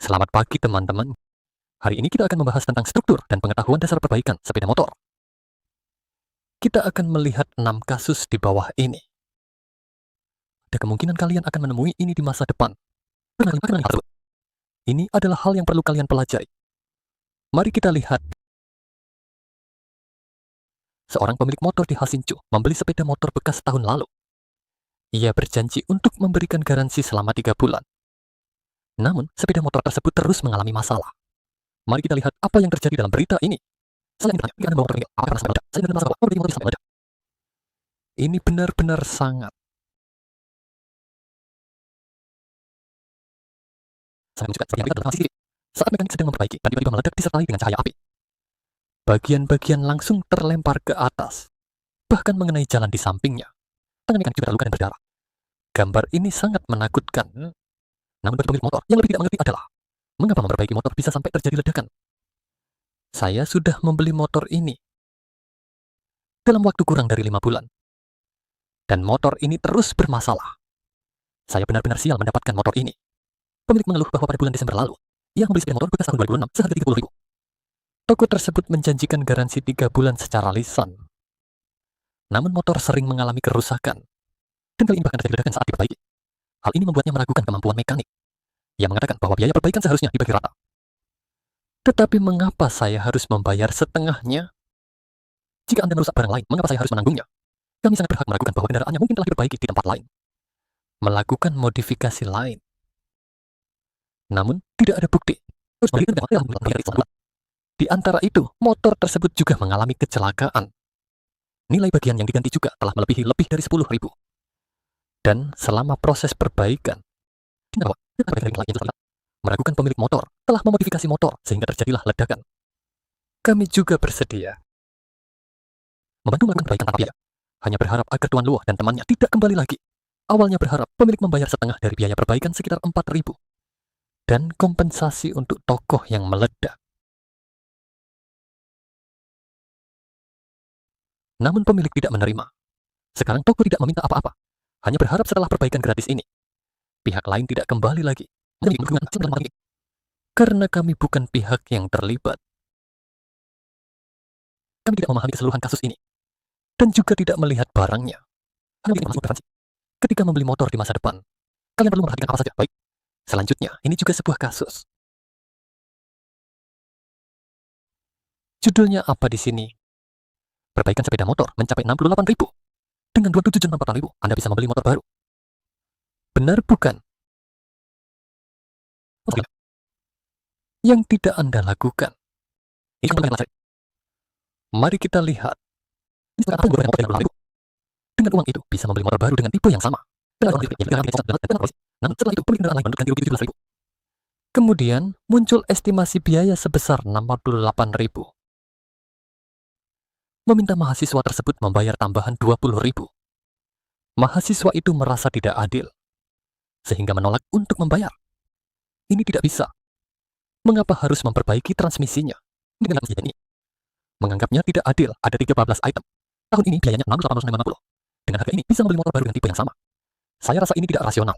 Selamat pagi teman-teman. Hari ini kita akan membahas tentang struktur dan pengetahuan dasar perbaikan sepeda motor. Kita akan melihat 6 kasus di bawah ini. Ada kemungkinan kalian akan menemui ini di masa depan. Ini adalah hal yang perlu kalian pelajari. Mari kita lihat. Seorang pemilik motor di Hasinchu membeli sepeda motor bekas tahun lalu. Ia berjanji untuk memberikan garansi selama 3 bulan. Namun, sepeda motor tersebut terus mengalami masalah. Mari kita lihat apa yang terjadi dalam berita ini. Ini benar-benar sangat saat mekanik sedang memperbaiki dan tiba-tiba meledak disertai dengan cahaya api. Bagian-bagian langsung terlempar ke atas, bahkan mengenai jalan di sampingnya. Tangan mekanik juga terluka dan berdarah. Gambar ini sangat menakutkan. Namun bagi pemilik motor, yang lebih tidak mengerti adalah mengapa memperbaiki motor bisa sampai terjadi ledakan. Saya sudah membeli motor ini dalam waktu kurang dari 5 bulan. Dan motor ini terus bermasalah. Saya benar-benar sial mendapatkan motor ini. Pemilik mengeluh bahwa pada bulan Desember lalu, ia membeli sepeda motor bekas tahun 2006 seharga 30.000. Toko tersebut menjanjikan garansi 3 bulan secara lisan. Namun motor sering mengalami kerusakan. Dan kali ini bahkan terjadi ledakan saat diperbaiki. Hal ini membuatnya meragukan kemampuan mekanik. Ia mengatakan bahwa biaya perbaikan seharusnya dibagi rata. Tetapi mengapa saya harus membayar setengahnya? Jika Anda merusak barang lain, mengapa saya harus menanggungnya? Kami sangat berhak meragukan bahwa kendaraannya mungkin telah diperbaiki di tempat lain. Melakukan modifikasi lain. Namun, tidak ada bukti. Di antara itu, motor tersebut juga mengalami kecelakaan. Nilai bagian yang diganti juga telah melebihi lebih dari 10.000. Dan selama proses perbaikan, meragukan pemilik motor telah memodifikasi motor sehingga terjadilah ledakan. Kami juga bersedia membantu melakukan perbaikan tanpa biaya, hanya berharap agar Tuan Luo dan temannya tidak kembali lagi. Awalnya berharap pemilik membayar setengah dari biaya perbaikan sekitar 4.000 dan kompensasi untuk tokoh yang meledak. Namun pemilik tidak menerima. Sekarang toko tidak meminta apa-apa, hanya berharap setelah perbaikan gratis ini, pihak lain tidak kembali lagi. Karena kami bukan pihak yang terlibat. Kami tidak memahami keseluruhan kasus ini. Dan juga tidak melihat barangnya. Ketika membeli motor di masa depan, kalian perlu memperhatikan apa saja. Baik. Selanjutnya, ini juga sebuah kasus. Judulnya apa di sini? Perbaikan sepeda motor mencapai 68.000. Dengan 27.000 Anda bisa membeli motor baru. Benar bukan? Yang tidak Anda lakukan. Mari kita lihat. Dengan uang itu bisa membeli motor baru dengan tipe yang sama. Namun setelah itu pemilik kendaraan lain menentukan 17.000. Kemudian muncul estimasi biaya sebesar 68.000. Meminta mahasiswa tersebut membayar tambahan 20.000. Mahasiswa itu merasa tidak adil, sehingga menolak untuk membayar. Ini tidak bisa. Mengapa harus memperbaiki transmisinya? Dengan ini, menganggapnya tidak adil ada 13 item. Tahun ini biayanya 6.850. Dengan harga ini bisa membeli motor baru dengan tipe yang sama. Saya rasa ini tidak rasional.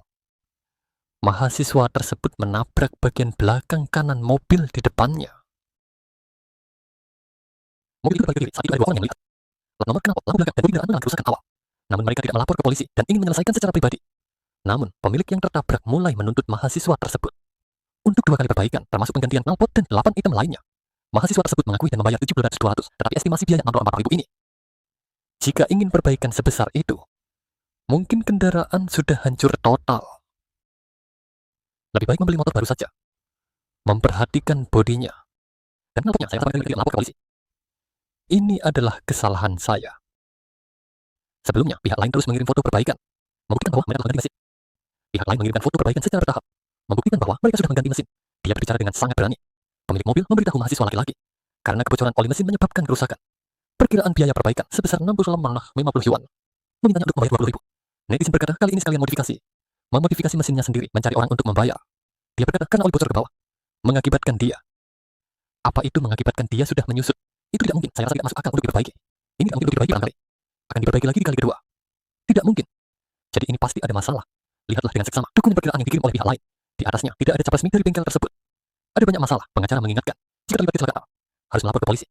Mahasiswa tersebut menabrak bagian belakang kanan mobil di depannya. Mobil itu berbalik saat itu ada 2 orang yang melihat. Plat nomor knalpot, lampu belakang, dan kendaraan mengalami kerusakan awal. Namun mereka tidak melapor ke polisi dan ingin menyelesaikan secara pribadi. Namun, pemilik yang tertabrak mulai menuntut mahasiswa tersebut untuk 2 kali perbaikan, termasuk penggantian knalpot dan 8 item lainnya. Mahasiswa tersebut mengakui dan membayar 17.200, tetapi estimasi biaya 64.000 ini. Jika ingin perbaikan sebesar itu, mungkin kendaraan sudah hancur total. Lebih baik membeli motor baru saja. Memperhatikan bodinya. Dan knalpotnya saya sampaikan tidak melapor ke polisi. Ini adalah kesalahan saya. Sebelumnya, pihak lain terus mengirim foto perbaikan, membuktikan bahwa mereka mengganti mesin. Pihak lain mengirimkan foto perbaikan secara bertahap, membuktikan bahwa mereka sudah mengganti mesin. Dia berbicara dengan sangat berani. Pemilik mobil memberitahu mahasiswa laki-laki, karena kebocoran oli mesin menyebabkan kerusakan. Perkiraan biaya perbaikan sebesar 60 yuan. Memintanya untuk membayar 20.000. Netizen berkata, kali ini sekalian modifikasi. Memodifikasi mesinnya sendiri, mencari orang untuk membayar. Dia berkata, karena oli bocor ke bawah. Mengakibatkan dia. Apa itu mengakibatkan dia sudah menyusut? Itu tidak mungkin, saya rasa tidak masuk akal untuk diperbaiki. Ini tidak mungkin untuk diperbaiki barangkali. Akan diperbaiki lagi di kali kedua. Tidak mungkin. Jadi ini pasti ada masalah. Lihatlah dengan seksama dokumen perkiraan yang dikirim oleh pihak lain. Di atasnya tidak ada cap resmi dari bengkel tersebut. Ada banyak masalah, pengacara mengingatkan, jika terlibat kecelakaan, harus melapor ke polisi.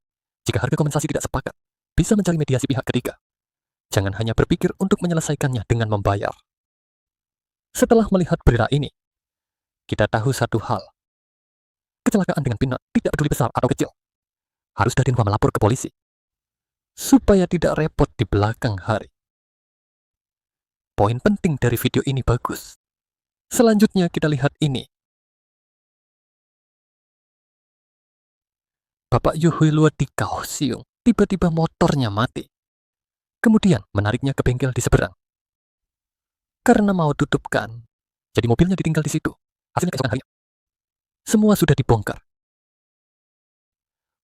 Jika harga kompensasi tidak sepakat, bisa mencari mediasi pihak ketiga. Jangan hanya berpikir untuk menyelesaikannya dengan membayar. Setelah melihat berita ini, kita tahu satu hal. Kecelakaan dengan peanut tidak peduli besar atau kecil. Harus dari rumah melapor ke polisi. Supaya tidak repot di belakang hari. Poin penting dari video ini bagus. Selanjutnya kita lihat ini. Bapak Yuhilua di Kaohsiung, tiba-tiba motornya mati. Kemudian menariknya ke bengkel di seberang. Karena mau tutupkan, jadi mobilnya ditinggal di situ. Hasilnya keesokan harinya. Semua sudah dibongkar.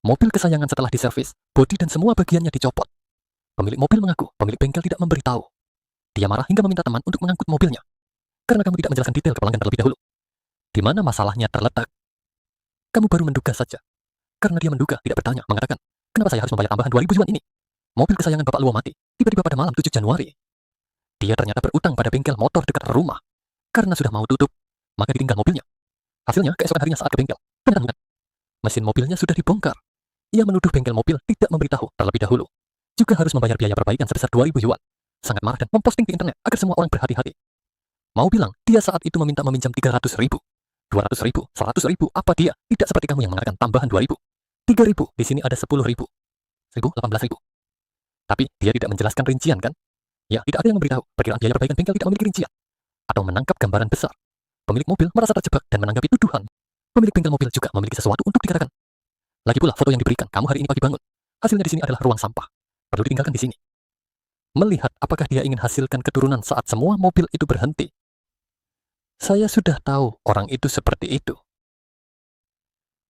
Mobil kesayangan setelah diservis, bodi dan semua bagiannya dicopot. Pemilik mobil mengaku pemilik bengkel tidak memberitahu. Dia marah hingga meminta teman untuk mengangkut mobilnya. Karena kamu tidak menjelaskan detail ke pelanggan terlebih dahulu. Di mana masalahnya terletak? Kamu baru menduga saja. Karena dia menduga, tidak bertanya, mengatakan, kenapa saya harus membayar tambahan 2.000 yuan ini? Mobil kesayangan Bapak Luo mati, tiba-tiba pada malam 7 Januari. Dia ternyata berutang pada bengkel motor dekat rumah. Karena sudah mau tutup, maka ditinggal mobilnya. Hasilnya, keesokan harinya saat ke bengkel, ternyata mesin mobilnya sudah dibongkar. Ia menuduh bengkel mobil tidak memberitahu terlebih dahulu. Juga harus membayar biaya perbaikan sebesar 2.000 yuan. Sangat marah dan memposting di internet agar semua orang berhati-hati. Mau bilang, dia saat itu meminta meminjam 300.000. 200.000, 100.000, apa dia? Tidak seperti kamu yang mengatakan tambahan 2.000. 3.000, di sini ada 10.000. 1.000, 18.000. Tapi dia tidak menjelaskan rincian kan? Ya, tidak ada yang memberitahu. Perkiraan biaya perbaikan bengkel tidak memiliki rincian. Atau menangkap gambaran besar. Pemilik mobil merasa terjebak dan menanggapi tuduhan. Pemilik bengkel mobil juga memiliki sesuatu untuk dikatakan. Lagi pula foto yang diberikan, kamu hari ini pagi bangun. Hasilnya di sini adalah ruang sampah. Perlu ditinggalkan di sini. Melihat apakah dia ingin hasilkan keturunan saat semua mobil itu berhenti. Saya sudah tahu orang itu seperti itu.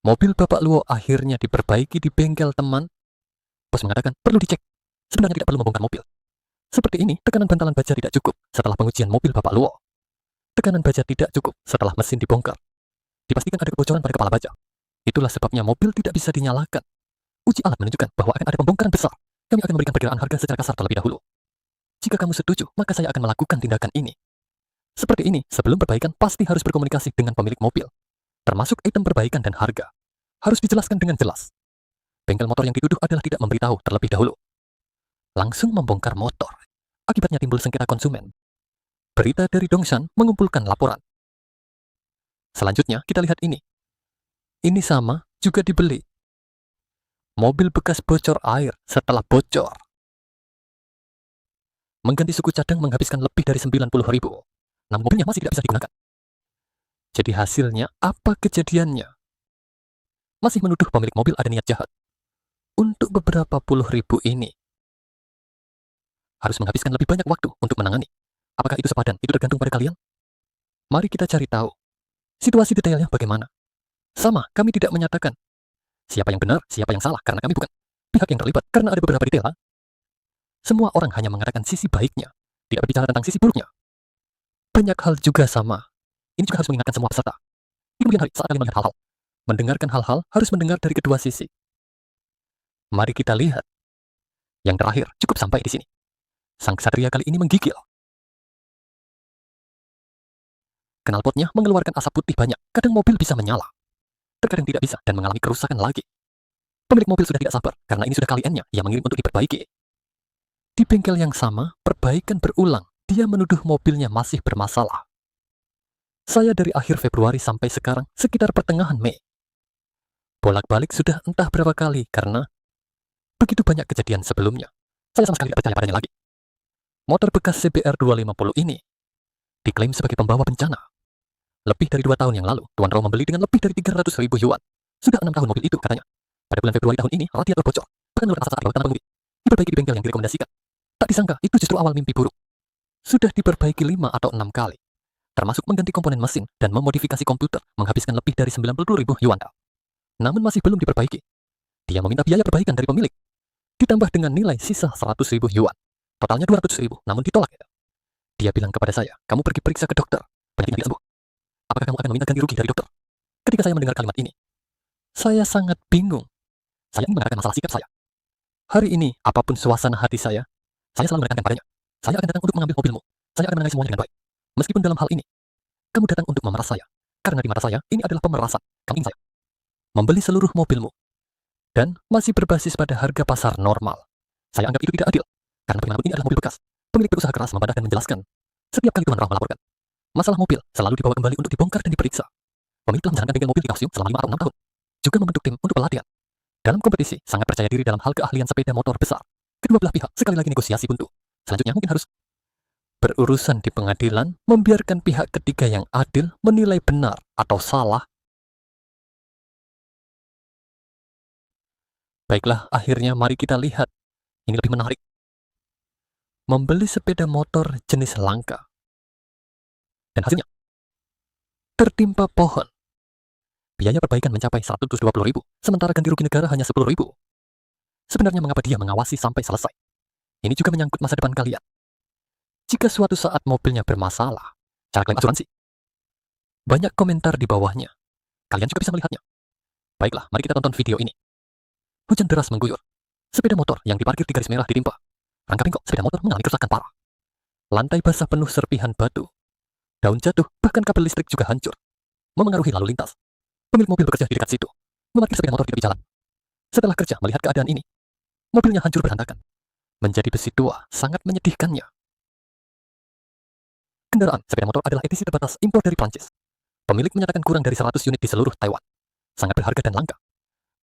Mobil Bapak Luo akhirnya diperbaiki di bengkel teman. Bos mengatakan, perlu dicek. Sebenarnya tidak perlu membongkar mobil. Seperti ini, tekanan bantalan baja tidak cukup setelah pengujian mobil Bapak Luo. Tekanan baja tidak cukup setelah mesin dibongkar. Dipastikan ada kebocoran pada kepala baja. Itulah sebabnya mobil tidak bisa dinyalakan. Uji alat menunjukkan bahwa akan ada pembongkaran besar. Kami akan memberikan perkiraan harga secara kasar terlebih dahulu. Jika kamu setuju, maka saya akan melakukan tindakan ini. Seperti ini, sebelum perbaikan pasti harus berkomunikasi dengan pemilik mobil. Termasuk item perbaikan dan harga. Harus dijelaskan dengan jelas. Bengkel motor yang dituduh adalah tidak memberitahu terlebih dahulu. Langsung membongkar motor. Akibatnya timbul sengketa konsumen. Berita dari Dongshan mengumpulkan laporan. Selanjutnya, kita lihat ini. Ini sama, juga dibeli. Mobil bekas bocor air setelah bocor. Mengganti suku cadang menghabiskan lebih dari 90.000. Namun mobilnya masih tidak bisa digunakan. Jadi hasilnya, apa kejadiannya? Masih menuduh pemilik mobil ada niat jahat. Untuk beberapa puluh ribu ini, harus menghabiskan lebih banyak waktu untuk menangani. Apakah itu sepadan? Itu tergantung pada kalian. Mari kita cari tahu. Situasi detailnya bagaimana? Sama, kami tidak menyatakan siapa yang benar, siapa yang salah, karena kami bukan pihak yang terlibat, karena ada beberapa detail. Semua orang hanya mengatakan sisi baiknya, tidak berbicara tentang sisi buruknya. Banyak hal juga sama. Ini juga harus mengingatkan semua peserta. Di kemudian hari, saat kalian melihat hal-hal, mendengarkan hal-hal harus mendengar dari kedua sisi. Mari kita lihat. Yang terakhir, cukup sampai di sini. Sang ksatria kali ini menggigil. Knalpotnya mengeluarkan asap putih banyak, kadang mobil bisa menyala. Terkadang tidak bisa dan mengalami kerusakan lagi. Pemilik mobil sudah tidak sabar, karena ini sudah kali N-nya yang mengirim untuk diperbaiki. Di bengkel yang sama, perbaikan berulang. Dia menuduh mobilnya masih bermasalah. Saya dari akhir Februari sampai sekarang, sekitar pertengahan Mei. Bolak-balik sudah entah berapa kali, karena begitu banyak kejadian sebelumnya. Saya sama sekali tidak percaya padanya lagi. Motor bekas CBR 250 ini diklaim sebagai pembawa bencana. Lebih dari 2 tahun yang lalu, Tuan Rao membeli dengan lebih dari 300.000 yuan. Sudah 6 tahun mobil itu, katanya. Pada bulan Februari tahun ini, radiator bocor. Bahkan menurut asal tanpa pengemudi. Diperbaiki di bengkel yang direkomendasikan. Tak disangka, itu justru awal mimpi buruk. Sudah diperbaiki 5 atau 6 kali. Termasuk mengganti komponen mesin dan memodifikasi komputer menghabiskan lebih dari 90.000 yuan. Namun masih belum diperbaiki. Dia meminta biaya perbaikan dari pemilik. Ditambah dengan nilai sisa 100.000 yuan. Totalnya 200.000, namun ditolak. Dia bilang kepada saya, kamu pergi periksa ke dokter. Penyakit tidak sembuh. Apakah kamu akan meminta ganti rugi dari dokter? Ketika saya mendengar kalimat ini, saya sangat bingung. Saya ingin mengatakan masalah sikap saya. Hari ini, apapun suasana hati saya selalu menekankan padanya. Saya akan datang untuk mengambil mobilmu. Saya akan menangani semuanya dengan baik. Meskipun dalam hal ini, kamu datang untuk memeras saya. Karena di mata saya, ini adalah pemerasan. Kamu ingin saya membeli seluruh mobilmu, dan masih berbasis pada harga pasar normal. Saya anggap itu tidak adil, karena bagaimanapun ini adalah mobil bekas. Pemilik berusaha keras membantah dan menjelaskan. Setiap kali Tuan Rao melaporkan, masalah mobil selalu dibawa kembali untuk dibongkar dan diperiksa. Pemilik telah menjalankan bengkel mobil di Kaohsiung selama 5 atau 6 tahun. Juga membentuk tim untuk pelatihan. Dalam kompetisi, sangat percaya diri dalam hal keahlian sepeda motor besar. Kedua belah pihak sekali lagi negosiasi buntu. Selanjutnya mungkin harus berurusan di pengadilan, membiarkan pihak ketiga yang adil menilai benar atau salah. Baiklah, akhirnya mari kita lihat. Ini lebih menarik. Membeli sepeda motor jenis langka. Dan hasilnya tertimpa pohon. Biaya perbaikan mencapai 120.000, sementara ganti rugi negara hanya 10.000. Sebenarnya mengapa dia mengawasi sampai selesai? Ini juga menyangkut masa depan kalian. Jika suatu saat mobilnya bermasalah, cara klaim asuransi. Banyak komentar di bawahnya. Kalian juga bisa melihatnya. Baiklah, mari kita tonton video ini. Hujan deras mengguyur. Sepeda motor yang diparkir di garis merah ditimpa. Rangka bengkok sepeda motor mengalami kerusakan parah. Lantai basah penuh serpihan batu. Daun jatuh, bahkan kabel listrik juga hancur. Memengaruhi lalu lintas. Pemilik mobil bekerja di dekat situ, memarkir sepeda motor di tepi jalan. Setelah kerja melihat keadaan ini, mobilnya hancur berantakan. Menjadi besi tua, sangat menyedihkannya. Kendaraan sepeda motor adalah edisi terbatas impor dari Prancis. Pemilik menyatakan kurang dari 100 unit di seluruh Taiwan. Sangat berharga dan langka.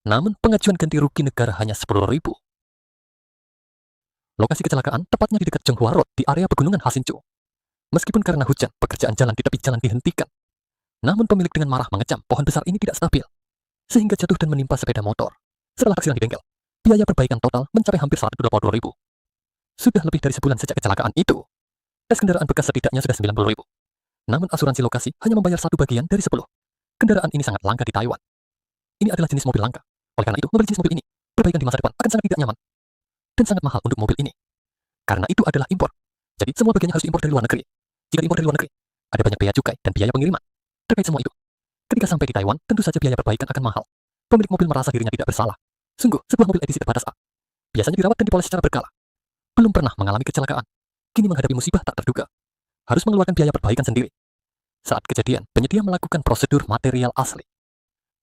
Namun pengajuan ganti rugi negara hanya 10.000. Lokasi kecelakaan tepatnya di dekat Zhonghua Road di area pegunungan Hasinchu. Meskipun karena hujan, pekerjaan jalan di tepi jalan dihentikan. Namun pemilik dengan marah mengecam pohon besar ini tidak stabil, sehingga jatuh dan menimpa sepeda motor. Setelah taksiran di bengkel, biaya perbaikan total mencapai hampir 120.000. Sudah lebih dari sebulan sejak kecelakaan itu. Tes kendaraan bekas setidaknya sudah 90.000. Namun asuransi lokasi hanya membayar 1 bagian dari 10. Kendaraan ini sangat langka di Taiwan. Ini adalah jenis mobil langka. Oleh karena itu, membeli jenis mobil ini, perbaikan di masa depan akan sangat tidak nyaman. Dan sangat mahal untuk mobil ini. Karena itu adalah impor. Jadi semua bagiannya harus diimpor dari luar negeri. Jika impor dari luar negeri, ada banyak biaya cukai dan biaya pengiriman. Terkait semua itu, ketika sampai di Taiwan, tentu saja biaya perbaikan akan mahal. Pemilik mobil merasa dirinya tidak bersalah. Sungguh, sebuah mobil edisi terbatas A. Biasanya dirawat dan dipoles secara berkala. Belum pernah mengalami kecelakaan. Kini menghadapi musibah tak terduga. Harus mengeluarkan biaya perbaikan sendiri. Saat kejadian, penyedia melakukan prosedur material asli.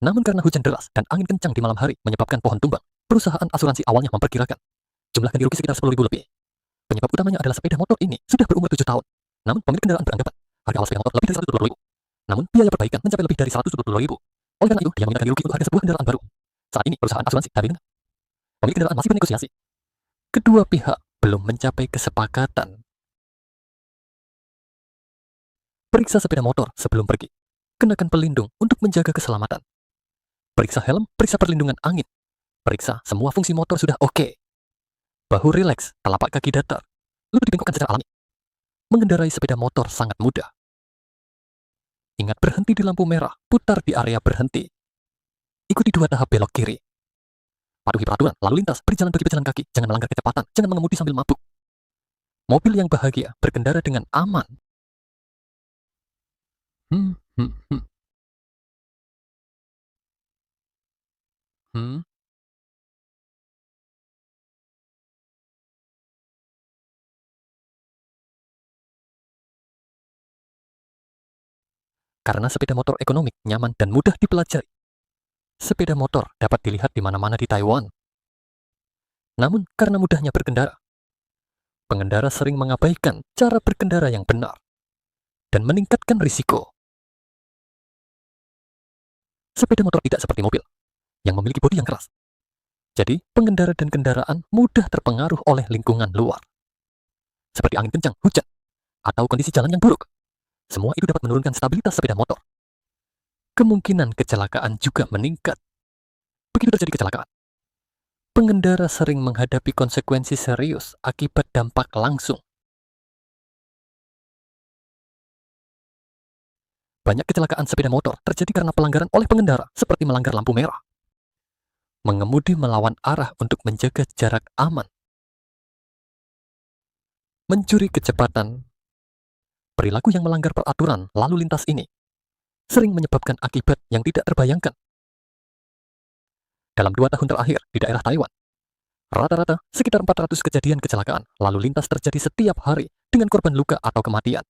Namun karena hujan deras dan angin kencang di malam hari menyebabkan pohon tumbang, perusahaan asuransi awalnya memperkirakan jumlah ganti rugi sekitar 10.000 lebih. Penyebab utamanya adalah sepeda motor ini sudah berumur 7 tahun. Namun pemilik kendaraan beranggapan harga awal sepeda motor lebih dari 120.000. Namun biaya perbaikan mencapai lebih dari 120.000. Oleh karena itu, dia meminta ganti rugi untuk harga sebuah kendaraan baru. Saat ini perusahaan asuransi dan pemilik kendaraan masih bernegosiasi. Kedua pihak belum mencapai kesepakatan. Periksa sepeda motor sebelum pergi. Kenakan pelindung untuk menjaga keselamatan. Periksa helm, periksa perlindungan angin. Periksa semua fungsi motor sudah oke. Bahu rileks, telapak kaki datar. Lutut dibengkokkan secara alami. Mengendarai sepeda motor sangat mudah. Ingat berhenti di lampu merah, putar di area berhenti. Ikuti 2 tahap belok kiri. Patuhi peraturan lalu lintas, berjalan bagi pejalan kaki, jangan melanggar kecepatan, jangan mengemudi sambil mabuk. Mobil yang bahagia berkendara dengan aman. Hmm, hmm, hmm. Hmm. Karena sepeda motor ekonomik, nyaman, dan mudah dipelajari. Sepeda motor dapat dilihat di mana-mana di Taiwan. Namun, karena mudahnya berkendara, pengendara sering mengabaikan cara berkendara yang benar dan meningkatkan risiko. Sepeda motor tidak seperti mobil yang memiliki bodi yang keras. Jadi, pengendara dan kendaraan mudah terpengaruh oleh lingkungan luar. Seperti angin kencang, hujan, atau kondisi jalan yang buruk. Semua itu dapat menurunkan stabilitas sepeda motor. Kemungkinan kecelakaan juga meningkat. Begitu terjadi kecelakaan, pengendara sering menghadapi konsekuensi serius akibat dampak langsung. Banyak kecelakaan sepeda motor terjadi karena pelanggaran oleh pengendara, seperti melanggar lampu merah, mengemudi melawan arah untuk menjaga jarak aman, mencuri kecepatan. Perilaku yang melanggar peraturan lalu lintas ini sering menyebabkan akibat yang tidak terbayangkan. Dalam 2 tahun terakhir di daerah Taiwan, rata-rata sekitar 400 kejadian kecelakaan lalu lintas terjadi setiap hari dengan korban luka atau kematian.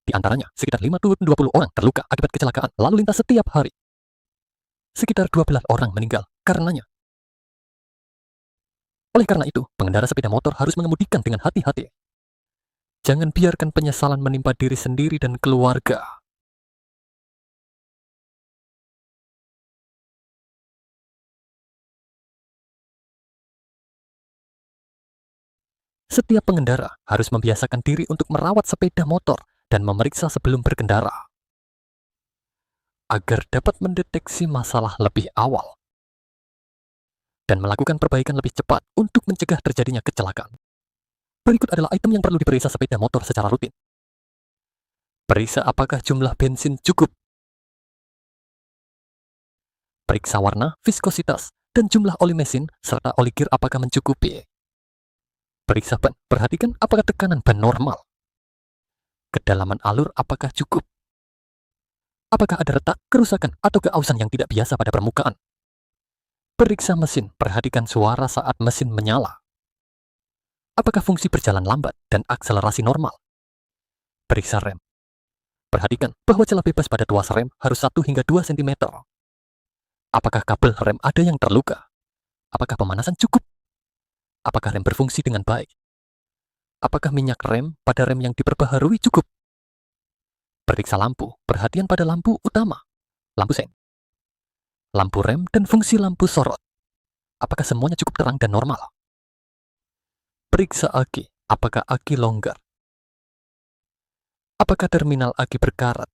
Di antaranya, sekitar 20 orang terluka akibat kecelakaan lalu lintas setiap hari. Sekitar 12 orang meninggal karenanya. Oleh karena itu, pengendara sepeda motor harus mengemudikan dengan hati-hati. Jangan biarkan penyesalan menimpa diri sendiri dan keluarga. Setiap pengendara harus membiasakan diri untuk merawat sepeda motor dan memeriksa sebelum berkendara, agar dapat mendeteksi masalah lebih awal dan melakukan perbaikan lebih cepat untuk mencegah terjadinya kecelakaan. Berikut adalah item yang perlu diperiksa sepeda motor secara rutin. Periksa apakah jumlah bensin cukup. Periksa warna, viskositas, dan jumlah oli mesin serta oli gear apakah mencukupi. Periksa ban, perhatikan apakah tekanan ban normal. Kedalaman alur apakah cukup. Apakah ada retak, kerusakan, atau keausan yang tidak biasa pada permukaan. Periksa mesin, perhatikan suara saat mesin menyala. Apakah fungsi berjalan lambat dan akselerasi normal. Periksa rem. Perhatikan bahwa celah bebas pada tuas rem harus 1 hingga 2 cm. Apakah kabel rem ada yang terluka? Apakah pemanasan cukup? Apakah rem berfungsi dengan baik? Apakah minyak rem pada rem yang diperbaharui cukup? Periksa lampu, perhatian pada lampu utama, lampu sen, lampu rem, dan fungsi lampu sorot. Apakah semuanya cukup terang dan normal? Periksa aki, apakah aki longgar? Apakah terminal aki berkarat?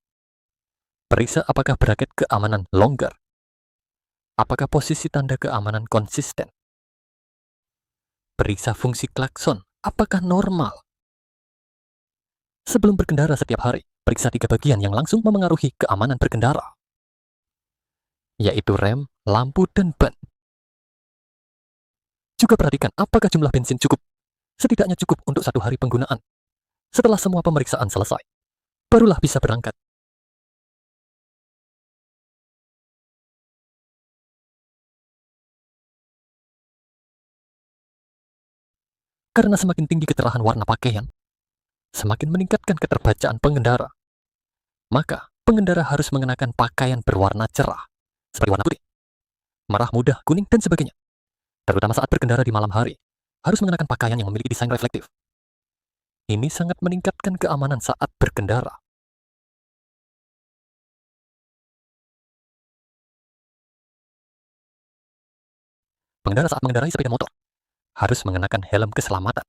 Periksa apakah braket keamanan longgar? Apakah posisi tanda keamanan konsisten? Periksa fungsi klakson, apakah normal? Sebelum berkendara setiap hari, periksa 3 bagian yang langsung memengaruhi keamanan berkendara, yaitu rem, lampu, dan ban. Juga perhatikan apakah jumlah bensin cukup. Setidaknya cukup untuk 1 hari penggunaan. Setelah semua pemeriksaan selesai, barulah bisa berangkat. Karena semakin tinggi kecerahan warna pakaian, semakin meningkatkan keterbacaan pengendara. Maka, pengendara harus mengenakan pakaian berwarna cerah, seperti warna putih, merah muda, kuning, dan sebagainya. Terutama saat berkendara di malam hari, harus mengenakan pakaian yang memiliki desain reflektif. Ini sangat meningkatkan keamanan saat berkendara. Pengendara saat mengendarai sepeda motor harus mengenakan helm keselamatan,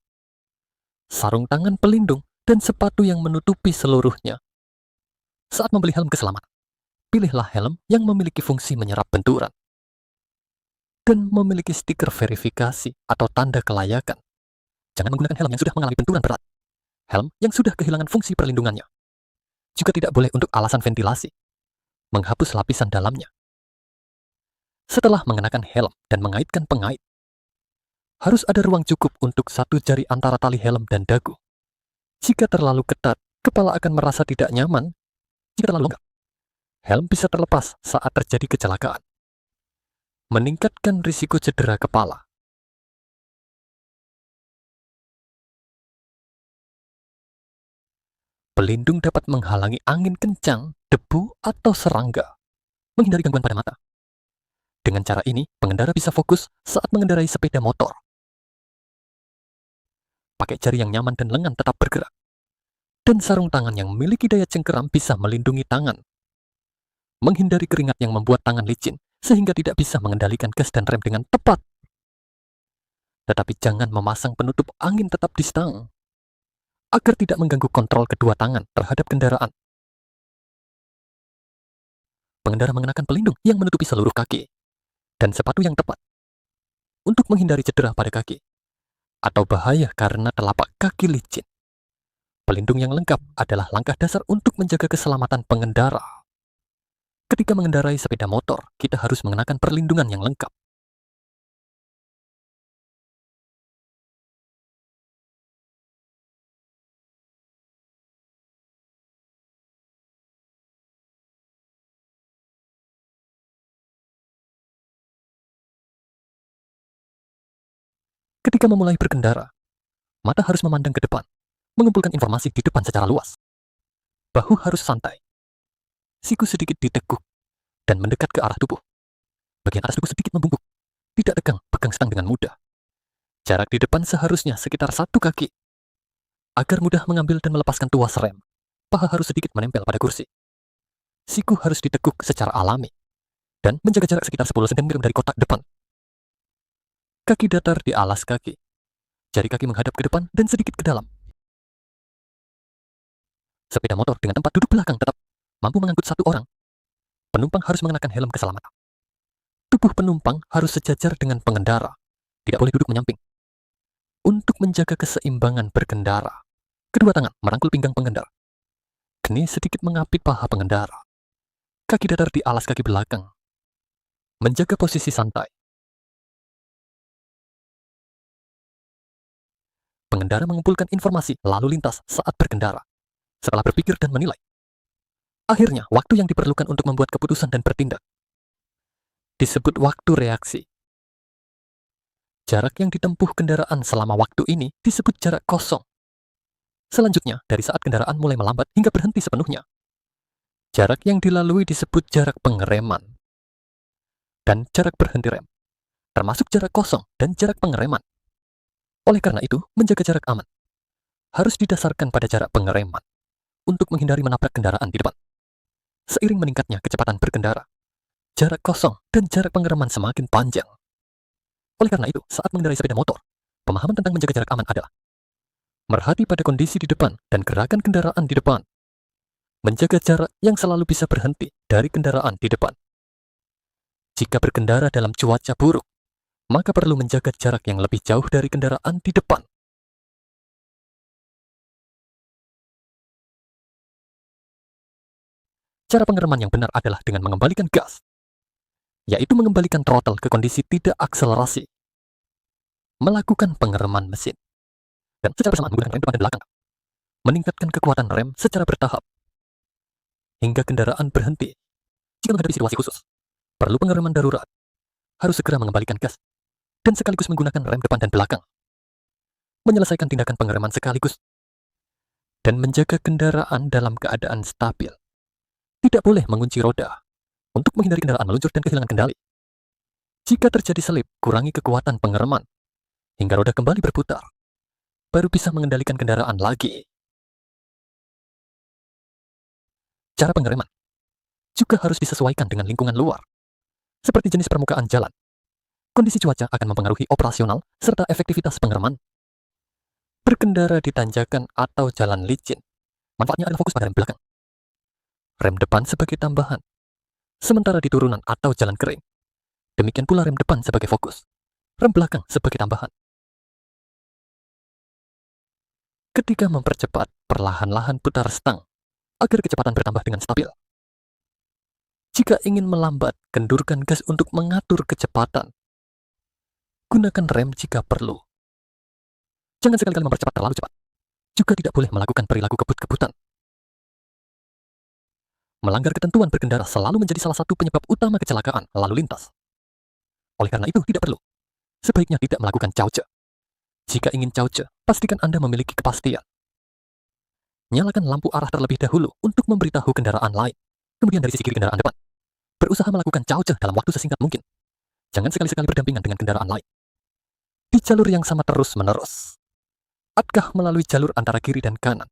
sarung tangan pelindung, dan sepatu yang menutupi seluruhnya. Saat membeli helm keselamatan, pilihlah helm yang memiliki fungsi menyerap benturan dan memiliki stiker verifikasi atau tanda kelayakan. Jangan menggunakan helm yang sudah mengalami benturan berat. Helm yang sudah kehilangan fungsi perlindungannya. Juga tidak boleh untuk alasan ventilasi, menghapus lapisan dalamnya. Setelah mengenakan helm dan mengaitkan pengait, harus ada ruang cukup untuk 1 jari antara tali helm dan dagu. Jika terlalu ketat, kepala akan merasa tidak nyaman. Jika terlalu longgar, helm bisa terlepas saat terjadi kecelakaan, meningkatkan risiko cedera kepala. Pelindung dapat menghalangi angin kencang, debu, atau serangga, menghindari gangguan pada mata. Dengan cara ini, pengendara bisa fokus saat mengendarai sepeda motor. Pakai jari yang nyaman dan lengan tetap bergerak. Dan sarung tangan yang memiliki daya cengkeram bisa melindungi tangan. Menghindari keringat yang membuat tangan licin, sehingga tidak bisa mengendalikan gas dan rem dengan tepat. Tetapi jangan memasang penutup angin tetap di stang, agar tidak mengganggu kontrol kedua tangan terhadap kendaraan. Pengendara mengenakan pelindung yang menutupi seluruh kaki, dan sepatu yang tepat, untuk menghindari cedera pada kaki, atau bahaya karena telapak kaki licin. Pelindung yang lengkap adalah langkah dasar untuk menjaga keselamatan pengendara. Ketika mengendarai sepeda motor, kita harus mengenakan perlindungan yang lengkap. Ketika memulai berkendara, mata harus memandang ke depan, mengumpulkan informasi di depan secara luas. Bahu harus santai, siku sedikit ditekuk, dan mendekat ke arah tubuh. Bagian atas tubuh sedikit membungkuk, tidak tegang, pegang stang dengan mudah. Jarak di depan seharusnya sekitar 1 kaki. Agar mudah mengambil dan melepaskan tuas rem, paha harus sedikit menempel pada kursi. Siku harus ditekuk secara alami, dan menjaga jarak sekitar 10 cm dari kotak depan. Kaki datar di alas kaki. Jari kaki menghadap ke depan dan sedikit ke dalam. Sepeda motor dengan tempat duduk belakang tetap mampu mengangkut 1 orang. Penumpang harus mengenakan helm keselamatan. Tubuh penumpang harus sejajar dengan pengendara. Tidak boleh duduk menyamping. Untuk menjaga keseimbangan berkendara, kedua tangan merangkul pinggang pengendara. Keni sedikit mengapit paha pengendara. Kaki datar di alas kaki belakang. Menjaga posisi santai. Pengendara mengumpulkan informasi lalu lintas saat berkendara. Setelah berpikir dan menilai, akhirnya waktu yang diperlukan untuk membuat keputusan dan bertindak disebut waktu reaksi. Jarak yang ditempuh kendaraan selama waktu ini disebut jarak kosong. Selanjutnya, dari saat kendaraan mulai melambat hingga berhenti sepenuhnya, jarak yang dilalui disebut jarak pengereman dan jarak berhenti rem, termasuk jarak kosong dan jarak pengereman. Oleh karena itu, menjaga jarak aman harus didasarkan pada jarak pengereman untuk menghindari menabrak kendaraan di depan. Seiring meningkatnya kecepatan berkendara, jarak kosong dan jarak pengereman semakin panjang. Oleh karena itu, saat mengendarai sepeda motor, pemahaman tentang menjaga jarak aman adalah merhati pada kondisi di depan dan gerakan kendaraan di depan. Menjaga jarak yang selalu bisa berhenti dari kendaraan di depan. Jika berkendara dalam cuaca buruk, maka perlu menjaga jarak yang lebih jauh dari kendaraan di depan. Cara pengereman yang benar adalah dengan mengembalikan gas, yaitu mengembalikan throttle ke kondisi tidak akselerasi. Melakukan pengereman mesin, dan secara bersamaan menggunakan rem depan dan belakang. Meningkatkan kekuatan rem secara bertahap, hingga kendaraan berhenti. Jika menghadapi situasi khusus, perlu pengereman darurat, harus segera mengembalikan gas, dan sekaligus menggunakan rem depan dan belakang. Menyelesaikan tindakan pengereman sekaligus, dan menjaga kendaraan dalam keadaan stabil. Tidak boleh mengunci roda, untuk menghindari kendaraan meluncur dan kehilangan kendali. Jika terjadi selip, kurangi kekuatan pengereman, hingga roda kembali berputar, baru bisa mengendalikan kendaraan lagi. Cara pengereman juga harus disesuaikan dengan lingkungan luar, seperti jenis permukaan jalan. Kondisi cuaca akan mempengaruhi operasional serta efektivitas pengereman. Berkendara di tanjakan atau jalan licin, manfaatnya adalah fokus pada rem belakang. Rem depan sebagai tambahan, sementara di turunan atau jalan kering. Demikian pula rem depan sebagai fokus, rem belakang sebagai tambahan. Ketika mempercepat, perlahan-lahan putar stang, agar kecepatan bertambah dengan stabil. Jika ingin melambat, kendurkan gas untuk mengatur kecepatan. Gunakan rem jika perlu. Jangan sekali-kali mempercepat terlalu cepat. Juga tidak boleh melakukan perilaku kebut-kebutan. Melanggar ketentuan berkendara selalu menjadi salah satu penyebab utama kecelakaan lalu lintas. Oleh karena itu, tidak perlu. Sebaiknya tidak melakukan cauce. Jika ingin cauce, pastikan Anda memiliki kepastian. Nyalakan lampu arah terlebih dahulu untuk memberitahu kendaraan lain. Kemudian dari sisi kiri kendaraan depan, berusaha melakukan cauce dalam waktu sesingkat mungkin. Jangan sekali-sekali berdampingan dengan kendaraan lain. Di jalur yang sama terus-menerus. Atkah melalui jalur antara kiri dan kanan.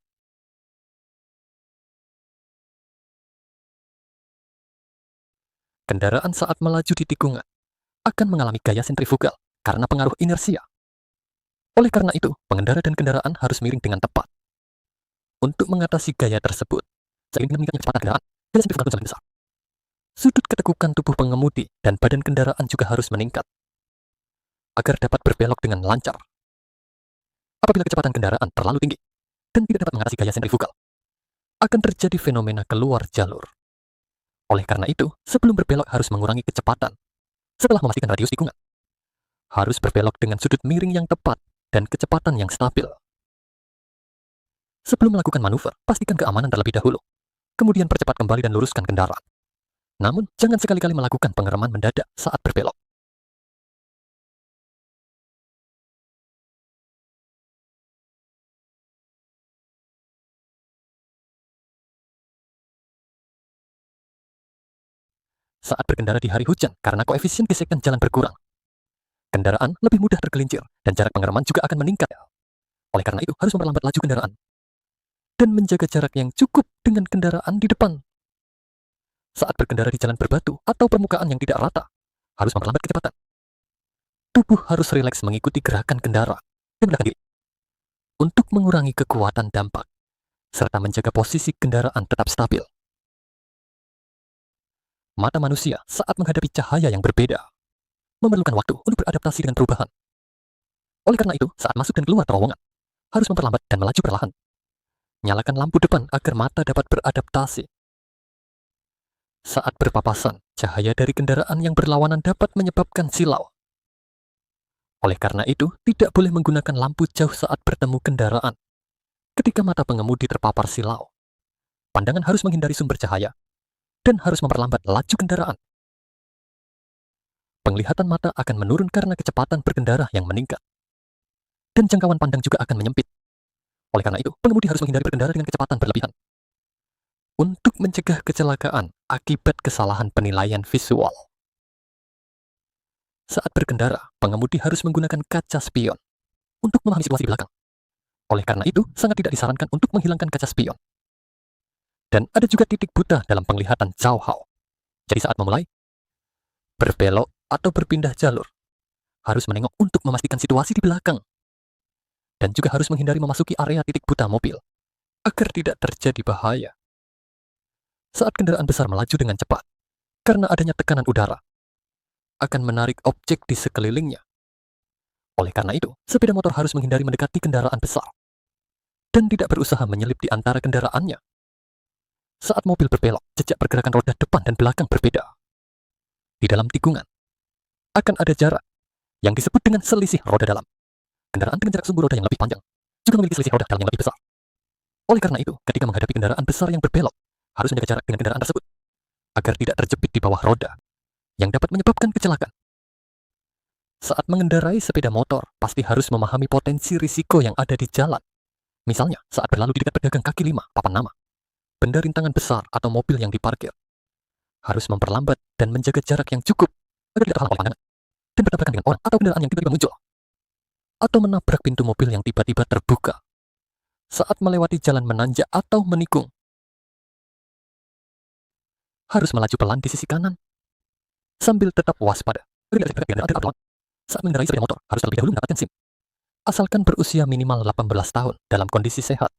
Kendaraan saat melaju di tikungan akan mengalami gaya sentrifugal karena pengaruh inersia. Oleh karena itu, pengendara dan kendaraan harus miring dengan tepat. Untuk mengatasi gaya tersebut, seiring dengan meningkatnya kecepatan kendaraan, gaya sentrifugal semakin besar. Sudut ketekukan tubuh pengemudi dan badan kendaraan juga harus meningkat agar dapat berbelok dengan lancar. Apabila kecepatan kendaraan terlalu tinggi dan tidak dapat mengatasi gaya sentrifugal, akan terjadi fenomena keluar jalur. Oleh karena itu, sebelum berbelok harus mengurangi kecepatan. Setelah memastikan radius tikungan, harus berbelok dengan sudut miring yang tepat dan kecepatan yang stabil. Sebelum melakukan manuver, pastikan keamanan terlebih dahulu. Kemudian percepat kembali dan luruskan kendaraan. Namun, jangan sekali-kali melakukan pengereman mendadak saat berbelok. Saat berkendara di hari hujan karena koefisien gesekan jalan berkurang, kendaraan lebih mudah tergelincir dan jarak pengereman juga akan meningkat. Oleh karena itu, harus memperlambat laju kendaraan dan menjaga jarak yang cukup dengan kendaraan di depan. Saat berkendara di jalan berbatu atau permukaan yang tidak rata, harus memperlambat kecepatan. Tubuh harus rileks mengikuti gerakan kendaraan dan menekan diri untuk mengurangi kekuatan dampak, serta menjaga posisi kendaraan tetap stabil. Mata manusia saat menghadapi cahaya yang berbeda memerlukan waktu untuk beradaptasi dengan perubahan. Oleh karena itu, saat masuk dan keluar terowongan, harus memperlambat dan melaju perlahan. Nyalakan lampu depan agar mata dapat beradaptasi. Saat berpapasan, cahaya dari kendaraan yang berlawanan dapat menyebabkan silau. Oleh karena itu, tidak boleh menggunakan lampu jauh saat bertemu kendaraan. Ketika mata pengemudi terpapar silau, pandangan harus menghindari sumber cahaya dan harus memperlambat laju kendaraan. Penglihatan mata akan menurun karena kecepatan berkendara yang meningkat. Dan jangkauan pandang juga akan menyempit. Oleh karena itu, pengemudi harus menghindari berkendara dengan kecepatan berlebihan. Untuk mencegah kecelakaan akibat kesalahan penilaian visual. Saat berkendara, pengemudi harus menggunakan kaca spion untuk memahami situasi di belakang. Oleh karena itu, sangat tidak disarankan untuk menghilangkan kaca spion. Dan ada juga titik buta dalam penglihatan Zhao. Jadi saat memulai, berbelok atau berpindah jalur, harus menengok untuk memastikan situasi di belakang. Dan juga harus menghindari memasuki area titik buta mobil, agar tidak terjadi bahaya. Saat kendaraan besar melaju dengan cepat, karena adanya tekanan udara, akan menarik objek di sekelilingnya. Oleh karena itu, sepeda motor harus menghindari mendekati kendaraan besar, dan tidak berusaha menyelip di antara kendaraannya. Saat mobil berbelok, jejak pergerakan roda depan dan belakang berbeda. Di dalam tikungan, akan ada jarak yang disebut dengan selisih roda dalam. Kendaraan dengan jarak sumbu roda yang lebih panjang juga memiliki selisih roda dalam yang lebih besar. Oleh karena itu, ketika menghadapi kendaraan besar yang berbelok, harus menjaga jarak dengan kendaraan tersebut, agar tidak terjepit di bawah roda, yang dapat menyebabkan kecelakaan. Saat mengendarai sepeda motor, pasti harus memahami potensi risiko yang ada di jalan. Misalnya, saat berlalu di dekat pedagang kaki lima, papan nama, benda rintangan besar atau mobil yang diparkir. Harus memperlambat dan menjaga jarak yang cukup, agar tidak terhalang oleh pandangan, dan bertabrakan dengan orang atau kendaraan yang tiba-tiba muncul. Atau menabrak pintu mobil yang tiba-tiba terbuka. Saat melewati jalan menanjak atau menikung, harus melaju pelan di sisi kanan, sambil tetap waspada. Saat mengendarai sepeda motor, harus terlebih dahulu mendapatkan SIM. Asalkan berusia minimal 18 tahun dalam kondisi sehat.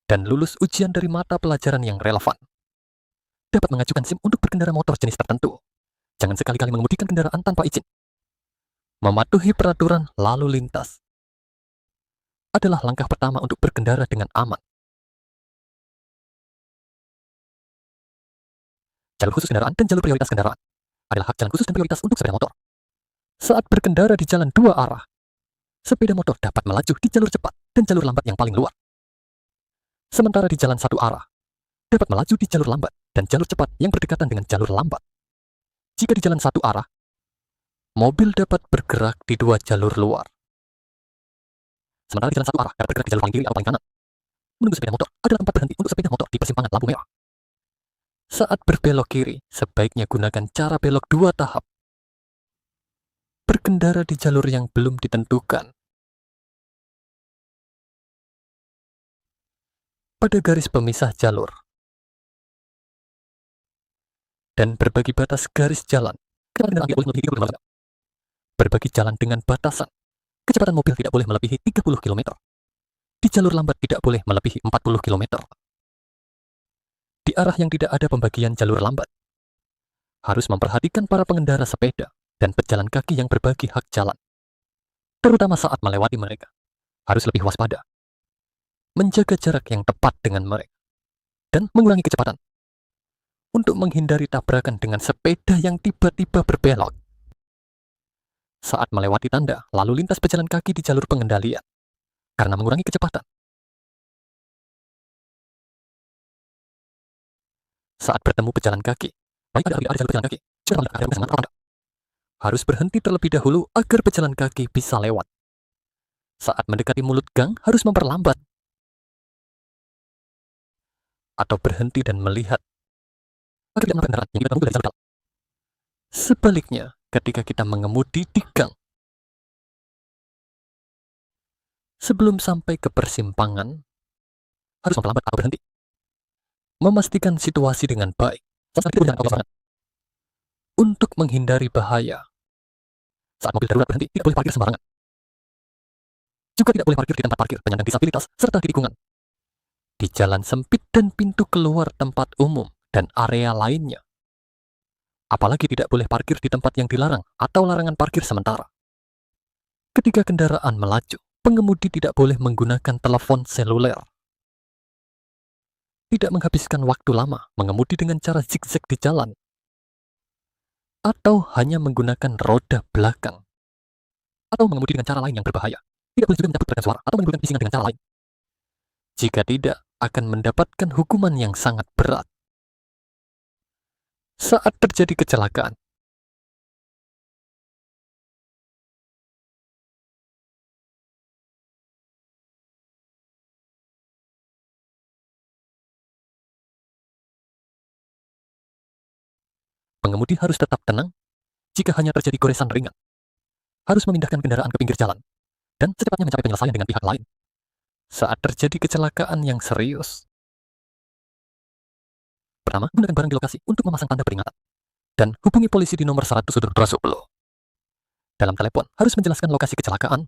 Dan lulus ujian dari mata pelajaran yang relevan. Dapat mengajukan SIM untuk berkendara motor jenis tertentu. Jangan sekali-kali mengemudikan kendaraan tanpa izin. Mematuhi peraturan lalu lintas adalah langkah pertama untuk berkendara dengan aman. Jalur khusus kendaraan dan jalur prioritas kendaraan adalah hak jalan khusus dan prioritas untuk sepeda motor. Saat berkendara di jalan dua arah, sepeda motor dapat melaju di jalur cepat dan jalur lambat yang paling luar. Sementara di jalan satu arah, dapat melaju di jalur lambat dan jalur cepat yang berdekatan dengan jalur lambat. Jika di jalan satu arah, mobil dapat bergerak di dua jalur luar. Sementara di jalan satu arah dapat bergerak di jalur paling kiri atau paling kanan. Menunggu sepeda motor adalah tempat berhenti untuk sepeda motor di persimpangan lampu merah. Saat berbelok kiri, sebaiknya gunakan cara belok dua tahap. Berkendara di jalur yang belum ditentukan. Pada garis pemisah jalur. Dan berbagi batas garis jalan. Berbagi jalan dengan batasan. Kecepatan mobil tidak boleh melebihi 30 km. Di jalur lambat tidak boleh melebihi 40 km. Di arah yang tidak ada pembagian jalur lambat, harus memperhatikan para pengendara sepeda dan pejalan kaki yang berbagi hak jalan. Terutama saat melewati mereka, harus lebih waspada. Menjaga jarak yang tepat dengan mereka. Dan mengurangi kecepatan. Untuk menghindari tabrakan dengan sepeda yang tiba-tiba berbelok. Saat melewati tanda, lalu lintas pejalan kaki di jalur pengendalian. Karena mengurangi kecepatan. Saat bertemu pejalan kaki, baik ada jalur pejalan kaki, harus berhenti terlebih dahulu agar pejalan kaki bisa lewat. Saat mendekati mulut gang harus memperlambat atau berhenti dan melihat agar tidak menabrak kendaraan yang kita tunggu dari jalur dalam. Sebaliknya, ketika kita mengemudi di gang, sebelum sampai ke persimpangan, harus memperlambat atau berhenti. Memastikan situasi dengan baik. Untuk menghindari bahaya. Saat mobil darurat berhenti, tidak boleh parkir sembarangan. Juga tidak boleh parkir di tempat parkir penyandang disabilitas serta di tikungan, di jalan sempit dan pintu keluar tempat umum dan area lainnya. Apalagi tidak boleh parkir di tempat yang dilarang atau larangan parkir sementara. Ketika kendaraan melaju, pengemudi tidak boleh menggunakan telepon seluler. Tidak menghabiskan waktu lama mengemudi dengan cara zigzag di jalan, atau hanya menggunakan roda belakang, atau mengemudi dengan cara lain yang berbahaya. Tidak boleh juga mencabut peredam suara atau menggunakan bisingan dengan cara lain. Jika tidak, akan mendapatkan hukuman yang sangat berat. Saat terjadi kecelakaan, pengemudi harus tetap tenang. Jika hanya terjadi goresan ringan, harus memindahkan kendaraan ke pinggir jalan dan secepatnya mencapai penyelesaian dengan pihak lain. Saat terjadi kecelakaan yang serius, pertama, gunakan barang di lokasi untuk memasang tanda peringatan dan hubungi polisi di nomor 100 Sudut Prasoplo. Dalam telepon, harus menjelaskan lokasi kecelakaan,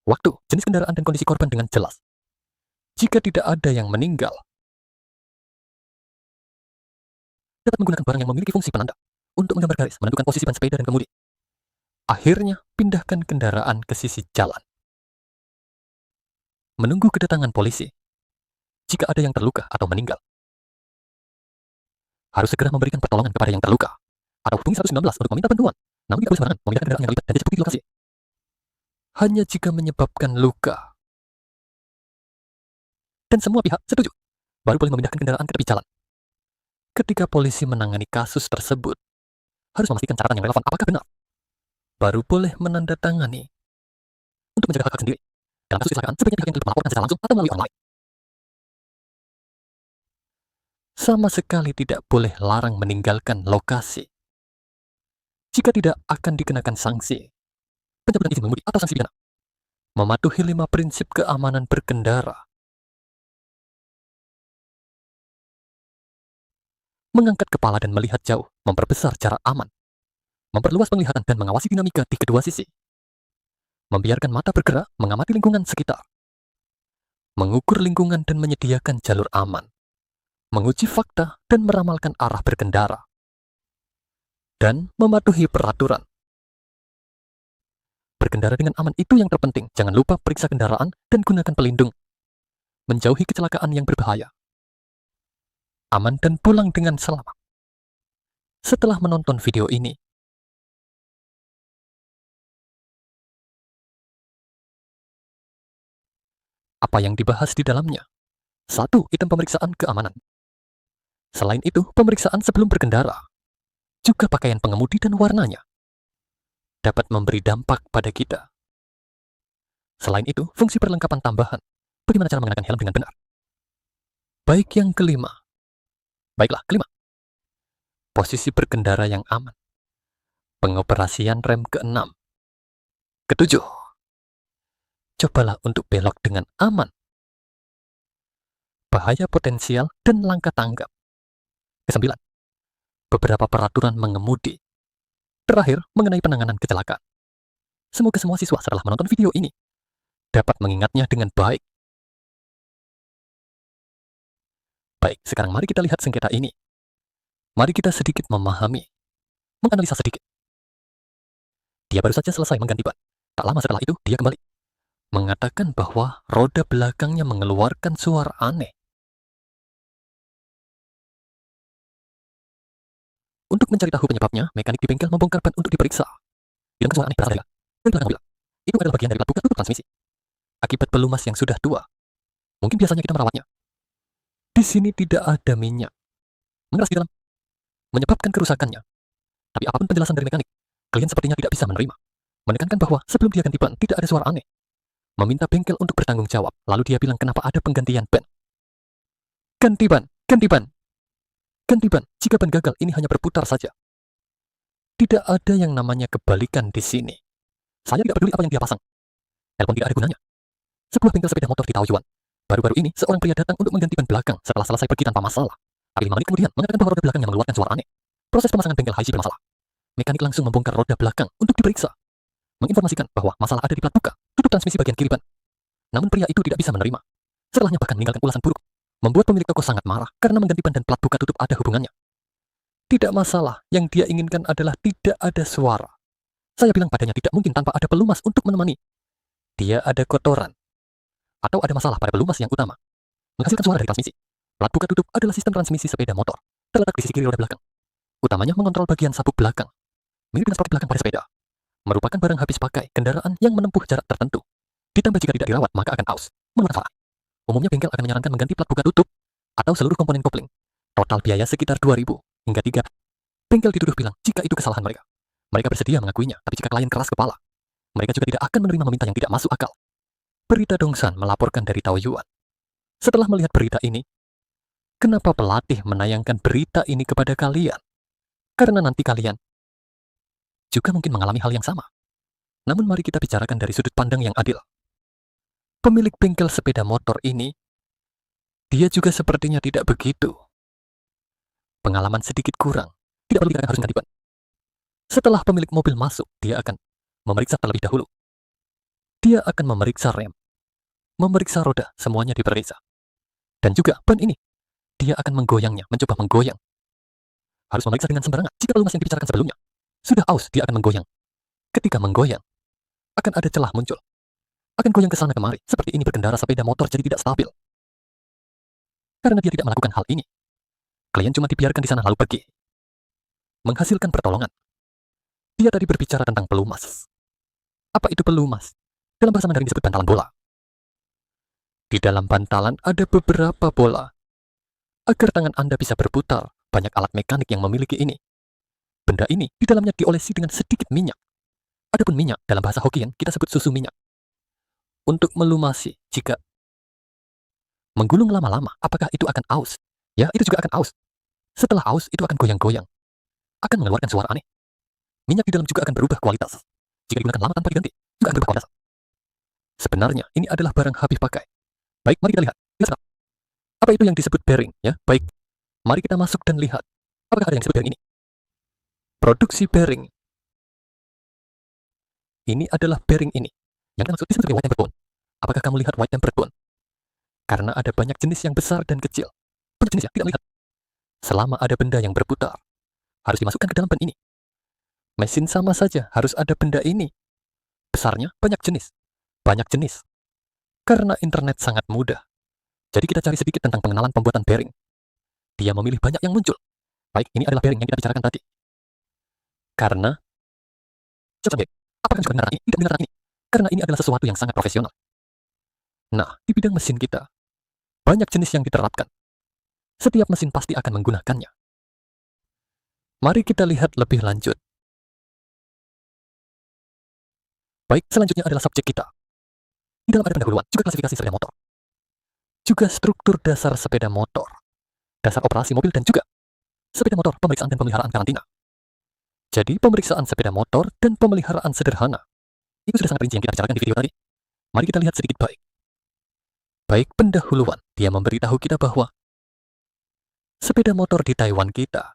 waktu, jenis kendaraan, dan kondisi korban dengan jelas. Jika tidak ada yang meninggal, dapat menggunakan barang yang memiliki fungsi penanda untuk menggambar garis, menentukan posisi ban sepeda dan kemudi. Akhirnya, pindahkan kendaraan ke sisi jalan. Menunggu kedatangan polisi. Jika ada yang terluka atau meninggal, harus segera memberikan pertolongan kepada yang terluka atau hubungi 119 untuk meminta bantuan. Namun tidak boleh sembarangan memindahkan kendaraan yang terlibat dan dijemput di lokasi. Hanya jika menyebabkan luka dan semua pihak setuju, baru boleh memindahkan kendaraan ke tepi jalan. Ketika polisi menangani kasus tersebut, harus memastikan catatan yang relevan apakah benar. Baru boleh menandatangani untuk menjaga hak sendiri. Dalam kasus kecelakaan, sebaiknya pihak yang terlibat melaporkan secara langsung atau melalui orang lain. Sama sekali tidak boleh larang meninggalkan lokasi. Jika tidak, akan dikenakan sanksi, pencabutan izin mengemudi atau sanksi pidana. Mematuhi 5 prinsip keamanan berkendara. Mengangkat kepala dan melihat jauh, memperbesar jarak aman. Memperluas penglihatan dan mengawasi dinamika di kedua sisi. Membiarkan mata bergerak, mengamati lingkungan sekitar. Mengukur lingkungan dan menyediakan jalur aman. Menguji fakta dan meramalkan arah berkendara. Dan mematuhi peraturan. Berkendara dengan aman itu yang terpenting. Jangan lupa periksa kendaraan dan gunakan pelindung. Menjauhi kecelakaan yang berbahaya. Aman dan pulang dengan selamat. Setelah menonton video ini, apa yang dibahas di dalamnya? 1. Item pemeriksaan keamanan. Selain itu, pemeriksaan sebelum berkendara. Juga pakaian pengemudi dan warnanya dapat memberi dampak pada kita. Selain itu, fungsi perlengkapan tambahan. Bagaimana cara mengenakan helm dengan benar? Baik yang kelima. Baiklah, kelima. Posisi berkendara yang aman. Pengoperasian rem ke-6. Ketujuh. Cobalah untuk belok dengan aman. Bahaya potensial dan langkah tanggap. Kesembilan. Beberapa peraturan mengemudi. Terakhir, mengenai penanganan kecelakaan. Semoga semua siswa setelah menonton video ini dapat mengingatnya dengan baik. Baik, sekarang mari kita lihat sengketa ini. Mari kita sedikit memahami, menganalisa sedikit. Dia baru saja selesai mengganti ban. Tak lama setelah itu, dia kembali mengatakan bahwa roda belakangnya mengeluarkan suara aneh. Untuk mencari tahu penyebabnya, mekanik di bengkel membongkar ban untuk diperiksa. Yang suara aneh berasal dari belakang mobil. Itu adalah bagian dari plat buka tutup transmisi. Akibat pelumas yang sudah tua, mungkin biasanya kita merawatnya. Di sini tidak ada minyak mengeras di dalam, menyebabkan kerusakannya. Tapi apapun penjelasan dari mekanik, klien sepertinya tidak bisa menerima. Menekankan bahwa sebelum dia ganti ban, tidak ada suara aneh. meminta bengkel untuk bertanggung jawab. Lalu dia bilang kenapa ada penggantian ban. Ganti ban, ganti ban, ganti ban. Jika ban gagal, ini hanya berputar saja. Tidak ada yang namanya kebalikan di sini. Saya tidak peduli apa yang dia pasang. Telepon tidak ada gunanya. Sebuah bengkel sepeda motor di Taoyuan. Baru-baru ini, seorang pria datang untuk mengganti ban belakang setelah selesai pergi tanpa masalah. Tapi 5 menit kemudian, mengatakan bahwa roda belakangnya mengeluarkan suara aneh. Proses pemasangan bengkel Haiji bermasalah. Mekanik langsung membongkar roda belakang untuk diperiksa. Menginformasikan bahwa masalah ada di plat buka, tutup transmisi bagian kiri ban. Namun pria itu tidak bisa menerima. Setelahnya bahkan meninggalkan ulasan buruk. Membuat pemilik toko sangat marah karena mengganti ban dan plat buka tutup ada hubungannya. Tidak masalah, yang dia inginkan adalah tidak ada suara. Saya bilang padanya tidak mungkin tanpa ada pelumas untuk menemani. Dia ada kotoran. Atau ada masalah pada pelumas yang utama. Menghasilkan suara dari transmisi. Plat buka tutup adalah sistem transmisi sepeda motor. Terletak di sisi kiri roda belakang. Utamanya mengontrol bagian sabuk belakang. Mirip dengan sproket belakang pada sepeda. Merupakan barang habis pakai kendaraan yang menempuh jarak tertentu. Ditambah jika tidak dirawat, maka akan aus, mengeluarkan suara. Umumnya bengkel akan menyarankan mengganti plat buka tutup atau seluruh komponen kopling. Total biaya sekitar 2.000 hingga 3. Bengkel dituduh bilang jika itu kesalahan mereka. Mereka bersedia mengakuinya, tapi jika klien keras kepala, mereka juga tidak akan menerima meminta yang tidak masuk akal. Berita Dongsan melaporkan dari Taoyuan. Setelah melihat berita ini, kenapa pelatih menayangkan berita ini kepada kalian? Karena nanti kalian juga mungkin mengalami hal yang sama. Namun mari kita bicarakan dari sudut pandang yang adil. Pemilik bengkel sepeda motor ini, dia juga sepertinya tidak begitu. Pengalaman sedikit kurang, tidak perlu dikatakan harus ganti ban. Setelah pemilik mobil masuk, dia akan memeriksa terlebih dahulu. Dia akan memeriksa rem, memeriksa roda, semuanya diperiksa. Dan juga ban ini, dia akan menggoyangnya, mencoba menggoyang. Harus memeriksa dengan sembarangan. Jika pelumas yang dibicarakan sebelumnya sudah aus, dia akan menggoyang. Ketika menggoyang, akan ada celah muncul. Akan goyang ke sana kemari. Seperti ini berkendara sepeda motor jadi tidak stabil. Karena dia tidak melakukan hal ini, klien cuma dibiarkan di sana lalu pergi. Menghasilkan pertolongan. Dia tadi berbicara tentang pelumas. Apa itu pelumas? Dalam bahasa Mandarin disebut bantalan bola. Di dalam bantalan ada beberapa bola. Agar tangan Anda bisa berputar, banyak alat mekanik yang memiliki ini. Benda ini di dalamnya diolesi dengan sedikit minyak. Adapun minyak, dalam bahasa Hokkien kita sebut susu minyak. Untuk melumasi, jika menggulung lama-lama, apakah itu akan aus? Ya, itu juga akan aus. Setelah aus, itu akan goyang-goyang. Akan mengeluarkan suara aneh. Minyak di dalam juga akan berubah kualitas. Jika digunakan lama tanpa diganti, juga akan berubah kualitas. Sebenarnya, ini adalah barang habis pakai. Baik, mari kita lihat. Lihat apa itu yang disebut bearing? Ya, baik. Mari kita masuk dan lihat. Apakah ada yang disebut bearing ini? Produksi bearing. Ini adalah bearing ini. Yang kita maksud disebut sebagai white tempered bone. Apakah kamu lihat white tempered bone? Karena ada banyak jenis yang besar dan kecil. Banyak jenis ya, tidak melihat. Selama ada benda yang berputar, harus dimasukkan ke dalam ban ini. Mesin sama saja, harus ada benda ini. Besarnya banyak jenis. Banyak jenis. Karena internet sangat mudah. Jadi kita cari sedikit tentang pengenalan pembuatan bearing. Dia memilih banyak yang muncul. Baik, ini adalah bearing yang kita bicarakan tadi. Karena, coba deh, apakah juga dengar ini? Tidak dengar ini. Karena ini adalah sesuatu yang sangat profesional. Nah, di bidang mesin kita, banyak jenis yang diterapkan. Setiap mesin pasti akan menggunakannya. Mari kita lihat lebih lanjut. Baik, selanjutnya adalah subjek kita. Di dalam ada pendahuluan, juga klasifikasi sepeda motor. Juga struktur dasar sepeda motor. Dasar operasi mobil dan juga sepeda motor, pemeriksaan dan pemeliharaan karantina. Jadi, pemeriksaan sepeda motor dan pemeliharaan sederhana. Itu sudah sangat rinci yang kita bicarakan di video tadi. Mari kita lihat sedikit baik. Baik, pendahuluan. Dia memberitahu kita bahwa sepeda motor di Taiwan kita,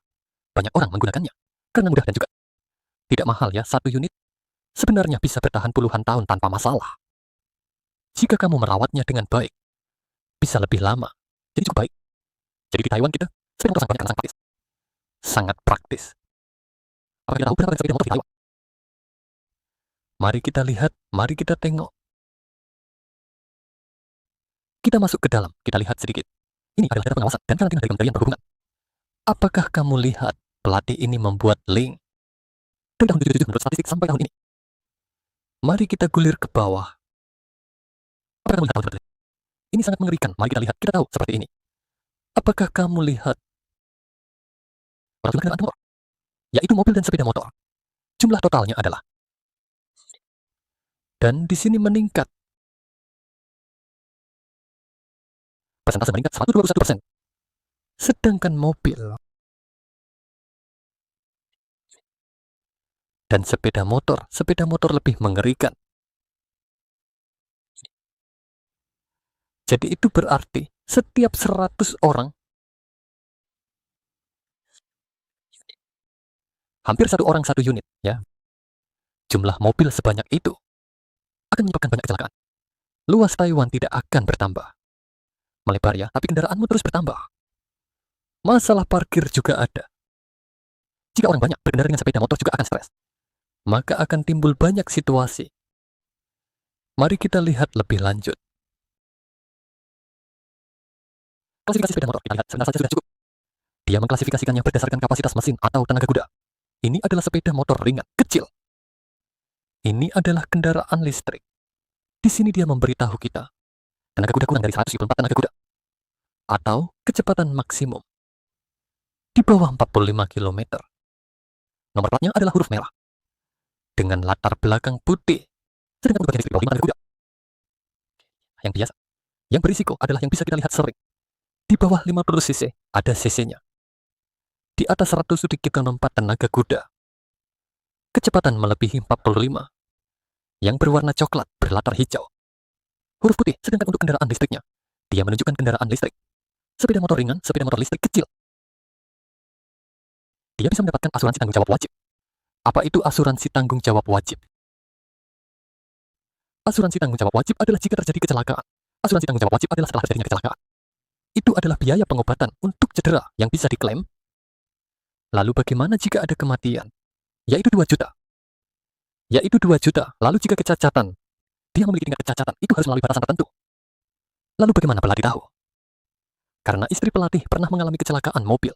banyak orang menggunakannya. Karena mudah dan juga tidak mahal ya, satu unit. Sebenarnya bisa bertahan puluhan tahun tanpa masalah. Jika kamu merawatnya dengan baik, bisa lebih lama. Jadi cukup baik. Jadi di Taiwan kita, sepeda motor sangat banyak karena sangat praktis. Sangat praktis. Apakah kita tahu berapa sepeda motor di Taiwan? Mari kita lihat, mari kita tengok. Kita masuk ke dalam, kita lihat sedikit. Ini adalah data pengawasan dan karantina dari Kementerian Perhubungan. Apakah kamu lihat pelatih ini membuat link dari tahun 2007 menurut statistik sampai tahun ini? Mari kita gulir ke bawah. Apakah kamu lihat hal seperti ini? Ini sangat mengerikan. Mari kita lihat, kita tahu seperti ini. Apakah kamu lihat jumlah kendaraan motor? Yaitu mobil dan sepeda motor. Jumlah totalnya adalah. Dan di sini meningkat. persentase meningkat 121%. Sedangkan mobil dan sepeda motor lebih mengerikan. Jadi itu berarti setiap 100 orang, hampir 1 orang 1 unit ya. Jumlah mobil sebanyak itu akan menyebabkan banyak kecelakaan. Luas Taiwan tidak akan bertambah. Melebar ya, tapi kendaraanmu terus bertambah. Masalah parkir juga ada. Jika orang banyak berkendara dengan sepeda motor juga akan stres. Maka akan timbul banyak situasi. Mari kita lihat lebih lanjut. Klasifikasi sepeda motor kita lihat sebentar saja sudah cukup. Dia mengklasifikasikannya berdasarkan kapasitas mesin atau tenaga kuda. Ini adalah sepeda motor ringan, kecil. Ini adalah kendaraan listrik. Di sini dia memberitahu kita, tenaga kuda kurang dari 124 tenaga kuda. Atau kecepatan maksimum di bawah 45 km. Nomor platnya adalah huruf merah. Dengan latar belakang putih. Sedangkan untuk bagian listrik di bawah 5 tenaga kuda. Yang biasa. Yang berisiko adalah yang bisa kita lihat sering. Di bawah 50 cc ada cc-nya. Di atas 100 sedikit 4 tenaga kuda. Kecepatan melebihi 45. Yang berwarna coklat berlatar hijau. Huruf putih, sedangkan untuk kendaraan listriknya, dia menunjukkan kendaraan listrik. Sepeda motor ringan, sepeda motor listrik kecil. Dia bisa mendapatkan asuransi tanggung jawab wajib. Apa itu asuransi tanggung jawab wajib? Asuransi tanggung jawab wajib adalah jika terjadi kecelakaan. Asuransi tanggung jawab wajib adalah setelah terjadinya kecelakaan. Itu adalah biaya pengobatan untuk cedera yang bisa diklaim. Lalu bagaimana jika ada kematian? Yaitu 2 juta. Lalu jika kecacatan, dia memiliki tingkat kecacatan, itu harus melalui batasan tertentu. Lalu bagaimana pelatih tahu? Karena istri pelatih pernah mengalami kecelakaan mobil.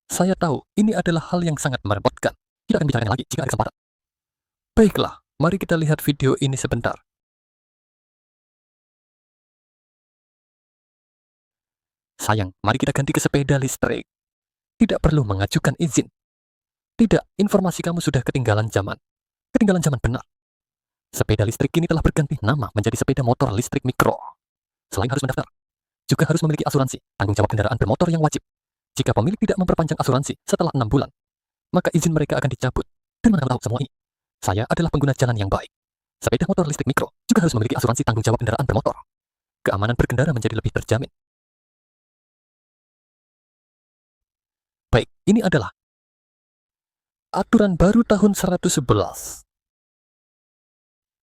Saya tahu, ini adalah hal yang sangat merepotkan. Kita akan bicarakan lagi jika ada kesempatan. Baiklah, mari kita lihat video ini sebentar. Sayang, mari kita ganti ke sepeda listrik. Tidak perlu mengajukan izin. Tidak, informasi kamu sudah ketinggalan zaman. Ketinggalan zaman benar. Sepeda listrik kini telah berganti nama menjadi sepeda motor listrik mikro. Selain harus mendaftar, juga harus memiliki asuransi tanggung jawab kendaraan bermotor yang wajib. Jika pemilik tidak memperpanjang asuransi setelah 6 bulan, maka izin mereka akan dicabut. Dan mana tahu semua ini? Saya adalah pengguna jalan yang baik. Sepeda motor listrik mikro juga harus memiliki asuransi tanggung jawab kendaraan bermotor. Keamanan berkendara menjadi lebih terjamin. Baik, ini adalah aturan baru tahun 111.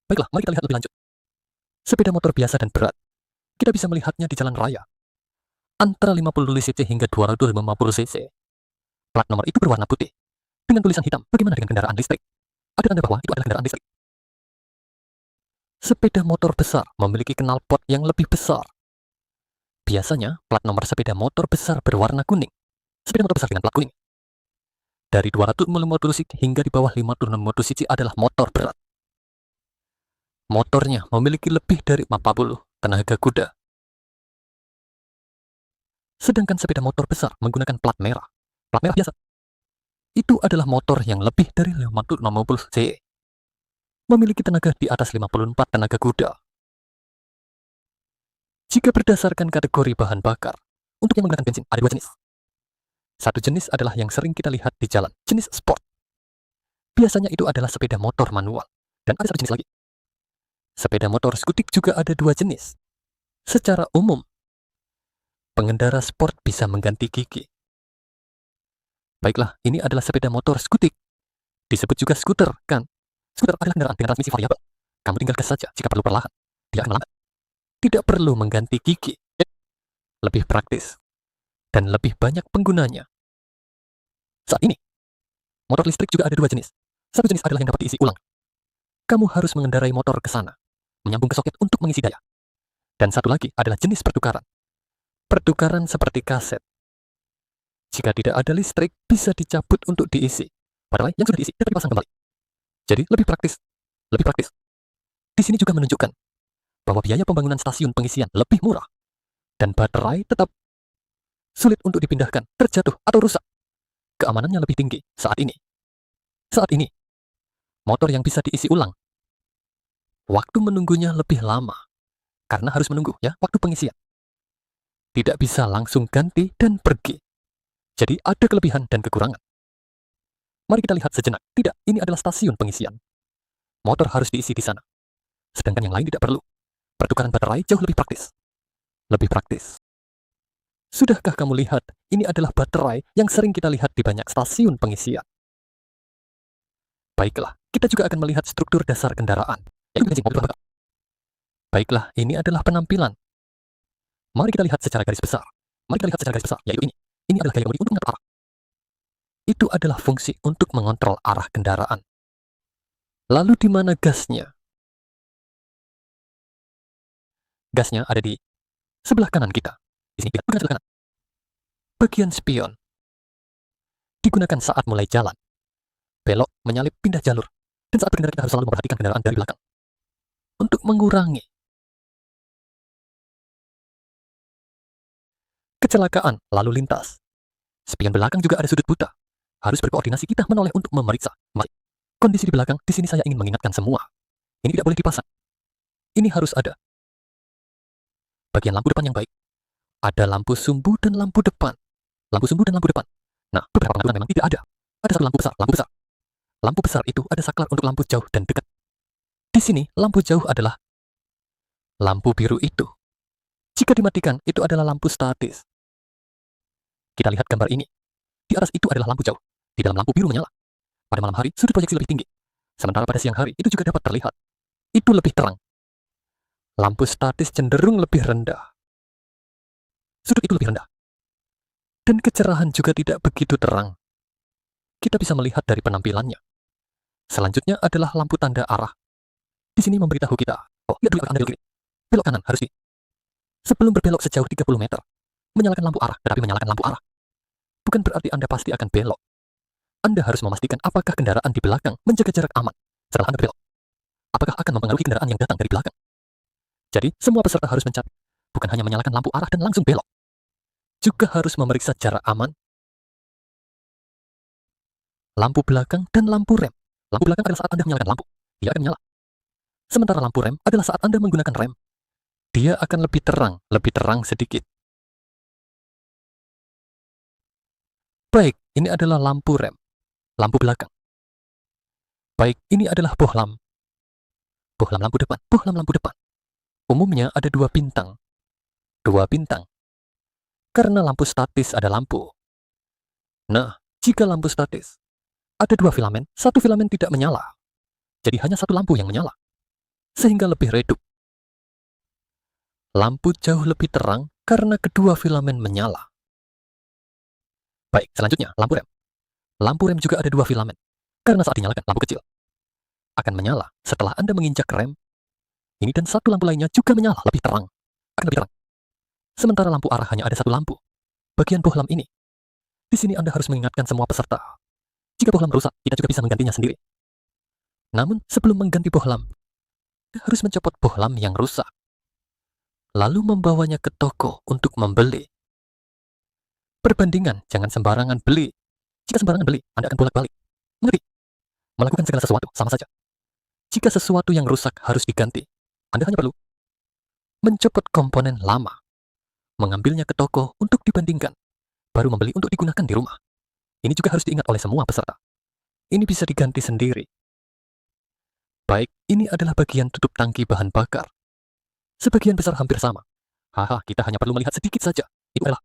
Baiklah, mari kita lihat lebih lanjut. Sepeda motor biasa dan berat. Kita bisa melihatnya di jalan raya. Antara 50 cc hingga 250 cc. Plat nomor itu berwarna putih. Dengan tulisan hitam, bagaimana dengan kendaraan listrik? Ada tanda bahwa itu adalah kendaraan listrik. Sepeda motor besar memiliki knalpot yang lebih besar. Biasanya, plat nomor sepeda motor besar berwarna kuning. Sepeda motor besar dengan plat kuning. Dari 250 cc hingga di bawah 50 cc adalah motor berat. Motornya memiliki lebih dari 40 tenaga kuda. Sedangkan sepeda motor besar menggunakan plat merah. Plat merah biasa. Itu adalah motor yang lebih dari 50 cc. Memiliki tenaga di atas 54 tenaga kuda. Jika berdasarkan kategori bahan bakar, untuk yang menggunakan bensin ada 2 jenis. Satu jenis adalah yang sering kita lihat di jalan, jenis sport. Biasanya itu adalah sepeda motor manual. Dan ada satu jenis lagi. Sepeda motor skutik juga ada 2 jenis. Secara umum, pengendara sport bisa mengganti gigi. Baiklah, ini adalah sepeda motor skutik. Disebut juga skuter, kan? Skuter adalah kendaraan dengan transmisi variabel. Kamu tinggal gas saja jika perlu perlahan. Dia akan melambat. Tidak perlu mengganti gigi. Lebih praktis. Dan lebih banyak penggunanya. Saat ini, motor listrik juga ada 2 jenis. Satu jenis adalah yang dapat diisi ulang. Kamu harus mengendarai motor ke sana, menyambung ke soket untuk mengisi daya. Dan satu lagi adalah jenis pertukaran. Pertukaran seperti kaset. Jika tidak ada listrik, bisa dicabut untuk diisi. Baterai yang sudah diisi dapat dipasang kembali. Jadi lebih praktis. Lebih praktis. Di sini juga menunjukkan bahwa biaya pembangunan stasiun pengisian lebih murah. Dan baterai tetap sulit untuk dipindahkan, terjatuh, atau rusak. Keamanannya lebih tinggi saat ini. Saat ini, motor yang bisa diisi ulang. Waktu menunggunya lebih lama. Karena harus menunggu ya, waktu pengisian. tidak bisa langsung ganti dan pergi. Jadi ada kelebihan dan kekurangan. Mari kita lihat sejenak. Tidak, ini adalah stasiun pengisian. Motor harus diisi di sana. Sedangkan yang lain tidak perlu. Pertukaran baterai jauh lebih praktis. Lebih praktis. Sudahkah kamu lihat, ini adalah baterai yang sering kita lihat di banyak stasiun pengisian. Baiklah, kita juga akan melihat struktur dasar kendaraan, yaitu bensin mobil bakar. Baiklah, ini adalah penampilan. Mari kita lihat secara garis besar. Yaitu ini. Ini adalah gaya kemudi untuk mengatur arah. Itu adalah fungsi untuk mengontrol arah kendaraan. Lalu di mana gasnya? Gasnya ada di sebelah kanan kita. Di sini, bukan sebelah kanan. Bagian spion digunakan saat mulai jalan, belok, menyalip, pindah jalur, dan saat berkendara kita harus selalu memperhatikan kendaraan dari belakang. Untuk mengurangi kecelakaan lalu lintas. Spion belakang juga ada sudut buta. Harus berkoordinasi kita menoleh untuk memeriksa. Mari. Kondisi di belakang, di sini saya ingin mengingatkan semua. Ini tidak boleh dipasang. Ini harus ada. Bagian lampu depan yang baik. Ada lampu sumbu dan lampu depan. Lampu sumbu dan lampu depan. Nah, beberapa pengaturan memang tidak ada. Ada satu lampu besar, lampu besar. Lampu besar itu ada saklar untuk lampu jauh dan dekat. Di sini, lampu jauh adalah lampu biru itu. Jika dimatikan, itu adalah lampu statis. Kita lihat gambar ini. Di atas itu adalah lampu jauh. Di dalam lampu biru menyala. Pada malam hari, sudut proyeksi lebih tinggi. Sementara pada siang hari, itu juga dapat terlihat. Itu lebih terang. Lampu statis cenderung lebih rendah. Sudut itu lebih rendah. Dan kecerahan juga tidak begitu terang. Kita bisa melihat dari penampilannya. Selanjutnya adalah lampu tanda arah. Di sini memberitahu kita, oh, lihat dulu Anda belok kiri. Belok kanan harus di. Sebelum berbelok sejauh 30 meter, menyalakan lampu arah, tetapi menyalakan lampu arah bukan berarti Anda pasti akan belok. Anda harus memastikan apakah kendaraan di belakang menjaga jarak aman setelah Anda belok. Apakah akan mempengaruhi kendaraan yang datang dari belakang. Jadi, semua peserta harus mencatat, bukan hanya menyalakan lampu arah dan langsung belok. Juga harus memeriksa jarak aman, lampu belakang, dan lampu rem. Lampu belakang adalah saat Anda menyalakan lampu. Dia akan menyala. Sementara lampu rem adalah saat Anda menggunakan rem. Dia akan lebih terang sedikit. Baik, ini adalah lampu rem. Lampu belakang. Baik, ini adalah bohlam. Bohlam lampu depan. Bohlam lampu depan. Umumnya ada 2 bintang. 2 bintang. Karena lampu statis ada lampu. Nah, jika lampu statis, ada 2 filamen, 1 filamen tidak menyala. Jadi hanya 1 lampu yang menyala. Sehingga lebih redup. Lampu jauh lebih terang karena kedua filamen menyala. Baik, selanjutnya lampu rem. Lampu rem juga ada 2 filamen. Karena saat dinyalakan lampu kecil akan menyala setelah Anda menginjak rem. Ini dan 1 lampu lainnya juga menyala lebih terang. Akan lebih terang. Sementara lampu arah hanya ada 1 lampu. Bagian bohlam ini. Di sini Anda harus mengingatkan semua peserta. Jika bohlam rusak, kita juga bisa menggantinya sendiri. Namun, sebelum mengganti bohlam, Anda harus mencopot bohlam yang rusak. Lalu membawanya ke toko untuk membeli. Perbandingan, jangan sembarangan beli. Jika sembarangan beli, Anda akan bolak-balik. Mengerti? Melakukan segala sesuatu, sama saja. Jika sesuatu yang rusak harus diganti, Anda hanya perlu mencopot komponen lama, mengambilnya ke toko untuk dibandingkan, baru membeli untuk digunakan di rumah. Ini juga harus diingat oleh semua peserta. Ini bisa diganti sendiri. Baik, ini adalah bagian tutup tangki bahan bakar. Sebagian besar hampir sama. Haha, kita hanya perlu melihat sedikit saja. Itu adalah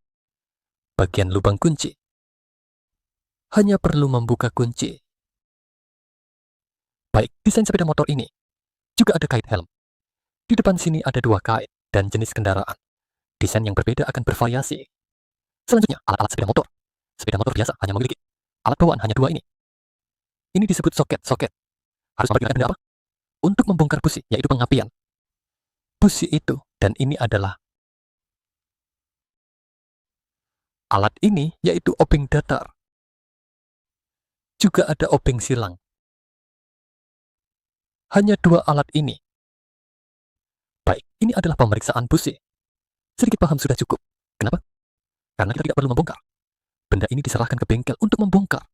bagian lubang kunci. Hanya perlu membuka kunci. Baik, desain sepeda motor ini juga ada kait helm. Di depan sini ada 2 kait dan jenis kendaraan. Desain yang berbeda akan bervariasi. Selanjutnya, alat-alat sepeda motor. Sepeda motor biasa hanya memiliki alat bawaan hanya 2 ini. Ini disebut soket. Harus mempergunakan benda apa? Untuk membongkar busi, yaitu pengapian. Busi itu, dan ini adalah alat ini, yaitu obeng datar. Juga ada obeng silang. Hanya 2 alat ini. Baik, ini adalah pemeriksaan busi. Sedikit paham sudah cukup. Kenapa? Karena kita tidak perlu membongkar. Benda ini diserahkan ke bengkel untuk membongkar.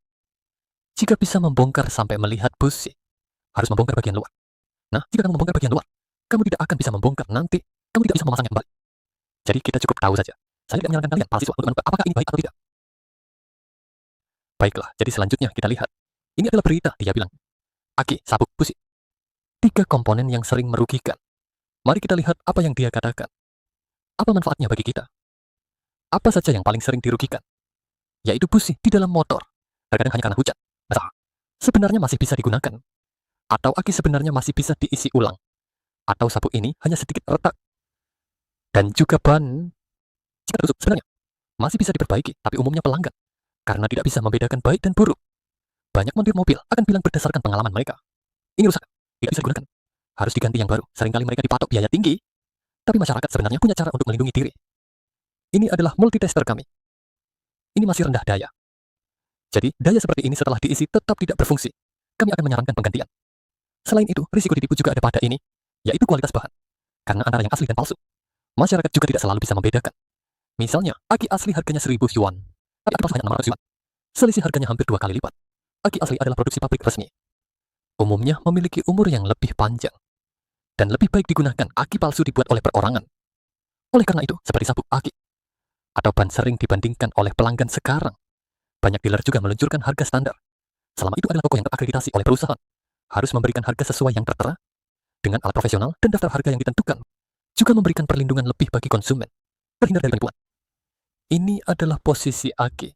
Jika bisa membongkar sampai melihat busi, harus membongkar bagian luar. Nah, jika kamu membongkar bagian luar, kamu tidak akan bisa membongkar nanti. Kamu tidak bisa memasangnya kembali. Jadi kita cukup tahu saja. Saya tidak menyarankan kalian, para siswa, untuk menebak apakah ini baik atau tidak. Baiklah, jadi selanjutnya kita lihat. Ini adalah berita, dia bilang. Aki, sabuk, busi. 3 komponen yang sering merugikan. Mari kita lihat apa yang dia katakan. Apa manfaatnya bagi kita? Apa saja yang paling sering dirugikan? Yaitu busi di dalam motor. Terkadang hanya karena hujan. Basah. Sebenarnya masih bisa digunakan. Atau aki sebenarnya masih bisa diisi ulang. Atau sabuk ini hanya sedikit retak. Dan juga ban, jika tertusuk sebenarnya masih bisa diperbaiki, tapi umumnya pelanggan. Karena tidak bisa membedakan baik dan buruk. Banyak montir mobil akan bilang berdasarkan pengalaman mereka. Ini rusak, tidak bisa digunakan. Harus diganti yang baru. Seringkali mereka dipatok biaya tinggi. Tapi masyarakat sebenarnya punya cara untuk melindungi diri. Ini adalah multitester kami. Ini masih rendah daya. Jadi, daya seperti ini setelah diisi tetap tidak berfungsi. Kami akan menyarankan penggantian. Selain itu, risiko ditipu juga ada pada ini, yaitu kualitas bahan. Karena antara yang asli dan palsu, masyarakat juga tidak selalu bisa membedakan. Misalnya, aki asli harganya 1.000 yuan, tapi aki palsu hanya 600 yuan. Selisih harganya hampir 2 kali lipat. Aki asli adalah produksi pabrik resmi. Umumnya memiliki umur yang lebih panjang. Dan lebih baik digunakan aki palsu dibuat oleh perorangan. Oleh karena itu, seperti sabuk aki, atau ban sering dibandingkan oleh pelanggan sekarang, banyak dealer juga meluncurkan harga standar. Selama itu adalah toko yang terakreditasi oleh perusahaan, harus memberikan harga sesuai yang tertera, dengan alat profesional dan daftar harga yang ditentukan, juga memberikan perlindungan lebih bagi konsumen, terhindar dari penipuan. Ini adalah posisi aki.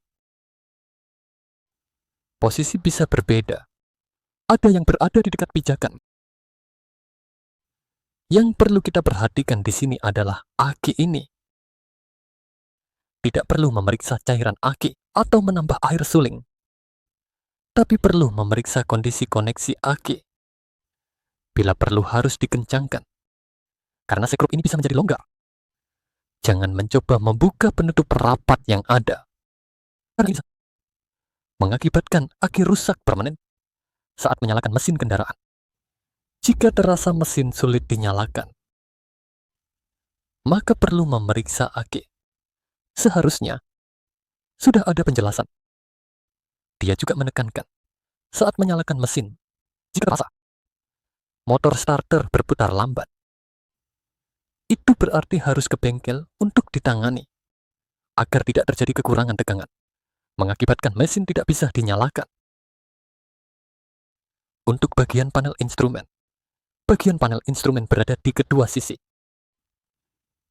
Posisi bisa berbeda. Ada yang berada di dekat pijakan. Yang perlu kita perhatikan di sini adalah aki ini. Tidak perlu memeriksa cairan aki atau menambah air suling. Tapi perlu memeriksa kondisi koneksi aki. Bila perlu harus dikencangkan. Karena sekrup ini bisa menjadi longgar. Jangan mencoba membuka penutup rapat yang ada. Karena ini bisa mengakibatkan aki rusak permanen saat menyalakan mesin kendaraan. Jika terasa mesin sulit dinyalakan, maka perlu memeriksa aki. Seharusnya sudah ada penjelasan. Dia juga menekankan saat menyalakan mesin, jika terasa motor starter berputar lambat, itu berarti harus ke bengkel untuk ditangani agar tidak terjadi kekurangan tegangan, mengakibatkan mesin tidak bisa dinyalakan. Untuk bagian panel instrumen berada di kedua sisi.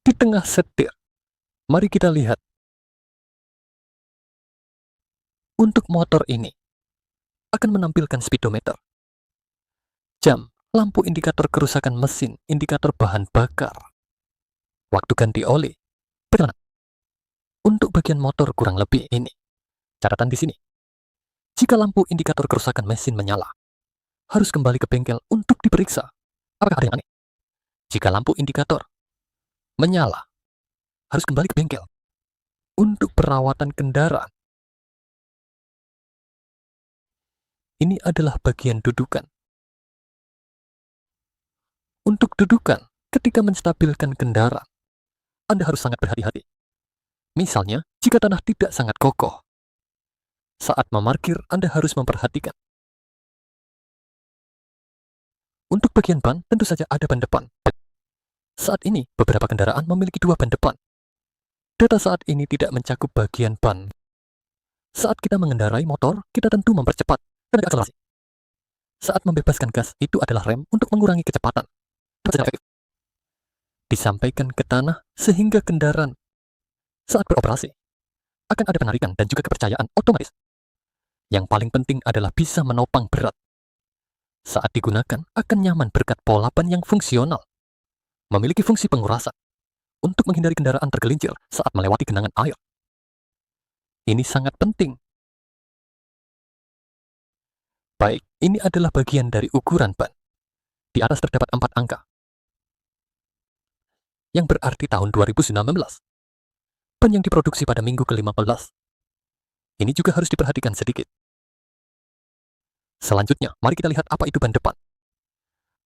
Di tengah setir, mari kita lihat. Untuk motor ini, akan menampilkan speedometer, jam, lampu indikator kerusakan mesin, indikator bahan bakar, waktu ganti oli, perjalanan. Untuk bagian motor kurang lebih ini. Catatan di sini. Jika lampu indikator kerusakan mesin menyala, harus kembali ke bengkel untuk diperiksa. Apakah ada yang aneh? Jika lampu indikator menyala, harus kembali ke bengkel untuk perawatan kendaraan. Ini adalah bagian dudukan. Untuk dudukan, ketika menstabilkan kendaraan, Anda harus sangat berhati-hati. Misalnya, jika tanah tidak sangat kokoh, saat memarkir Anda harus memperhatikan. Untuk bagian ban, tentu saja ada ban depan. Saat ini, beberapa kendaraan memiliki 2 ban depan. Data saat ini tidak mencakup bagian ban. Saat kita mengendarai motor, kita tentu mempercepat tenaga akselerasi. Saat membebaskan gas, itu adalah rem untuk mengurangi kecepatan. Disampaikan ke tanah sehingga kendaraan saat beroperasi akan ada penarikan dan juga kepercayaan otomatis. Yang paling penting adalah bisa menopang berat. Saat digunakan akan nyaman berkat pola ban yang fungsional. Memiliki fungsi pengurasan untuk menghindari kendaraan tergelincir saat melewati genangan air. Ini sangat penting. Baik, ini adalah bagian dari ukuran ban. Di atas terdapat 4 angka. Yang berarti tahun 2019. Ban yang diproduksi pada minggu ke-15. Ini juga harus diperhatikan sedikit. Selanjutnya, mari kita lihat apa itu ban depan.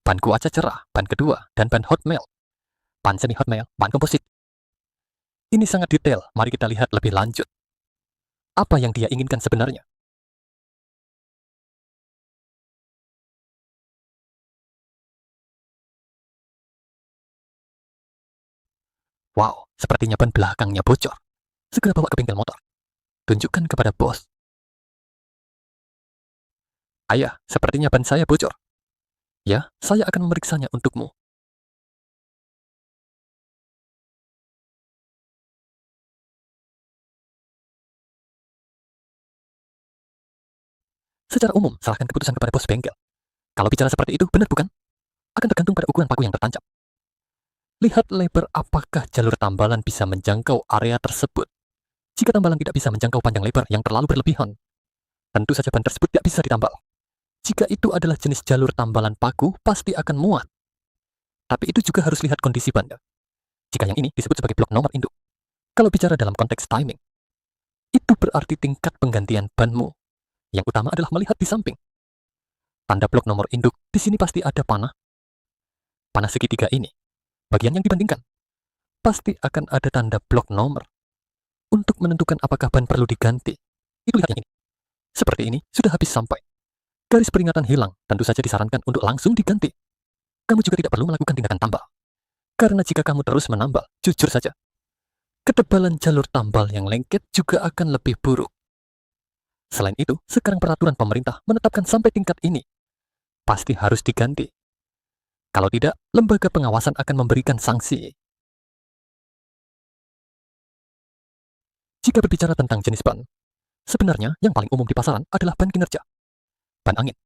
Ban kuaca cerah, ban kedua, dan ban hot melt. Ban semi hot melt, ban komposit. Ini sangat detail, mari kita lihat lebih lanjut. Apa yang dia inginkan sebenarnya? Wow, sepertinya ban belakangnya bocor. Segera bawa ke bengkel motor. Tunjukkan kepada bos. Ayah, sepertinya ban saya bocor. Ya, saya akan memeriksanya untukmu. Secara umum, serahkan keputusan kepada bos bengkel. Kalau bicara seperti itu, benar bukan? Akan tergantung pada ukuran paku yang tertancap. Lihat lebar apakah jalur tambalan bisa menjangkau area tersebut. Jika tambalan tidak bisa menjangkau panjang lebar yang terlalu berlebihan, tentu saja ban tersebut tidak bisa ditambal. Jika itu adalah jenis jalur tambalan paku, pasti akan muat. Tapi itu juga harus lihat kondisi bannya. Jika yang ini disebut sebagai blok nomor induk. Kalau bicara dalam konteks timing, itu berarti tingkat penggantian banmu. Yang utama adalah melihat di samping. Tanda blok nomor induk, di sini pasti ada panah. Panah segitiga ini, bagian yang dibandingkan, pasti akan ada tanda blok nomor. Untuk menentukan apakah ban perlu diganti, itu lihat yang ini. Seperti ini, sudah habis sampai. Garis peringatan hilang, tentu saja disarankan untuk langsung diganti. Kamu juga tidak perlu melakukan tindakan tambal. Karena jika kamu terus menambal, jujur saja, ketebalan jalur tambal yang lengket juga akan lebih buruk. Selain itu, sekarang peraturan pemerintah menetapkan sampai tingkat ini. Pasti harus diganti. Kalau tidak, lembaga pengawasan akan memberikan sanksi. Jika berbicara tentang jenis ban, sebenarnya yang paling umum di pasaran adalah ban kinerja, ban angin,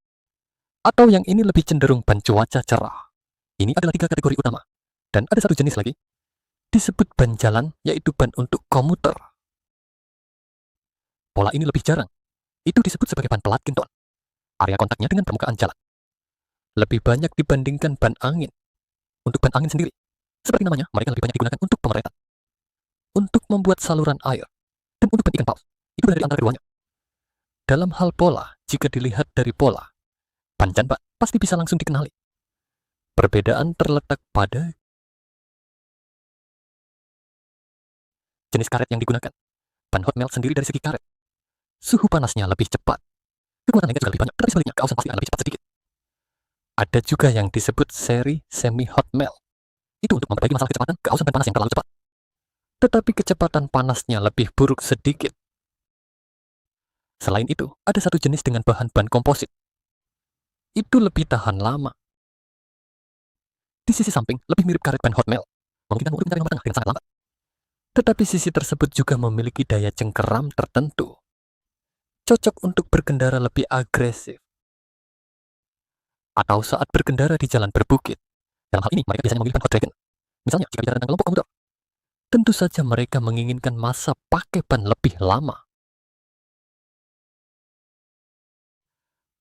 atau yang ini lebih cenderung ban cuaca cerah. Ini adalah 3 kategori utama. Dan ada satu jenis lagi, disebut ban jalan, yaitu ban untuk komuter. Pola ini lebih jarang. Itu disebut sebagai ban pelat kinton. Area kontaknya dengan permukaan jalan lebih banyak dibandingkan ban angin. Untuk ban angin sendiri, seperti namanya, mereka lebih banyak digunakan untuk pengeretan, untuk membuat saluran air, dan untuk ban ikan paus. Itu dari antara keduanya. Dalam hal pola, jika dilihat dari pola, ban dan ban pasti bisa langsung dikenali. Perbedaan terletak pada jenis karet yang digunakan. Ban hot melt sendiri dari segi karet, suhu panasnya lebih cepat. Kekuatan lengket juga lebih banyak, tetapi sebaliknya, keausan pasti akan lebih cepat sedikit. Ada juga yang disebut seri semi-hot melt. Itu untuk memperbaiki masalah kecepatan, keausan dan panas yang terlalu cepat. Tetapi kecepatan panasnya lebih buruk sedikit. Selain itu, ada satu jenis dengan bahan ban komposit. Itu lebih tahan lama. Di sisi samping, lebih mirip karet ban hot melt, memungkinkan untuk mencari nomor tengah dengan sangat lambat. Tetapi sisi tersebut juga memiliki daya cengkeram tertentu. Cocok untuk berkendara lebih agresif. Atau saat berkendara di jalan berbukit. Dalam hal ini, mereka biasanya memilih ban hot dragon. Misalnya, jika bicara tentang kelompok komuter, tentu saja mereka menginginkan masa pakai ban lebih lama.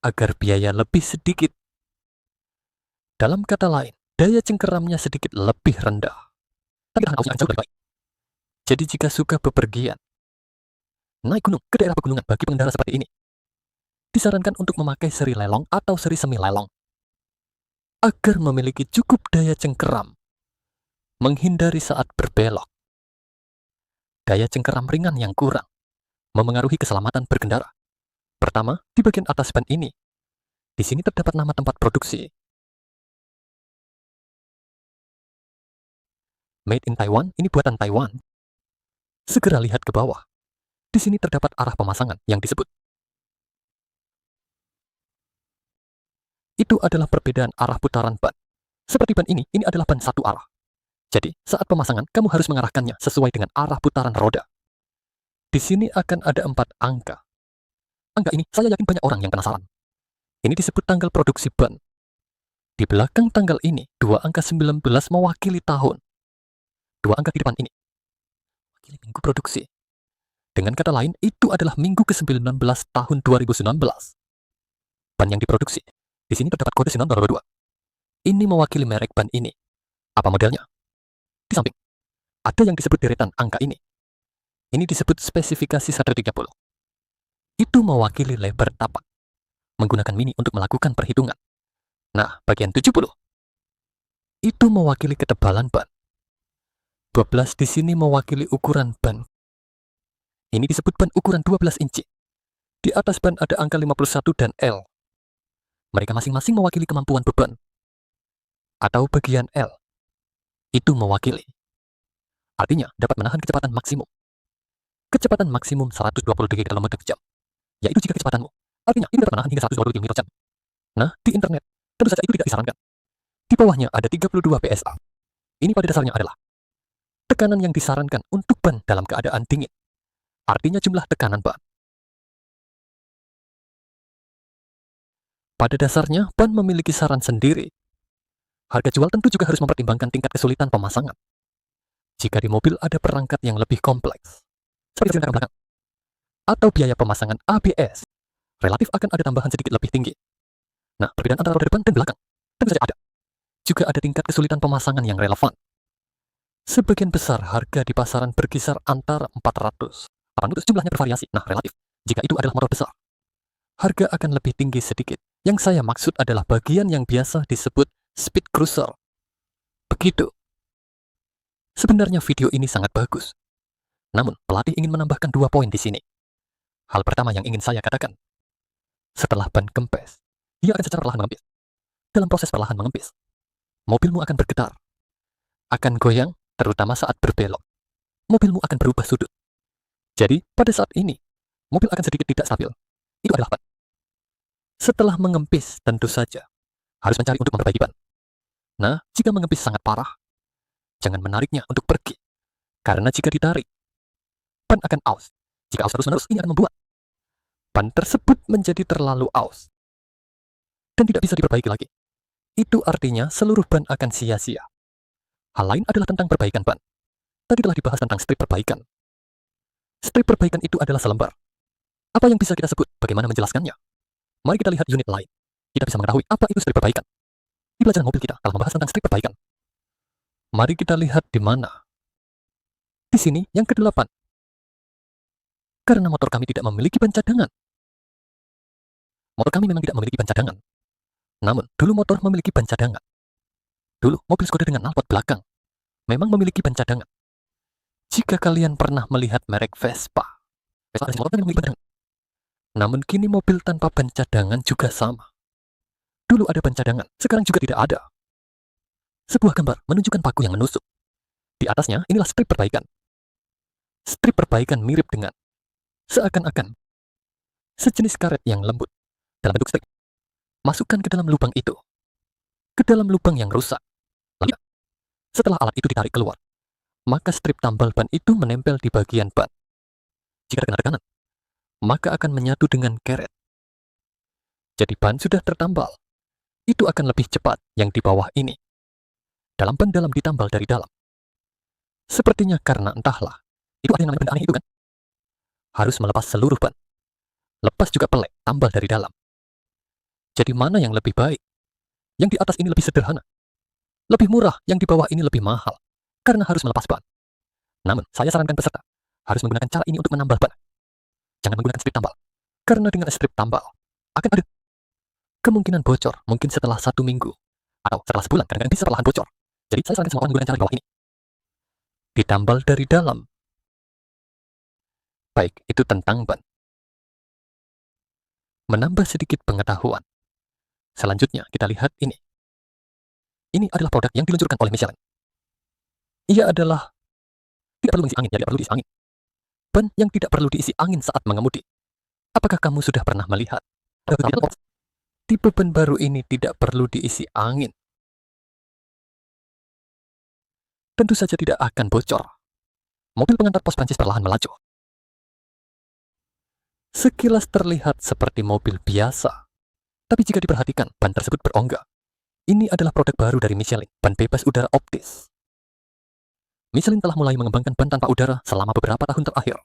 Agar biaya lebih sedikit. Dalam kata lain, daya cengkeramnya sedikit lebih rendah. Tapi tahan ausnya akan jauh lebih baik. Jadi jika suka bepergian, naik gunung ke daerah pegunungan bagi pengendara seperti ini, disarankan untuk memakai seri lelong atau seri semi lelong. Agar memiliki cukup daya cengkeram, menghindari saat berbelok. Daya cengkeram ringan yang kurang, memengaruhi keselamatan berkendara. Pertama, di bagian atas ban ini. Di sini terdapat nama tempat produksi. Made in Taiwan, ini buatan Taiwan. Segera lihat ke bawah. Di sini terdapat arah pemasangan yang disebut. Itu adalah perbedaan arah putaran ban. Seperti ban ini adalah ban satu arah. Jadi, saat pemasangan, kamu harus mengarahkannya sesuai dengan arah putaran roda. Di sini akan ada 4 angka. Angka ini, saya yakin banyak orang yang penasaran. Ini disebut tanggal produksi ban. Di belakang tanggal ini, 2 angka 19 mewakili tahun. 2 angka di depan ini mewakili minggu produksi. Dengan kata lain, itu adalah minggu ke-19 tahun 2019. Ban yang diproduksi. Di sini terdapat kode 922. Ini mewakili merek ban ini. Apa modelnya? Di samping, ada yang disebut deretan angka ini. Ini disebut spesifikasi 130. Itu mewakili lebar tapak. Menggunakan mini untuk melakukan perhitungan. Nah, bagian 70. Itu mewakili ketebalan ban. 12 di sini mewakili ukuran ban. Ini disebut ban ukuran 12 inci. Di atas ban ada angka 51 dan L. Mereka masing-masing mewakili kemampuan beban. Atau bagian L. Itu mewakili. Artinya dapat menahan kecepatan maksimum. kecepatan maksimum 120 km/jam, yaitu jika kecepatanmu, artinya ini dapat menahan hingga 120 km/jam. Nah, di internet, tentu saja itu tidak disarankan. Di bawahnya ada 32 PSA. Ini pada dasarnya adalah tekanan yang disarankan untuk ban dalam keadaan dingin. Artinya jumlah tekanan ban. Pada dasarnya, ban memiliki saran sendiri. Harga jual tentu juga harus mempertimbangkan tingkat kesulitan pemasangan. Jika di mobil ada perangkat yang lebih kompleks, seperti silinder belakang, atau biaya pemasangan ABS, relatif akan ada tambahan sedikit lebih tinggi. Nah, perbedaan antara roda depan dan belakang tentu saja ada. Juga ada tingkat kesulitan pemasangan yang relevan. Sebagian besar harga di pasaran berkisar antara 400. 800 jumlahnya bervariasi. Nah, relatif. Jika itu adalah motor besar, harga akan lebih tinggi sedikit. Yang saya maksud adalah bagian yang biasa disebut speed cruiser. Begitu. Sebenarnya video ini sangat bagus. Namun, pelatih ingin menambahkan 2 poin di sini. Hal pertama yang ingin saya katakan, setelah ban kempes, ia akan secara perlahan mengempis. Dalam proses perlahan mengempis, mobilmu akan bergetar, akan goyang, terutama saat berbelok. Mobilmu akan berubah sudut. Jadi, pada saat ini, mobil akan sedikit tidak stabil. Itu adalah ban. Setelah mengempis, tentu saja, harus mencari untuk memperbaiki ban. Nah, jika mengempis sangat parah, jangan menariknya untuk pergi. Karena jika ditarik, ban akan aus. Jika aus terus-menerus, ini akan membuat ban tersebut menjadi terlalu aus dan tidak bisa diperbaiki lagi. Itu artinya seluruh ban akan sia-sia. Hal lain adalah tentang perbaikan ban. Tadi telah dibahas tentang strip perbaikan. Strip perbaikan itu adalah selembar. Apa yang bisa kita sebut? Bagaimana menjelaskannya? Mari kita lihat unit lain. Kita bisa mengetahui apa itu strip perbaikan. Di pelajaran mobil kita telah membahas tentang strip perbaikan. Mari kita lihat di mana. Di sini yang ke-8. Karena motor kami tidak memiliki ban cadangan. Motor kami memang tidak memiliki ban cadangan. Namun, dulu motor memiliki ban cadangan. Dulu, mobil Skoda dengan knalpot belakang memang memiliki ban cadangan. Jika kalian pernah melihat merek Vespa adalah motor yang memiliki ban cadangan. Namun, kini mobil tanpa ban cadangan juga sama. Dulu ada ban cadangan, sekarang juga tidak ada. Sebuah gambar menunjukkan paku yang menusuk. Di atasnya, inilah strip perbaikan. Strip perbaikan mirip dengan seakan-akan sejenis karet yang lembut dalam bentuk strip. Masukkan ke dalam lubang itu, ke dalam lubang yang rusak. Lalu, setelah alat itu ditarik keluar, maka strip tambal ban itu menempel di bagian ban. Jika terkena tekanan, maka akan menyatu dengan karet. Jadi ban sudah tertambal. Itu akan lebih cepat yang di bawah ini. Dalam ban dalam ditambal dari dalam. Sepertinya karena entahlah, itu ada yang namanya benda aneh itu kan? Harus melepas seluruh ban. Lepas juga pelek, tambal dari dalam. Jadi mana yang lebih baik? Yang di atas ini lebih sederhana. Lebih murah, yang di bawah ini lebih mahal. Karena harus melepas ban. Namun, saya sarankan peserta harus menggunakan cara ini untuk menambal ban. Jangan menggunakan strip tambal. Karena dengan strip tambal, akan ada kemungkinan bocor mungkin setelah 1 minggu. Atau setelah sebulan, kadang-kadang bisa perlahan bocor. Jadi saya sarankan semua orang menggunakan cara di bawah ini. Ditambal dari dalam. Baik, itu tentang ban. Menambah sedikit pengetahuan. Selanjutnya, kita lihat ini. Ini adalah produk yang diluncurkan oleh Michelin. Ia adalah tidak perlu diisi angin, tidak perlu diisi angin. Ban yang tidak perlu diisi angin saat mengemudi. Apakah kamu sudah pernah melihat? Tipe ban baru ini tidak perlu diisi angin. Tentu saja tidak akan bocor. Mobil pengantar pos Prancis perlahan melaju. Sekilas terlihat seperti mobil biasa. Tapi jika diperhatikan, ban tersebut berongga. Ini adalah produk baru dari Michelin, ban bebas udara optis. Michelin telah mulai mengembangkan ban tanpa udara selama beberapa tahun terakhir.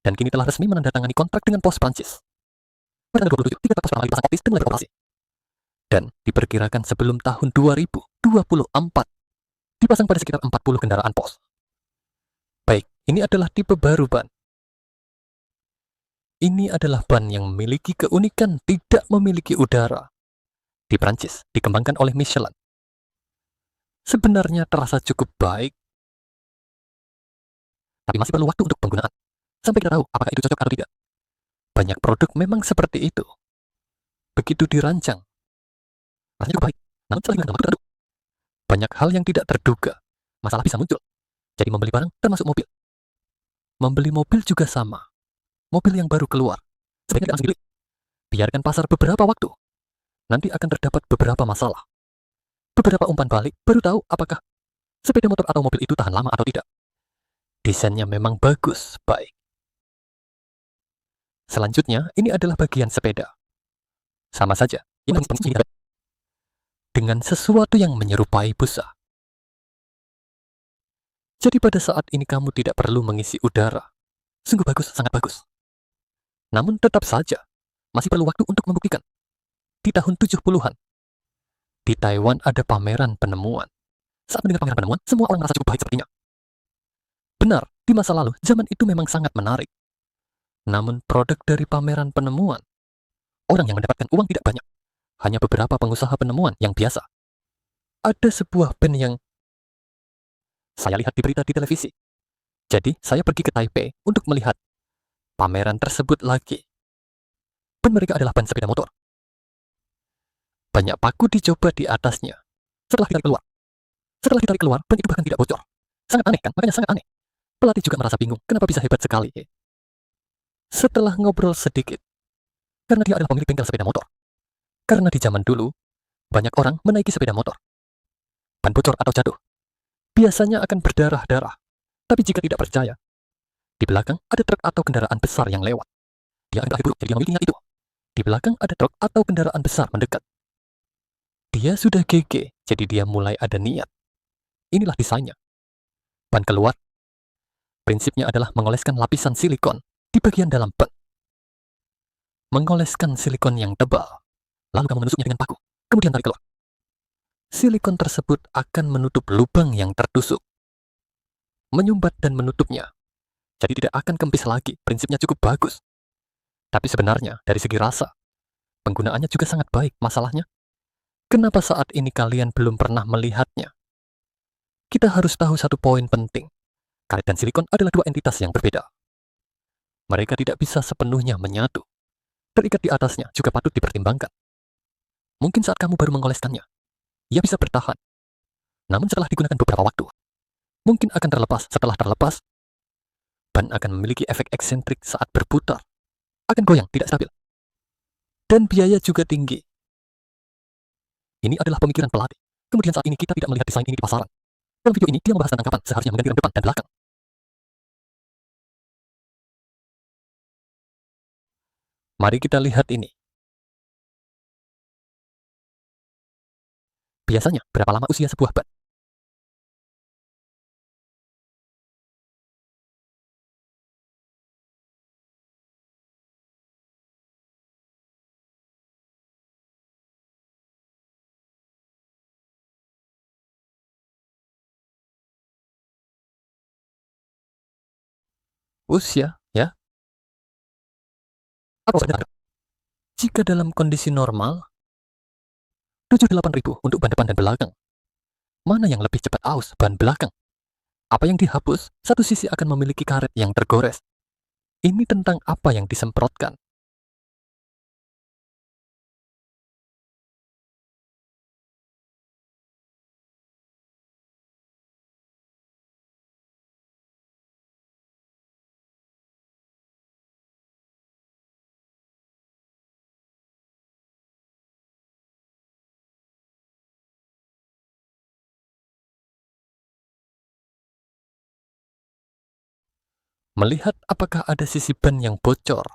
Dan kini telah resmi menandatangani kontrak dengan pos Prancis. Pada tanggal 27, 3 pos pertama dipasang optis dan mulai beroperasi. Dan diperkirakan sebelum tahun 2024, dipasang pada sekitar 40 kendaraan pos. Baik, ini adalah tipe baru ban. Ini adalah ban yang memiliki keunikan tidak memiliki udara. Di Prancis, dikembangkan oleh Michelin. Sebenarnya terasa cukup baik, tapi masih perlu waktu untuk penggunaan. Sampai kita tahu apakah itu cocok atau tidak. Banyak produk memang seperti itu. Begitu dirancang, rasanya cukup baik, namun setelah digunakan waktu tertentu, banyak hal yang tidak terduga. Masalah bisa muncul. Jadi membeli barang termasuk mobil. Membeli mobil juga sama. Mobil yang baru keluar, sebaiknya tidak langsung dibeli. Biarkan pasar beberapa waktu. Nanti akan terdapat beberapa masalah. Beberapa umpan balik, baru tahu apakah sepeda motor atau mobil itu tahan lama atau tidak. Desainnya memang bagus, baik. Selanjutnya, ini adalah bagian sepeda. Sama saja, dengan sesuatu yang menyerupai busa. Jadi pada saat ini kamu tidak perlu mengisi udara. Sungguh bagus, sangat bagus. Namun tetap saja, masih perlu waktu untuk membuktikan. Di tahun 70-an, di Taiwan ada pameran penemuan. Saat mendengar pameran penemuan, semua orang merasa cukup baik sepertinya. Benar, di masa lalu, zaman itu memang sangat menarik. Namun produk dari pameran penemuan, orang yang mendapatkan uang tidak banyak. Hanya beberapa pengusaha penemuan yang biasa. Ada sebuah band yang saya lihat di berita di televisi. Jadi, saya pergi ke Taipei untuk melihat pameran tersebut lagi. Ban mereka adalah ban sepeda motor. Banyak paku dicoba di atasnya. Setelah ditarik keluar, ban itu bahkan tidak bocor. Sangat aneh kan? Makanya sangat aneh. Pelatih juga merasa bingung, kenapa bisa hebat sekali. Setelah ngobrol sedikit, karena dia adalah pemilik bengkel sepeda motor. Karena di zaman dulu, banyak orang menaiki sepeda motor. Ban bocor atau jatuh, biasanya akan berdarah-darah. Tapi jika tidak percaya, di belakang ada truk atau kendaraan besar yang lewat. Dia akan berakhir buruk, jadi dia memiliki niat itu. Di belakang ada truk atau kendaraan besar mendekat. Dia sudah GG, jadi dia mulai ada niat. Inilah desainnya. Ban keluar. Prinsipnya adalah mengoleskan lapisan silikon di bagian dalam ban. Mengoleskan silikon yang tebal. Lalu kamu menusuknya dengan paku, kemudian tarik keluar. Silikon tersebut akan menutup lubang yang tertusuk. Menyumbat dan menutupnya. Jadi tidak akan kempis lagi, prinsipnya cukup bagus. Tapi sebenarnya, dari segi rasa, penggunaannya juga sangat baik. Masalahnya, kenapa saat ini kalian belum pernah melihatnya? Kita harus tahu satu poin penting. Karet dan silikon adalah dua entitas yang berbeda. Mereka tidak bisa sepenuhnya menyatu. Terikat di atasnya juga patut dipertimbangkan. Mungkin saat kamu baru mengoleskannya, ia bisa bertahan. Namun setelah digunakan beberapa waktu, mungkin akan terlepas. Setelah terlepas, ban akan memiliki efek eksentrik saat berputar. Akan goyang, tidak stabil. Dan biaya juga tinggi. Ini adalah pemikiran pelatih. Kemudian saat ini kita tidak melihat desain ini di pasaran. Dalam video ini, dia membahas tentang kapan seharusnya mengganti rem depan dan belakang. Mari kita lihat ini. Biasanya, berapa lama usia sebuah ban? Usia, ya? Apa benar? Jika dalam kondisi normal, 78.000 untuk ban depan dan belakang. Mana yang lebih cepat aus, ban belakang? Apa yang dihapus, satu sisi akan memiliki karet yang tergores. Ini tentang apa yang disemprotkan. Melihat apakah ada sisi ban yang bocor.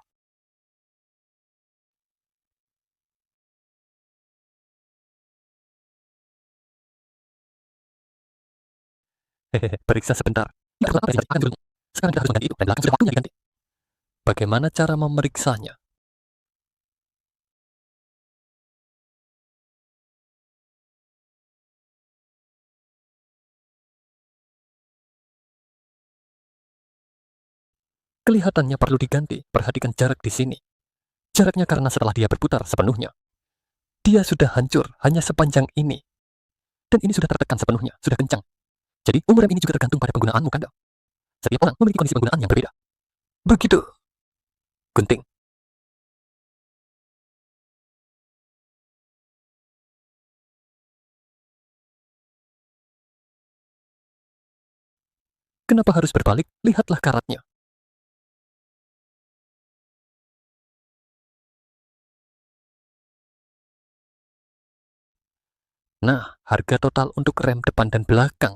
Hehehe, periksa sebentar. Sekarang kita harus mengganti itu, dan belakang sudah waktunya diganti. Bagaimana cara memeriksanya? Kelihatannya perlu diganti, perhatikan jarak di sini. Jaraknya karena setelah dia berputar sepenuhnya, dia sudah hancur, hanya sepanjang ini. Dan ini sudah tertekan sepenuhnya, sudah kencang. Jadi umur rem ini juga tergantung pada penggunaanmu, kan? Setiap orang memiliki kondisi penggunaan yang berbeda. Begitu. Gunting. Kenapa harus berbalik? Lihatlah karatnya. Nah, harga total untuk rem depan dan belakang.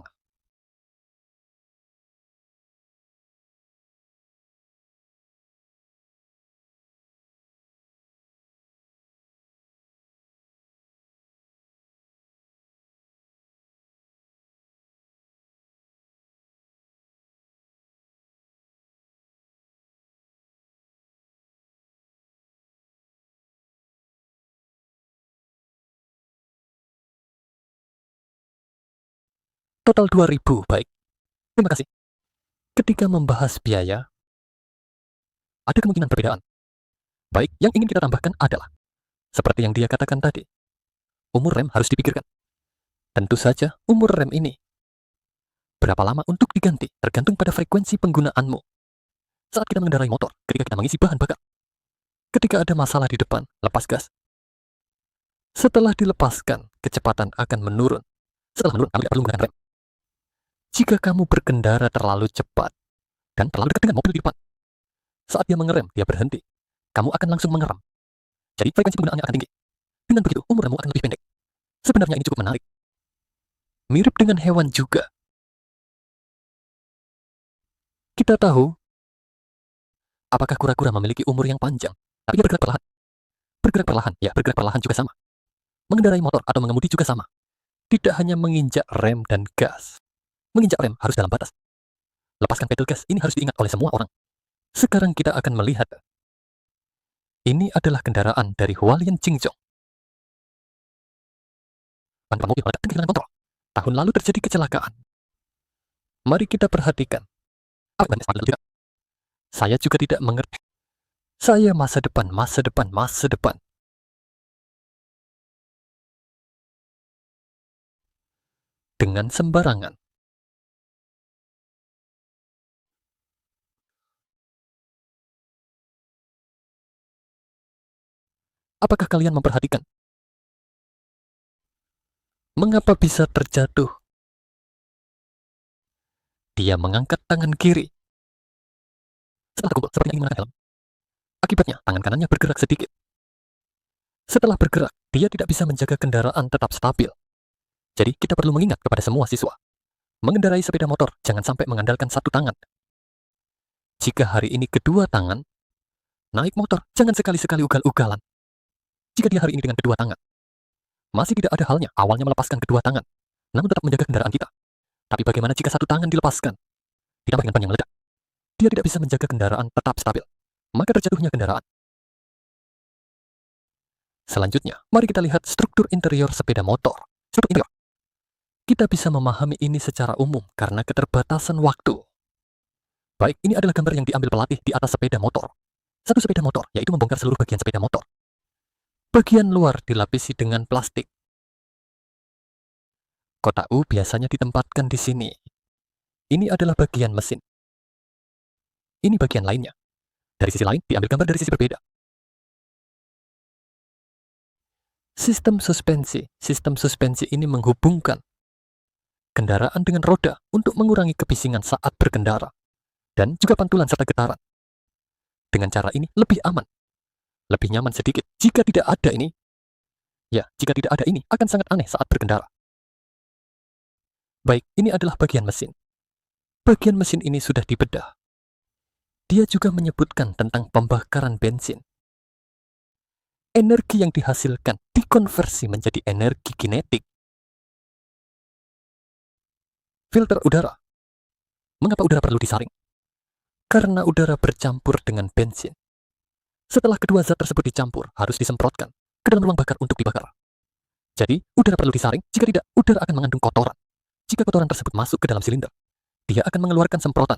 Total 2.000, baik. Terima kasih. Ketika membahas biaya, ada kemungkinan perbedaan. Baik, yang ingin kita tambahkan adalah, seperti yang dia katakan tadi, umur rem harus dipikirkan. Tentu saja, umur rem ini berapa lama untuk diganti tergantung pada frekuensi penggunaanmu. Saat kita mengendarai motor, ketika kita mengisi bahan bakar, ketika ada masalah di depan, lepas gas. Setelah dilepaskan, kecepatan akan menurun. Setelah menurun, kamu tidak perlu menggunakan rem. Jika kamu berkendara terlalu cepat dan terlalu dekat dengan mobil di depan, saat dia mengerem, dia berhenti. Kamu akan langsung mengerem. Jadi frekuensi penggunaannya akan tinggi. Dengan begitu, umur remmu akan lebih pendek. Sebenarnya ini cukup menarik. Mirip dengan hewan juga. Kita tahu, apakah kura-kura memiliki umur yang panjang, tapi dia bergerak perlahan. Bergerak perlahan, ya bergerak perlahan juga sama. Mengendarai motor atau mengemudi juga sama. Tidak hanya menginjak rem dan gas. Menginjak rem harus dalam batas. Lepaskan pedal gas, ini harus diingat oleh semua orang. Sekarang kita akan melihat. Ini adalah kendaraan dari Hualien Qingzhou. Ban mobil meledak dan kehilangan kontrol. Tahun lalu terjadi kecelakaan. Mari kita perhatikan. Apa ban lalu juga? Saya juga tidak mengerti. Saya masa depan. Dengan sembarangan. Apakah kalian memperhatikan? Mengapa bisa terjatuh? Dia mengangkat tangan kiri. Setelah terkumpul, sepertinya ingin mengangkat helm. Akibatnya, tangan kanannya bergerak sedikit. Setelah bergerak, dia tidak bisa menjaga kendaraan tetap stabil. Jadi, kita perlu mengingat kepada semua siswa. Mengendarai sepeda motor, jangan sampai mengandalkan satu tangan. Jika hari ini kedua tangan, naik motor, jangan sekali-sekali ugal-ugalan. Jika dia hari ini dengan kedua tangan, masih tidak ada halnya awalnya melepaskan kedua tangan, namun tetap menjaga kendaraan kita. Tapi bagaimana jika satu tangan dilepaskan? Ditambah dengan ban yang meledak. Dia tidak bisa menjaga kendaraan tetap stabil. Maka terjatuhnya kendaraan. Selanjutnya, mari kita lihat struktur interior sepeda motor. Struktur interior. Kita bisa memahami ini secara umum karena keterbatasan waktu. Baik, ini adalah gambar yang diambil pelatih di atas sepeda motor. Satu sepeda motor, yaitu membongkar seluruh bagian sepeda motor. Bagian luar dilapisi dengan plastik. Kotak U biasanya ditempatkan di sini. Ini adalah bagian mesin. Ini bagian lainnya. Dari sisi lain, diambil gambar dari sisi berbeda. Sistem suspensi. Sistem suspensi ini menghubungkan kendaraan dengan roda untuk mengurangi kebisingan saat berkendara. Dan juga pantulan serta getaran. Dengan cara ini lebih aman. Lebih nyaman sedikit. Jika tidak ada ini, akan sangat aneh saat berkendara. Baik, ini adalah bagian mesin. Bagian mesin ini sudah dibedah. Dia juga menyebutkan tentang pembakaran bensin. Energi yang dihasilkan dikonversi menjadi energi kinetik. Filter udara. Mengapa udara perlu disaring? Karena udara bercampur dengan bensin. Setelah kedua zat tersebut dicampur, harus disemprotkan ke dalam ruang bakar untuk dibakar. Jadi, udara perlu disaring, jika tidak, udara akan mengandung kotoran. Jika kotoran tersebut masuk ke dalam silinder, dia akan mengeluarkan semprotan.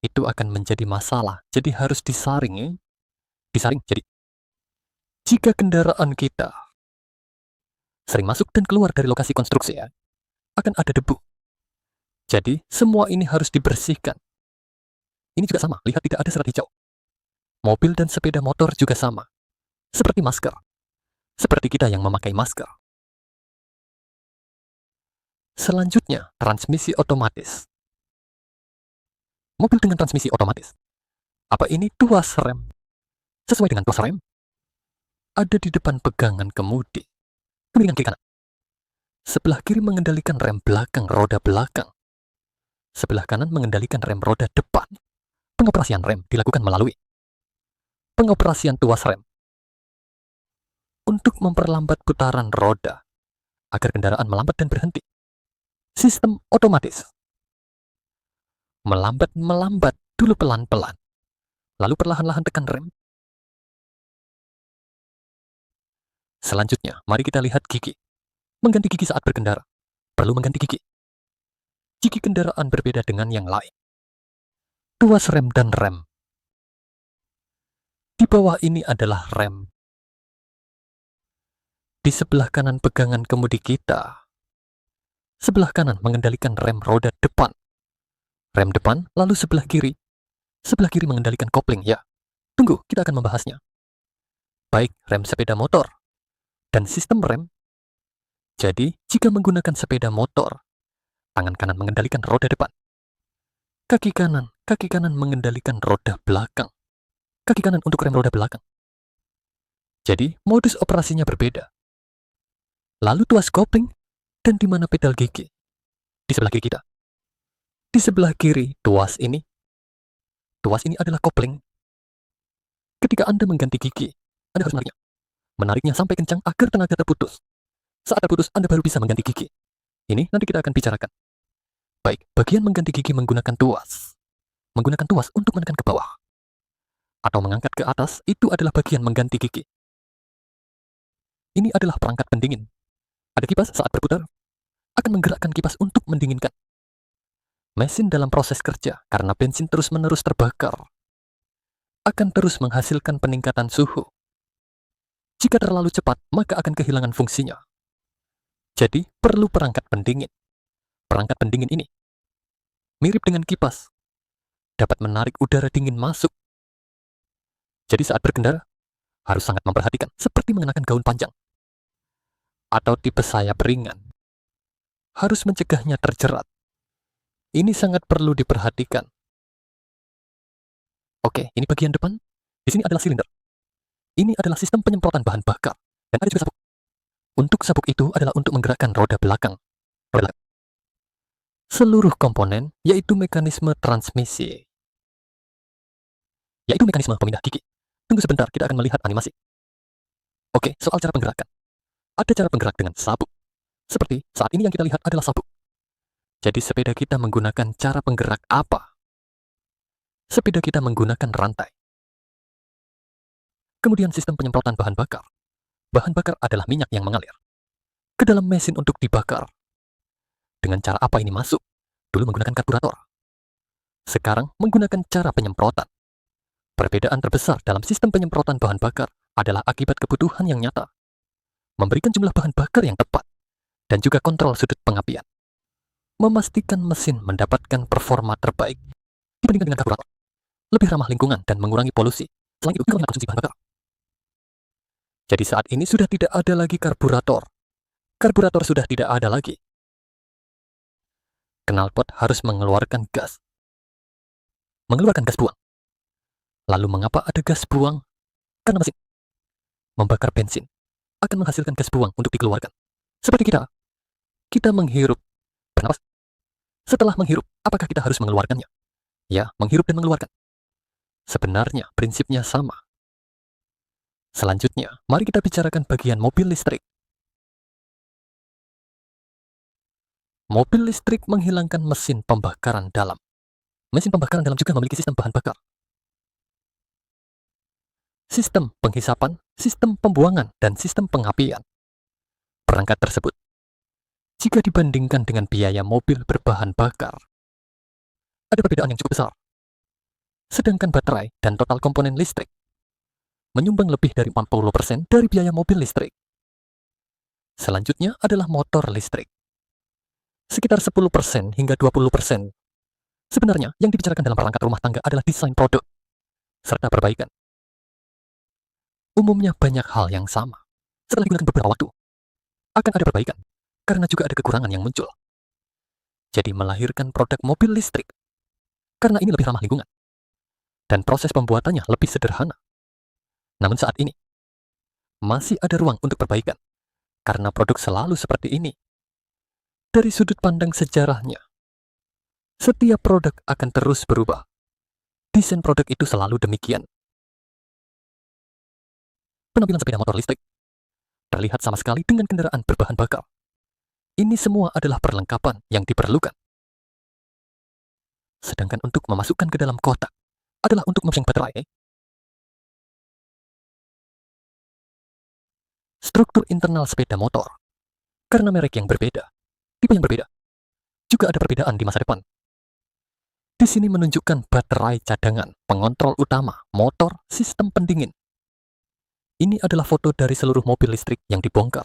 Itu akan menjadi masalah, jadi harus disaring. Disaring, jadi jika kendaraan kita sering masuk dan keluar dari lokasi konstruksi, akan ada debu. Jadi, semua ini harus dibersihkan. Ini juga sama, lihat tidak ada serat hijau. Mobil dan sepeda motor juga sama. Seperti masker. Seperti kita yang memakai masker. Selanjutnya, transmisi otomatis. Mobil dengan transmisi otomatis. Apa ini tuas rem? Sesuai dengan tuas rem, ada di depan pegangan kemudi. Kemiringan kiri kanan. Sebelah kiri mengendalikan rem belakang roda belakang. Sebelah kanan mengendalikan rem roda depan. Pengoperasian rem dilakukan melalui pengoperasian tuas rem untuk memperlambat putaran roda agar kendaraan melambat dan berhenti. Sistem otomatis. Melambat dulu pelan-pelan, lalu perlahan-lahan tekan rem. Selanjutnya, mari kita lihat gigi. Mengganti gigi saat berkendara. Perlu mengganti gigi. Gigi kendaraan berbeda dengan yang lain. Tuas rem dan rem. Di bawah ini adalah rem. Di sebelah kanan pegangan kemudi kita. Sebelah kanan mengendalikan rem roda depan. Rem depan, lalu sebelah kiri. Sebelah kiri mengendalikan kopling, ya. Tunggu, kita akan membahasnya. Baik rem sepeda motor dan sistem rem. Jadi, jika menggunakan sepeda motor, tangan kanan mengendalikan roda depan. Kaki kanan mengendalikan roda belakang. Kaki kanan untuk rem roda belakang. Jadi, modus operasinya berbeda. Lalu tuas kopling, dan di mana pedal gigi? Di sebelah kiri kita. Di sebelah kiri, tuas ini. Tuas ini adalah kopling. Ketika Anda mengganti gigi, Anda harus menariknya. Menariknya sampai kencang agar tenaga terputus. Saat terputus, Anda baru bisa mengganti gigi. Ini nanti kita akan bicarakan. Baik, bagian mengganti gigi menggunakan tuas. Menggunakan tuas untuk menekan ke bawah. Atau mengangkat ke atas, itu adalah bagian mengganti gigi. Ini adalah perangkat pendingin. Ada kipas saat berputar, akan menggerakkan kipas untuk mendinginkan. Mesin dalam proses kerja, karena bensin terus-menerus terbakar, akan terus menghasilkan peningkatan suhu. Jika terlalu cepat, maka akan kehilangan fungsinya. Jadi, perlu perangkat pendingin. Perangkat pendingin ini mirip dengan kipas, dapat menarik udara dingin masuk. Jadi saat berkendara, harus sangat memperhatikan, seperti mengenakan gaun panjang atau tipe sayap ringan. Harus mencegahnya terjerat. Ini sangat perlu diperhatikan. Oke, ini bagian depan. Di sini adalah silinder. Ini adalah sistem penyemprotan bahan bakar. Dan ada juga sabuk. Untuk sabuk itu adalah untuk menggerakkan roda belakang. Seluruh komponen, yaitu mekanisme transmisi. Yaitu mekanisme pemindah gigi. Tunggu sebentar, kita akan melihat animasi. Oke, soal cara penggerakan. Ada cara penggerak dengan sabuk. Seperti saat ini yang kita lihat adalah sabuk. Jadi sepeda kita menggunakan cara penggerak apa? Sepeda kita menggunakan rantai. Kemudian sistem penyemprotan bahan bakar. Bahan bakar adalah minyak yang mengalir ke dalam mesin untuk dibakar. Dengan cara apa ini masuk? Dulu menggunakan karburator. Sekarang menggunakan cara penyemprotan. Perbedaan terbesar dalam sistem penyemprotan bahan bakar adalah akibat kebutuhan yang nyata. Memberikan jumlah bahan bakar yang tepat, dan juga kontrol sudut pengapian. Memastikan mesin mendapatkan performa terbaik dibandingkan dengan karburator. Lebih ramah lingkungan dan mengurangi polusi. Selain itu, mengurangi konsumsi bahan bakar. Jadi saat ini sudah tidak ada lagi karburator. Karburator sudah tidak ada lagi. Knalpot harus mengeluarkan gas. Mengeluarkan gas buang. Lalu mengapa ada gas buang? Karena mesin membakar bensin akan menghasilkan gas buang untuk dikeluarkan. Seperti kita menghirup, bernapas. Setelah menghirup, apakah kita harus mengeluarkannya? Ya, menghirup dan mengeluarkan. Sebenarnya prinsipnya sama. Selanjutnya, mari kita bicarakan bagian mobil listrik. Mobil listrik menghilangkan mesin pembakaran dalam. Mesin pembakaran dalam juga memiliki sistem bahan bakar. Sistem penghisapan, sistem pembuangan, dan sistem pengapian. Perangkat tersebut, jika dibandingkan dengan biaya mobil berbahan bakar, ada perbedaan yang cukup besar. Sedangkan baterai dan total komponen listrik menyumbang lebih dari 40% dari biaya mobil listrik. Selanjutnya adalah motor listrik. Sekitar 10% hingga 20%. Sebenarnya, yang dibicarakan dalam perangkat rumah tangga adalah desain produk, serta perbaikan. Umumnya banyak hal yang sama. Setelah digunakan beberapa waktu, akan ada perbaikan, karena juga ada kekurangan yang muncul. Jadi melahirkan produk mobil listrik, karena ini lebih ramah lingkungan. Dan proses pembuatannya lebih sederhana. Namun saat ini, masih ada ruang untuk perbaikan, karena produk selalu seperti ini. Dari sudut pandang sejarahnya, setiap produk akan terus berubah. Desain produk itu selalu demikian. Penampilan sepeda motor listrik terlihat sama sekali dengan kendaraan berbahan bakar. Ini semua adalah perlengkapan yang diperlukan. Sedangkan untuk memasukkan ke dalam kotak adalah untuk memasang baterai. Struktur internal sepeda motor, karena merek yang berbeda, tipe yang berbeda, juga ada perbedaan di masa depan. Di sini menunjukkan baterai cadangan, pengontrol utama, motor, sistem pendingin. Ini adalah foto dari seluruh mobil listrik yang dibongkar.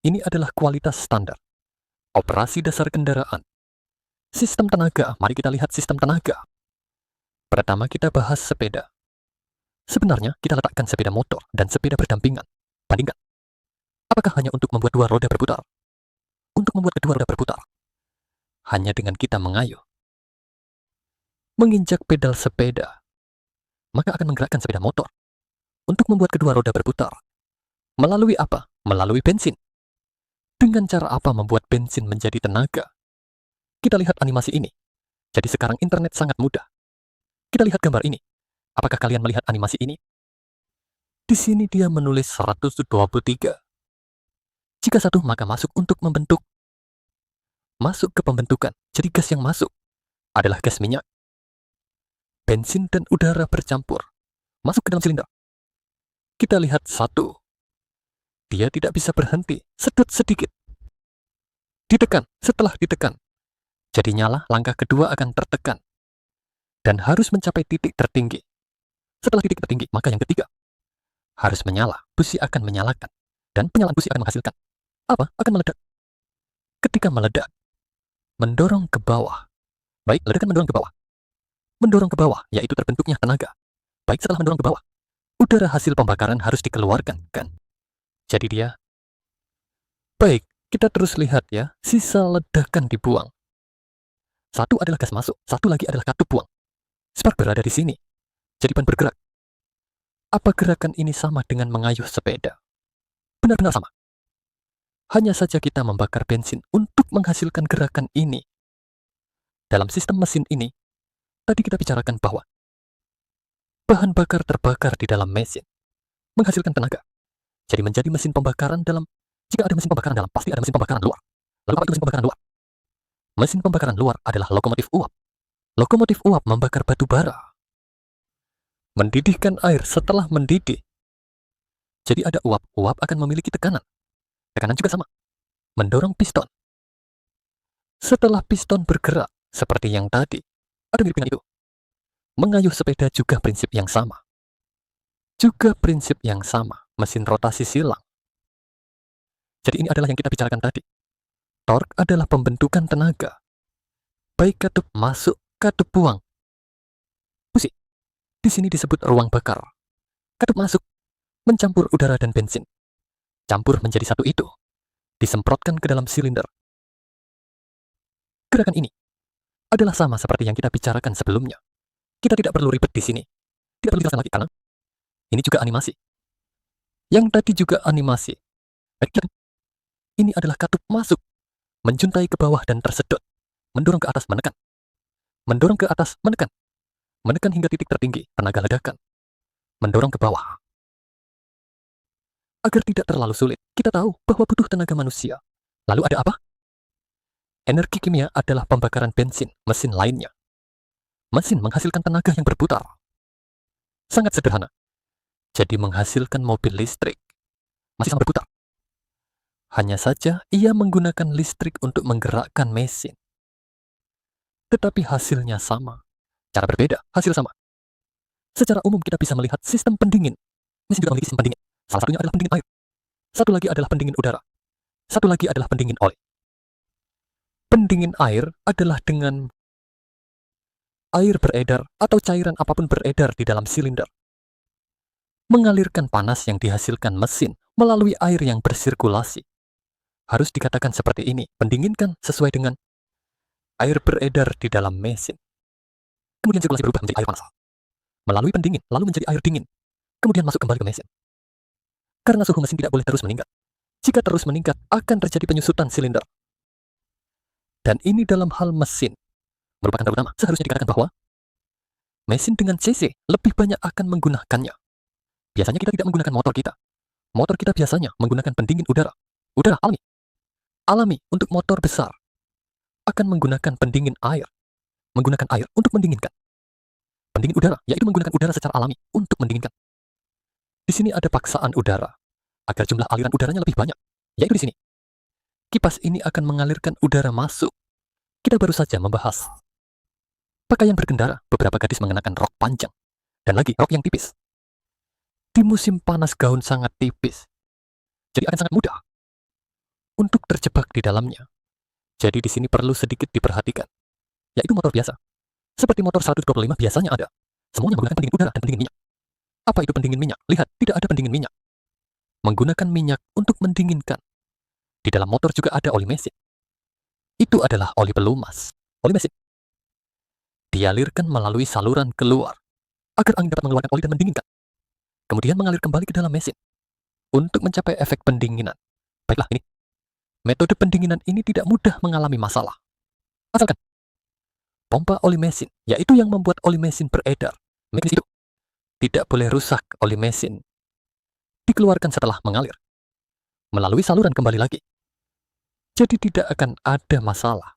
Ini adalah kualitas standar. Operasi dasar kendaraan. Sistem tenaga, mari kita lihat sistem tenaga. Pertama kita bahas sepeda. Sebenarnya kita letakkan sepeda motor dan sepeda berdampingan. Bandingkan. Apakah hanya untuk membuat dua roda berputar? Untuk membuat kedua roda berputar, hanya dengan kita mengayuh, menginjak pedal sepeda, maka akan menggerakkan sepeda motor. Untuk membuat kedua roda berputar, melalui apa? Melalui bensin. Dengan cara apa membuat bensin menjadi tenaga? Kita lihat animasi ini. Jadi sekarang internet sangat mudah. Kita lihat gambar ini. Apakah kalian melihat animasi ini? Di sini dia menulis 123. Jika satu, maka masuk untuk membentuk. Masuk ke pembentukan. Jadi gas yang masuk adalah gas minyak. Bensin dan udara bercampur. Masuk ke dalam silinder. Kita lihat satu. Dia tidak bisa berhenti. Sedot sedikit. Ditekan. Setelah ditekan, jadi nyala, langkah kedua akan tertekan. Dan harus mencapai titik tertinggi. Setelah titik tertinggi, maka yang ketiga harus menyala. Busi akan menyalakan. Dan penyalaan busi akan menghasilkan apa? Akan meledak. Ketika meledak, mendorong ke bawah. Baik, ledakan mendorong ke bawah. Mendorong ke bawah, yaitu terbentuknya tenaga. Baik, setelah mendorong ke bawah, udara hasil pembakaran harus dikeluarkan, kan? Jadi dia... Baik, kita terus lihat ya, sisa ledakan dibuang. Satu adalah gas masuk, satu lagi adalah katup buang. Spark berada di sini, jadi ban bergerak. Apa gerakan ini sama dengan mengayuh sepeda? Benar-benar sama. Hanya saja kita membakar bensin untuk menghasilkan gerakan ini. Dalam sistem mesin ini, tadi kita bicarakan bahwa bahan bakar terbakar di dalam mesin, menghasilkan tenaga. Jadi menjadi mesin pembakaran dalam. Jika ada mesin pembakaran dalam, pasti ada mesin pembakaran luar. Lalu apa itu mesin pembakaran luar? Mesin pembakaran luar adalah lokomotif uap. Lokomotif uap membakar batu bara. Mendidihkan air setelah mendidih. Jadi ada uap. Uap akan memiliki tekanan. Tekanan juga sama. Mendorong piston. Setelah piston bergerak, seperti yang tadi, ada mirip dengan itu. Mengayuh sepeda juga prinsip yang sama. Juga prinsip yang sama. Mesin rotasi silang. Jadi ini adalah yang kita bicarakan tadi. Torque adalah pembentukan tenaga. Baik katup masuk, katup buang. Busi. Di sini disebut ruang bakar. Katup masuk, mencampur udara dan bensin. Campur menjadi satu itu. Disemprotkan ke dalam silinder. Gerakan ini adalah sama seperti yang kita bicarakan sebelumnya. Kita tidak perlu ribet di sini. Tidak perlu jelaskan lagi karena ini juga animasi. Yang tadi juga animasi. Ini adalah katup masuk, menjuntai ke bawah dan tersedot, mendorong ke atas, menekan. Mendorong ke atas, menekan. Menekan hingga titik tertinggi, tenaga ledakan. Mendorong ke bawah. Agar tidak terlalu sulit, kita tahu bahwa butuh tenaga manusia. Lalu ada apa? Energi kimia adalah pembakaran bensin, mesin lainnya. Mesin menghasilkan tenaga yang berputar. Sangat sederhana. Jadi menghasilkan mobil listrik. Masih sama berputar. Hanya saja ia menggunakan listrik untuk menggerakkan mesin. Tetapi hasilnya sama. Cara berbeda, hasil sama. Secara umum kita bisa melihat sistem pendingin. Mesin juga memiliki sistem pendingin. Salah satunya adalah pendingin air. Satu lagi adalah pendingin udara. Satu lagi adalah pendingin oleh. Pendingin air adalah dengan air beredar atau cairan apapun beredar di dalam silinder. Mengalirkan panas yang dihasilkan mesin melalui air yang bersirkulasi. Harus dikatakan seperti ini, pendinginkan sesuai dengan air beredar di dalam mesin. Kemudian sirkulasi berubah menjadi air panas. Melalui pendingin, lalu menjadi air dingin. Kemudian masuk kembali ke mesin. Karena suhu mesin tidak boleh terus meningkat. Jika terus meningkat, akan terjadi penyusutan silinder. Dan ini dalam hal mesin merupakan terutama. Seharusnya dikatakan bahwa mesin dengan CC lebih banyak akan menggunakannya. Biasanya kita tidak menggunakan motor kita. Motor kita biasanya menggunakan pendingin udara. Udara alami. Alami untuk motor besar akan menggunakan pendingin air. Menggunakan air untuk mendinginkan. Pendingin udara, yaitu menggunakan udara secara alami untuk mendinginkan. Di sini ada paksaan udara agar jumlah aliran udaranya lebih banyak, yaitu di sini. Kipas ini akan mengalirkan udara masuk. Kita baru saja membahas pakaian berkendara. Beberapa gadis mengenakan rok panjang dan lagi rok yang tipis. Di musim panas gaun sangat tipis, jadi akan sangat mudah untuk terjebak di dalamnya. Jadi di sini perlu sedikit diperhatikan, yaitu motor biasa. Seperti motor 125 biasanya ada. Semuanya menggunakan pendingin udara dan pendingin minyak. Apa itu pendingin minyak? Lihat, tidak ada pendingin minyak. Menggunakan minyak untuk mendinginkan. Di dalam motor juga ada oli mesin. Itu adalah oli pelumas, oli mesin. Dialirkan melalui saluran keluar, agar angin dapat mengeluarkan oli dan mendinginkan. Kemudian mengalir kembali ke dalam mesin, untuk mencapai efek pendinginan. Baiklah, ini. Metode pendinginan ini tidak mudah mengalami masalah. Asalkan pompa oli mesin, yaitu yang membuat oli mesin beredar, mekanisme itu tidak boleh rusak. Oli mesin dikeluarkan setelah mengalir melalui saluran kembali lagi. Jadi tidak akan ada masalah.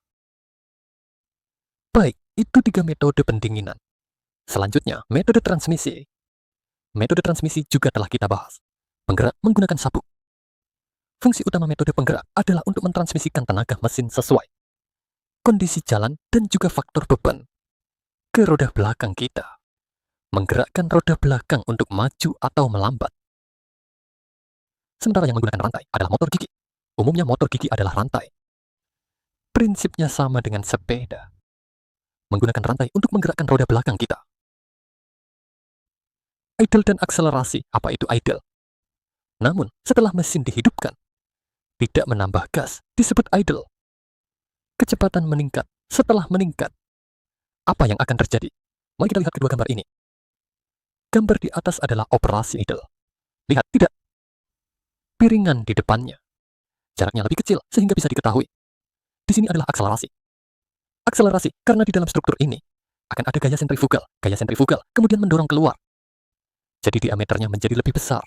Baik, itu 3 metode pendinginan. Selanjutnya, metode transmisi. Metode transmisi juga telah kita bahas. Penggerak menggunakan sabuk. Fungsi utama metode penggerak adalah untuk mentransmisikan tenaga mesin sesuai kondisi jalan dan juga faktor beban ke roda belakang kita. Menggerakkan roda belakang untuk maju atau melambat. Sementara yang menggunakan rantai adalah motor gigi. Umumnya motor gigi adalah rantai. Prinsipnya sama dengan sepeda. Menggunakan rantai untuk menggerakkan roda belakang kita. Idle dan akselerasi. Apa itu idle? Namun, setelah mesin dihidupkan, tidak menambah gas, disebut idle. Kecepatan meningkat. Setelah meningkat, apa yang akan terjadi? Mari kita lihat kedua gambar ini. Gambar di atas adalah operasi idle. Lihat, tidak. Piringan di depannya. Jaraknya lebih kecil sehingga bisa diketahui. Di sini adalah akselerasi. Akselerasi karena di dalam struktur ini akan ada gaya sentrifugal. Gaya sentrifugal kemudian mendorong keluar. Jadi diameternya menjadi lebih besar.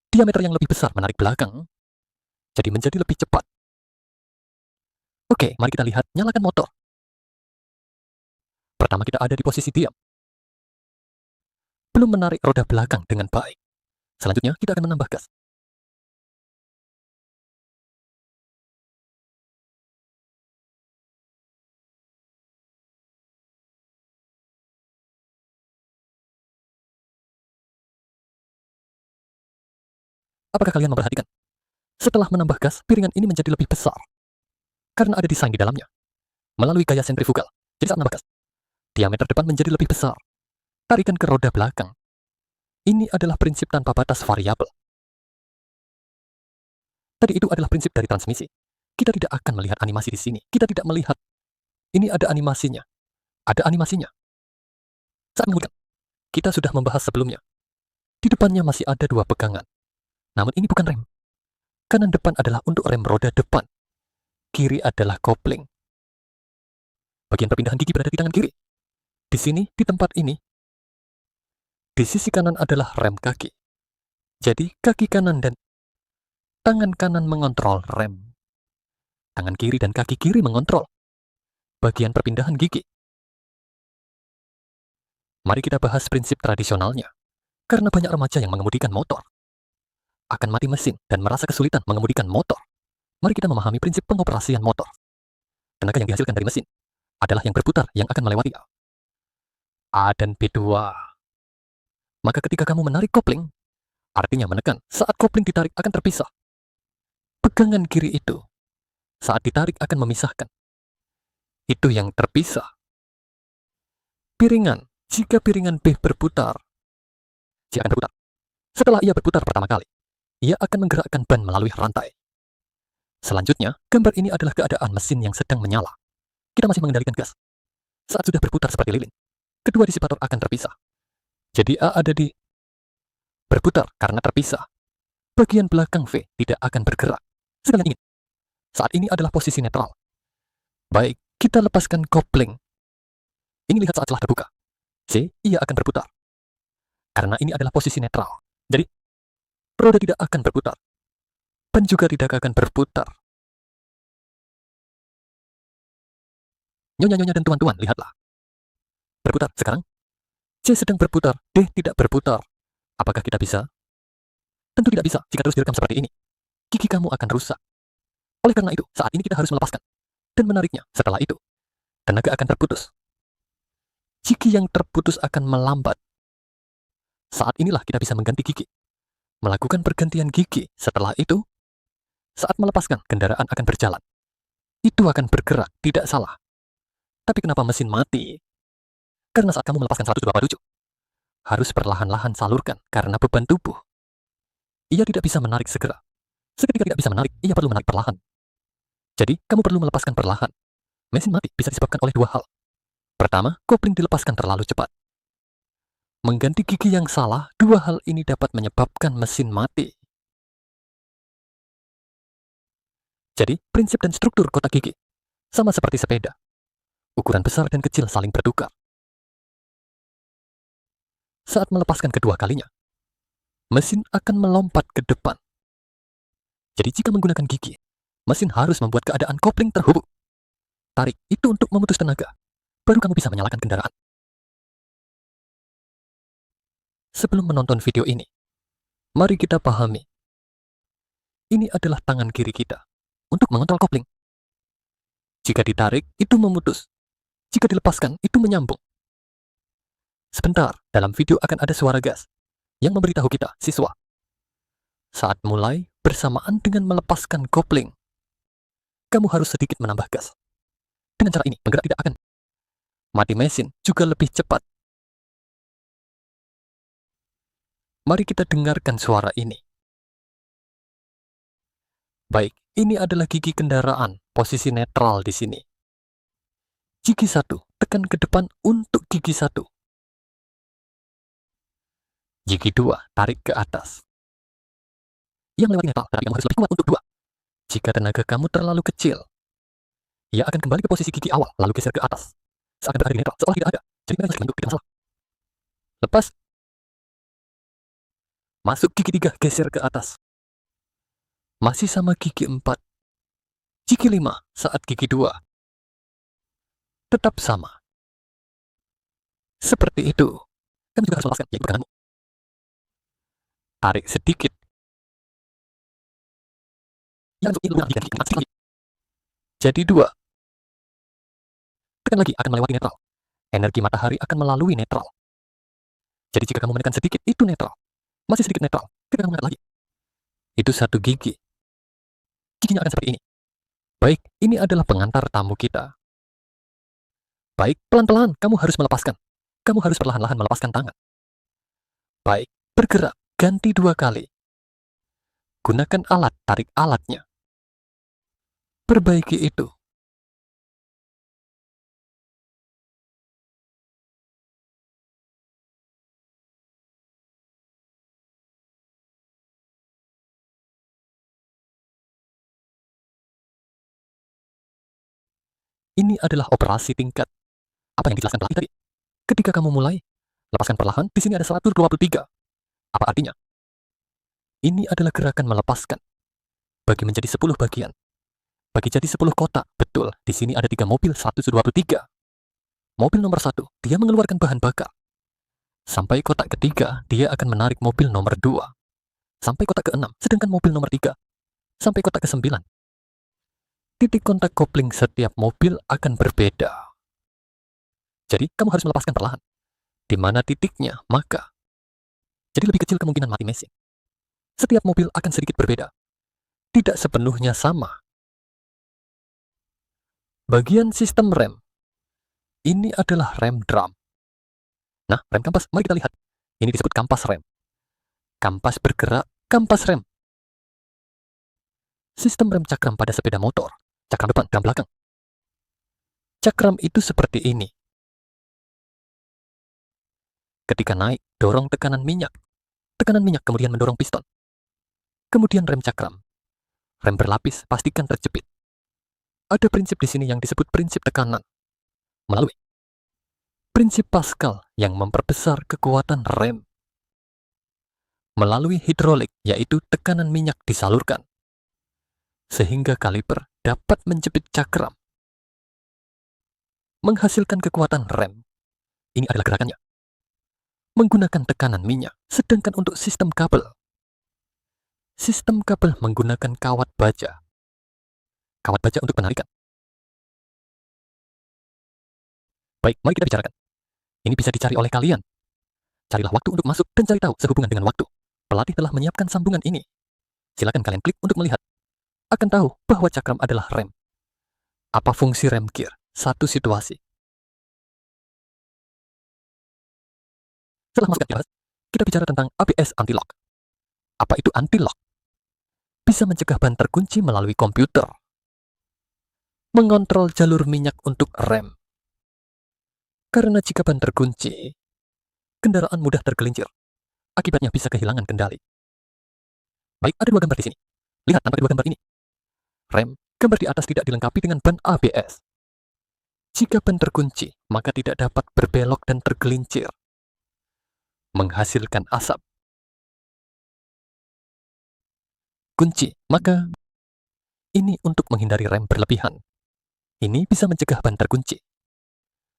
Diameter yang lebih besar menarik belakang. Jadi menjadi lebih cepat. Oke, mari kita lihat nyalakan motor. Pertama kita ada di posisi diam. Belum menarik roda belakang dengan baik. Selanjutnya kita akan menambah gas. Apakah kalian memperhatikan? Setelah menambah gas, piringan ini menjadi lebih besar. Karena ada desain di dalamnya. Melalui gaya sentrifugal. Jadi saat menambah gas, diameter depan menjadi lebih besar. Tarikan ke roda belakang. Ini adalah prinsip tanpa batas variabel. Tadi itu adalah prinsip dari transmisi. Kita tidak akan melihat animasi di sini. Kita tidak melihat. Ini ada animasinya. Ada animasinya. Saat mengemudikan, kita sudah membahas sebelumnya. Di depannya masih ada 2 pegangan. Namun ini bukan rem. Kanan depan adalah untuk rem roda depan. Kiri adalah kopling. Bagian perpindahan gigi berada di tangan kiri. Di sini, di tempat ini, di sisi kanan adalah rem kaki. Jadi, kaki kanan dan tangan kanan mengontrol rem. Tangan kiri dan kaki kiri mengontrol bagian perpindahan gigi. Mari kita bahas prinsip tradisionalnya. Karena banyak remaja yang mengemudikan motor akan mati mesin dan merasa kesulitan mengemudikan motor. Mari kita memahami prinsip pengoperasian motor. Tenaga yang dihasilkan dari mesin adalah yang berputar yang akan melewati A dan B2. Maka ketika kamu menarik kopling, artinya menekan, saat kopling ditarik akan terpisah. Pegangan kiri itu, saat ditarik akan memisahkan. Itu yang terpisah. Piringan, jika piringan B berputar, dia akan berputar. Setelah ia berputar pertama kali, ia akan menggerakkan ban melalui rantai. Selanjutnya, gambar ini adalah keadaan mesin yang sedang menyala. Kita masih mengendalikan gas. Saat sudah berputar seperti lilin, kedua disipator akan terpisah. Jadi A ada di berputar karena terpisah. Bagian belakang V tidak akan bergerak. Sekalian ingin. Saat ini adalah posisi netral. Baik, kita lepaskan kopling. Ini lihat saat telah terbuka. C, ia akan berputar. Karena ini adalah posisi netral. Jadi, roda tidak akan berputar. Ban juga tidak akan berputar. Nyonya-nyonya dan tuan-tuan, lihatlah. Berputar sekarang. C sedang berputar, D tidak berputar. Apakah kita bisa? Tentu tidak bisa jika terus direkam seperti ini. Gigi kamu akan rusak. Oleh karena itu, saat ini kita harus melepaskan dan menariknya. Setelah itu, tenaga akan terputus. Gigi yang terputus akan melambat. Saat inilah kita bisa mengganti gigi. Melakukan pergantian gigi. Setelah itu, saat melepaskan, kendaraan akan berjalan. Itu akan bergerak, tidak salah. Tapi kenapa mesin mati? Karena saat kamu melepaskan 127, harus perlahan-lahan salurkan karena beban tubuh. Ia tidak bisa menarik segera. Seketika tidak bisa menarik, ia perlu menarik perlahan. Jadi, kamu perlu melepaskan perlahan. Mesin mati bisa disebabkan oleh dua hal. Pertama, kopling dilepaskan terlalu cepat. Mengganti gigi yang salah, dua hal ini dapat menyebabkan mesin mati. Jadi, prinsip dan struktur kotak gigi sama seperti sepeda. Ukuran besar dan kecil saling bertukar. Saat melepaskan kedua kalinya, mesin akan melompat ke depan. Jadi jika menggunakan gigi, mesin harus membuat keadaan kopling terhubung. Tarik itu untuk memutus tenaga, baru kamu bisa menyalakan kendaraan. Sebelum menonton video ini, mari kita pahami. Ini adalah tangan kiri kita untuk mengontrol kopling. Jika ditarik, itu memutus. Jika dilepaskan, itu menyambung. Sebentar, dalam video akan ada suara gas yang memberitahu kita, siswa. Saat mulai, bersamaan dengan melepaskan kopling, kamu harus sedikit menambah gas. Dengan cara ini, penggerak tidak akan mati, mesin juga lebih cepat. Mari kita dengarkan suara ini. Baik, ini adalah gigi kendaraan, posisi netral di sini. Gigi 1, tekan ke depan untuk gigi 1. Gigi 2, tarik ke atas. Yang lewat netral, berarti kamu harus lebih kuat untuk 2. Jika tenaga kamu terlalu kecil, ia akan kembali ke posisi gigi awal, lalu geser ke atas. Seakan berada di netral, seolah tidak ada. Jadi mereka harus dibantu, tidak masalah. Lepas. Masuk gigi 3, geser ke atas. Masih sama gigi 4. Gigi 5, saat gigi 2. Tetap sama. Seperti itu. Kamu juga harus melepaskan, yaitu peganganmu. Tarik sedikit. Jadi 2. Tekan lagi, akan melewati netral. Energi matahari akan melalui netral. Jadi jika kamu menekan sedikit, itu netral. Masih sedikit netral, kita akan menekan lagi. Itu 1 gigi. Giginya akan seperti ini. Baik, ini adalah pengantar tamu kita. Baik, pelan-pelan kamu harus melepaskan. Kamu harus perlahan-lahan melepaskan tangan. Baik, bergerak, ganti 2 kali. Gunakan alat, tarik alatnya. Perbaiki itu. Ini adalah operasi tingkat. Apa yang dijelaskan pelatih tadi? Ketika kamu mulai, lepaskan perlahan, di sini ada 123. Apa artinya? Ini adalah gerakan melepaskan. Bagi menjadi 10 bagian. Bagi jadi 10 kotak. Betul, di sini ada 3 mobil 123. Mobil nomor 1, dia mengeluarkan bahan bakar. Sampai kotak ketiga, dia akan menarik mobil nomor 2. Sampai kotak ke-6, sedangkan mobil nomor 3. Sampai kotak ke-9. Titik kontak kopling setiap mobil akan berbeda. Jadi, kamu harus melepaskan perlahan. Di mana titiknya, maka jadi lebih kecil kemungkinan mati mesin. Setiap mobil akan sedikit berbeda. Tidak sepenuhnya sama. Bagian sistem rem. Ini adalah rem drum. Nah, rem kampas, mari kita lihat. Ini disebut kampas rem. Kampas bergerak, kampas rem. Sistem rem cakram pada sepeda motor. Cakram depan, cakram belakang. Cakram itu seperti ini. Ketika naik, dorong tekanan minyak. Tekanan minyak kemudian mendorong piston. Kemudian rem cakram. Rem berlapis, pastikan terjepit. Ada prinsip di sini yang disebut prinsip tekanan. Melalui prinsip Pascal yang memperbesar kekuatan rem. Melalui hidrolik, yaitu tekanan minyak disalurkan, sehingga kaliper dapat menjepit cakram, menghasilkan kekuatan rem. Ini adalah gerakannya. Menggunakan tekanan minyak, sedangkan untuk sistem kabel menggunakan kawat baja. Kawat baja untuk penarikan. Baik, mari kita bicarakan. Ini bisa dicari oleh kalian. Carilah waktu untuk masuk dan cari tahu sehubungan dengan waktu. Pelatih telah menyiapkan sambungan ini. Silakan kalian klik untuk melihat. Akan tahu bahwa cakram adalah rem. Apa fungsi rem gear? Satu situasi. Setelah masuk dibahas, kita bicara tentang ABS anti-lock. Apa itu anti-lock? Bisa mencegah ban terkunci melalui komputer. Mengontrol jalur minyak untuk rem. Karena jika ban terkunci, kendaraan mudah tergelincir. Akibatnya bisa kehilangan kendali. Baik, ada dua gambar di sini. Lihat tanpa kedua gambar ini. Rem, gambar di atas tidak dilengkapi dengan ban ABS. Jika ban terkunci, maka tidak dapat berbelok dan tergelincir, menghasilkan asap. Kunci, maka ini untuk menghindari rem berlebihan. Ini bisa mencegah ban terkunci.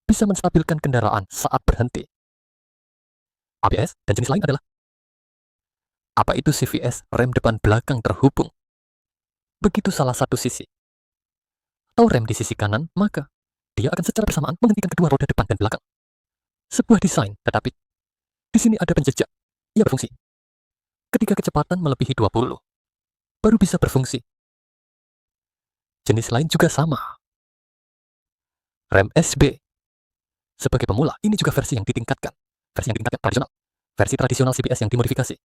Bisa menstabilkan kendaraan saat berhenti. ABS dan jenis lain adalah apa itu CVS, rem depan belakang terhubung. Begitu salah satu sisi. Atau rem di sisi kanan, maka dia akan secara bersamaan menghentikan kedua roda depan dan belakang. Sebuah desain, tetapi di sini ada penjejak. Ia berfungsi ketika kecepatan melebihi 20, baru bisa berfungsi. Jenis lain juga sama. Rem SB. Sebagai pemula, ini juga versi yang ditingkatkan. Versi yang ditingkatkan tradisional. Versi tradisional CBS yang dimodifikasi.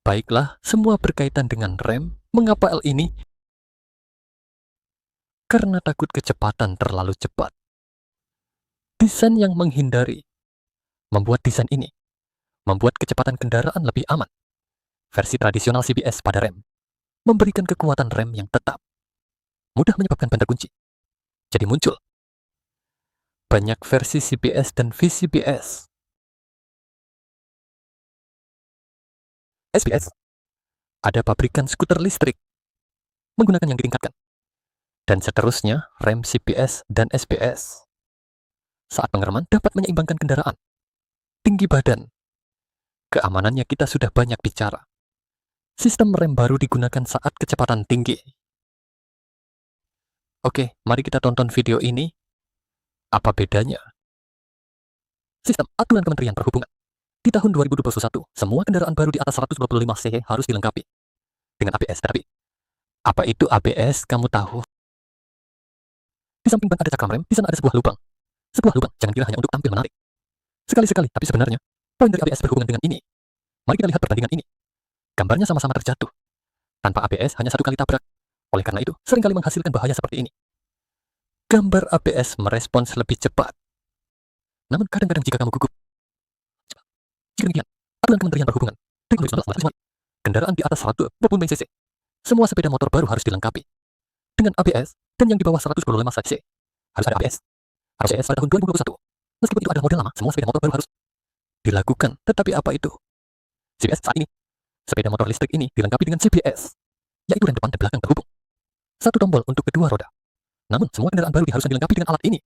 Baiklah, semua berkaitan dengan rem. Mengapa L ini? Karena takut kecepatan terlalu cepat. Desain yang menghindari. Membuat desain ini membuat kecepatan kendaraan lebih aman. Versi tradisional CBS pada rem memberikan kekuatan rem yang tetap. Mudah menyebabkan ban terkunci. Jadi muncul banyak versi CBS dan VCBS. SBS. Ada pabrikan skuter listrik menggunakan yang ditingkatkan. Dan seterusnya, rem CBS dan SBS. Saat pengereman dapat menyeimbangkan kendaraan. Tinggi badan. Keamanannya kita sudah banyak bicara. Sistem rem baru digunakan saat kecepatan tinggi. Oke, mari kita tonton video ini. Apa bedanya? Sistem aturan Kementerian Perhubungan. Di tahun 2021, semua kendaraan baru di atas 125 cc harus dilengkapi dengan ABS. Tetapi, apa itu ABS? Kamu tahu? Di samping ban ada cakram rem, di sana ada sebuah lubang. Sebuah lubang, jangan kira hanya untuk tampil menarik. Sekali-sekali, tapi sebenarnya, poin dari ABS berhubungan dengan ini. Mari kita lihat perbandingan ini. Gambarnya sama-sama terjatuh. Tanpa ABS hanya satu kali tabrak. Oleh karena itu, seringkali menghasilkan bahaya seperti ini. Gambar ABS merespons lebih cepat. Namun kadang-kadang jika kamu gugup. Jika demikian, aturan Kementerian Perhubungan, tahun 2019, kendaraan di atas 120 cc. Semua sepeda motor baru harus dilengkapi dengan ABS, dan yang di bawah 125 cc harus ada ABS. Harus ABS pada tahun 2021. Meskipun itu adalah model lama, semua sepeda motor baru harus dilakukan. Tetapi apa itu? CBS saat ini, sepeda motor listrik ini dilengkapi dengan CBS, yaitu rem depan dan belakang terhubung. Satu tombol untuk kedua roda. Namun, semua kendaraan baru diharuskan dilengkapi dengan alat ini.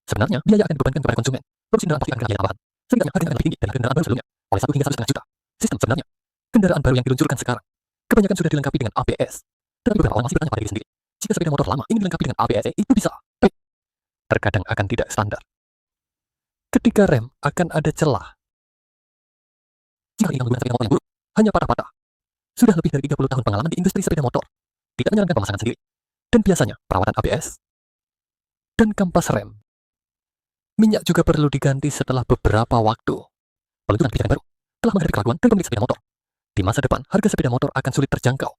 Sebenarnya, biaya akan dibebankan kepada konsumen. Produksi kendaraan pasti akan biaya tambahan. Sehingga harganya akan lebih tinggi dari kendaraan baru sebelumnya, oleh 1 hingga 1,5 juta. Sistem sebenarnya, kendaraan baru yang diluncurkan sekarang, kebanyakan sudah dilengkapi dengan ABS. Tetapi beberapa orang masih bertanya pada diri sendiri, jika sepeda motor lama ingin dilengkapi dengan ABS, itu bisa. Terkadang akan tidak standar. Ketika rem akan ada celah. Jika ingin menggunakan sepeda motor yang buruk, hanya patah-patah. Sudah lebih dari 30 tahun pengalaman di industri sepeda motor. Tidak menyarankan pemasangan sendiri. Dan biasanya, perawatan ABS dan kampas rem. Minyak juga perlu diganti setelah beberapa waktu. Peluncuran kebijakan baru telah menghadapi keraguan dari pemilik sepeda motor. Di masa depan, harga sepeda motor akan sulit terjangkau.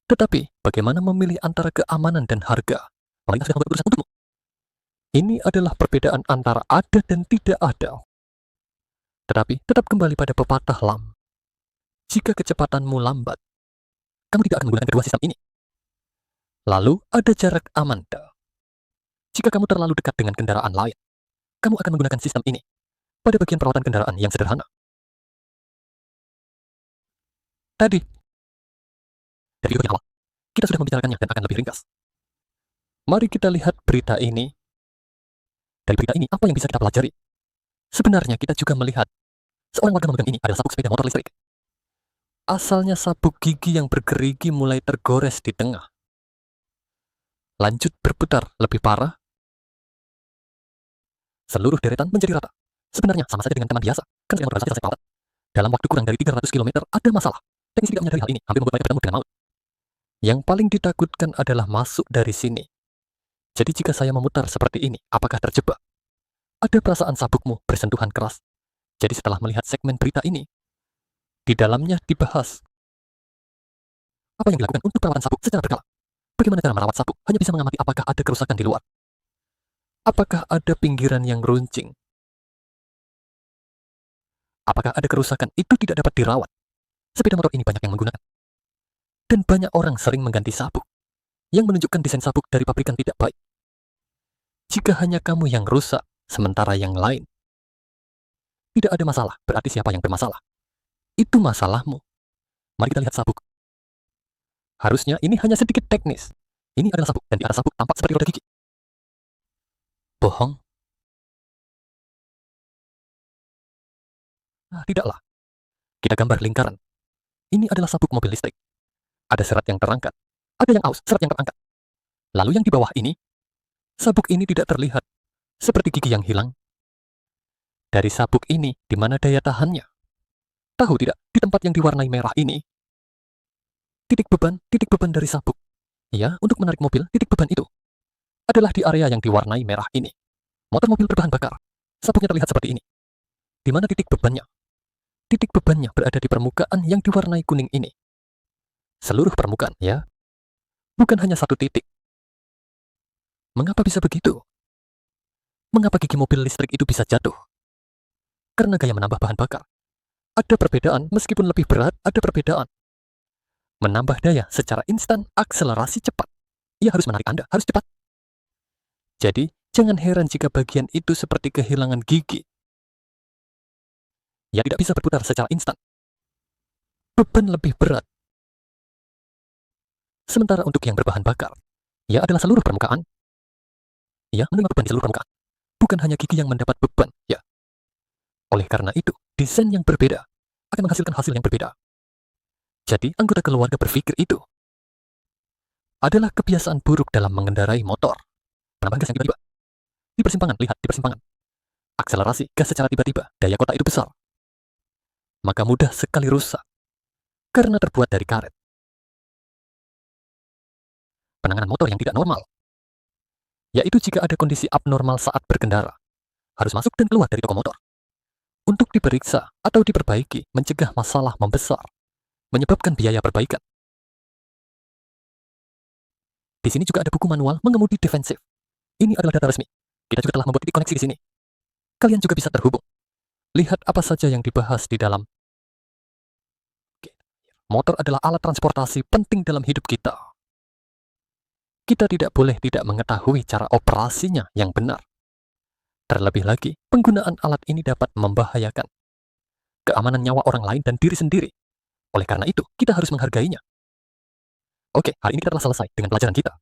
Tetapi, bagaimana memilih antara keamanan dan harga? Pemerintah sudah membuat keputusan untukmu. Ini adalah perbedaan antara ada dan tidak ada. Tetapi, tetap kembali pada pepatah lam. Jika kecepatanmu lambat, kamu tidak akan menggunakan kedua sistem ini. Lalu ada jarak aman. Jika kamu terlalu dekat dengan kendaraan lain, kamu akan menggunakan sistem ini pada bagian perawatan kendaraan yang sederhana. Tadi, dari video yang awal, kita sudah membicarakannya dan akan lebih ringkas. Mari kita lihat berita ini. Dari berita ini, apa yang bisa kita pelajari? Sebenarnya kita juga melihat seorang warga memegang ini adalah sabuk sepeda motor listrik. Asalnya sabuk gigi yang bergerigi mulai tergores di tengah. Lanjut berputar lebih parah. Seluruh deretan menjadi rata. Sebenarnya sama saja dengan teman biasa, kan sepeda motor selesai perawat. Dalam waktu kurang dari 300 km ada masalah. Teknisi tidak menyadari hal ini, hampir membuat mereka bertemu dengan maut. Yang paling ditakutkan adalah masuk dari sini. Jadi jika saya memutar seperti ini, apakah terjebak? Ada perasaan sabukmu bersentuhan keras. Jadi setelah melihat segmen berita ini, di dalamnya dibahas apa yang dilakukan untuk perawatan sabuk secara berkala. Bagaimana cara merawat sabuk? Hanya bisa mengamati apakah ada kerusakan di luar. Apakah ada pinggiran yang runcing? Apakah ada kerusakan itu tidak dapat dirawat? Sepeda motor ini banyak yang menggunakan. Dan banyak orang sering mengganti sabuk, yang menunjukkan desain sabuk dari pabrikan tidak baik. Jika hanya kamu yang rusak, sementara yang lain tidak ada masalah, berarti siapa yang bermasalah? Itu masalahmu. Mari kita lihat sabuk. Harusnya ini hanya sedikit teknis. Ini adalah sabuk, dan di atas sabuk tampak seperti roda gigi. Bohong. Nah, tidaklah. Kita gambar lingkaran. Ini adalah sabuk mobil listrik. Ada serat yang terangkat. Ada yang aus, serat yang terangkat. Lalu yang di bawah ini, sabuk ini tidak terlihat. Seperti gigi yang hilang. Dari sabuk ini, di mana daya tahannya? Tahu tidak, di tempat yang diwarnai merah ini, titik beban dari sabuk. Ya, untuk menarik mobil, titik beban itu adalah di area yang diwarnai merah ini. Motor mobil berbahan bakar. Sabuknya terlihat seperti ini. Di mana titik bebannya? Titik bebannya berada di permukaan yang diwarnai kuning ini. Seluruh permukaan, ya. Bukan hanya satu titik. Mengapa bisa begitu? Mengapa gigi mobil listrik itu bisa jatuh? Karena gaya menambah bahan bakar. Ada perbedaan, meskipun lebih berat, ada perbedaan. Menambah daya secara instan, akselerasi cepat. Ia harus menarik Anda, harus cepat. Jadi, jangan heran jika bagian itu seperti kehilangan gigi. Ya tidak bisa berputar secara instan. Beban lebih berat. Sementara untuk yang berbahan bakar, ia adalah seluruh permukaan. Ia menerima beban di seluruh permukaan. Bukan hanya gigi yang mendapat beban, ya. Oleh karena itu, desain yang berbeda akan menghasilkan hasil yang berbeda. Jadi, anggota keluarga berpikir itu adalah kebiasaan buruk dalam mengendarai motor. Penambahan gas yang tiba-tiba. Di persimpangan, lihat di persimpangan. Akselerasi gas secara tiba-tiba, daya kota itu besar. Maka mudah sekali rusak. Karena terbuat dari karet. Penanganan motor yang tidak normal. Yaitu jika ada kondisi abnormal saat berkendara. Harus masuk dan keluar dari toko motor. Untuk diperiksa atau diperbaiki, mencegah masalah membesar. Menyebabkan biaya perbaikan. Di sini juga ada buku manual mengemudi defensif. Ini adalah data resmi. Kita juga telah membuat titik koneksi di sini. Kalian juga bisa terhubung. Lihat apa saja yang dibahas di dalam. Motor adalah alat transportasi penting dalam hidup kita. Kita tidak boleh tidak mengetahui cara operasinya yang benar. Terlebih lagi, penggunaan alat ini dapat membahayakan keamanan nyawa orang lain dan diri sendiri. Oleh karena itu, kita harus menghargainya. Oke, hari ini kita telah selesai dengan pelajaran kita.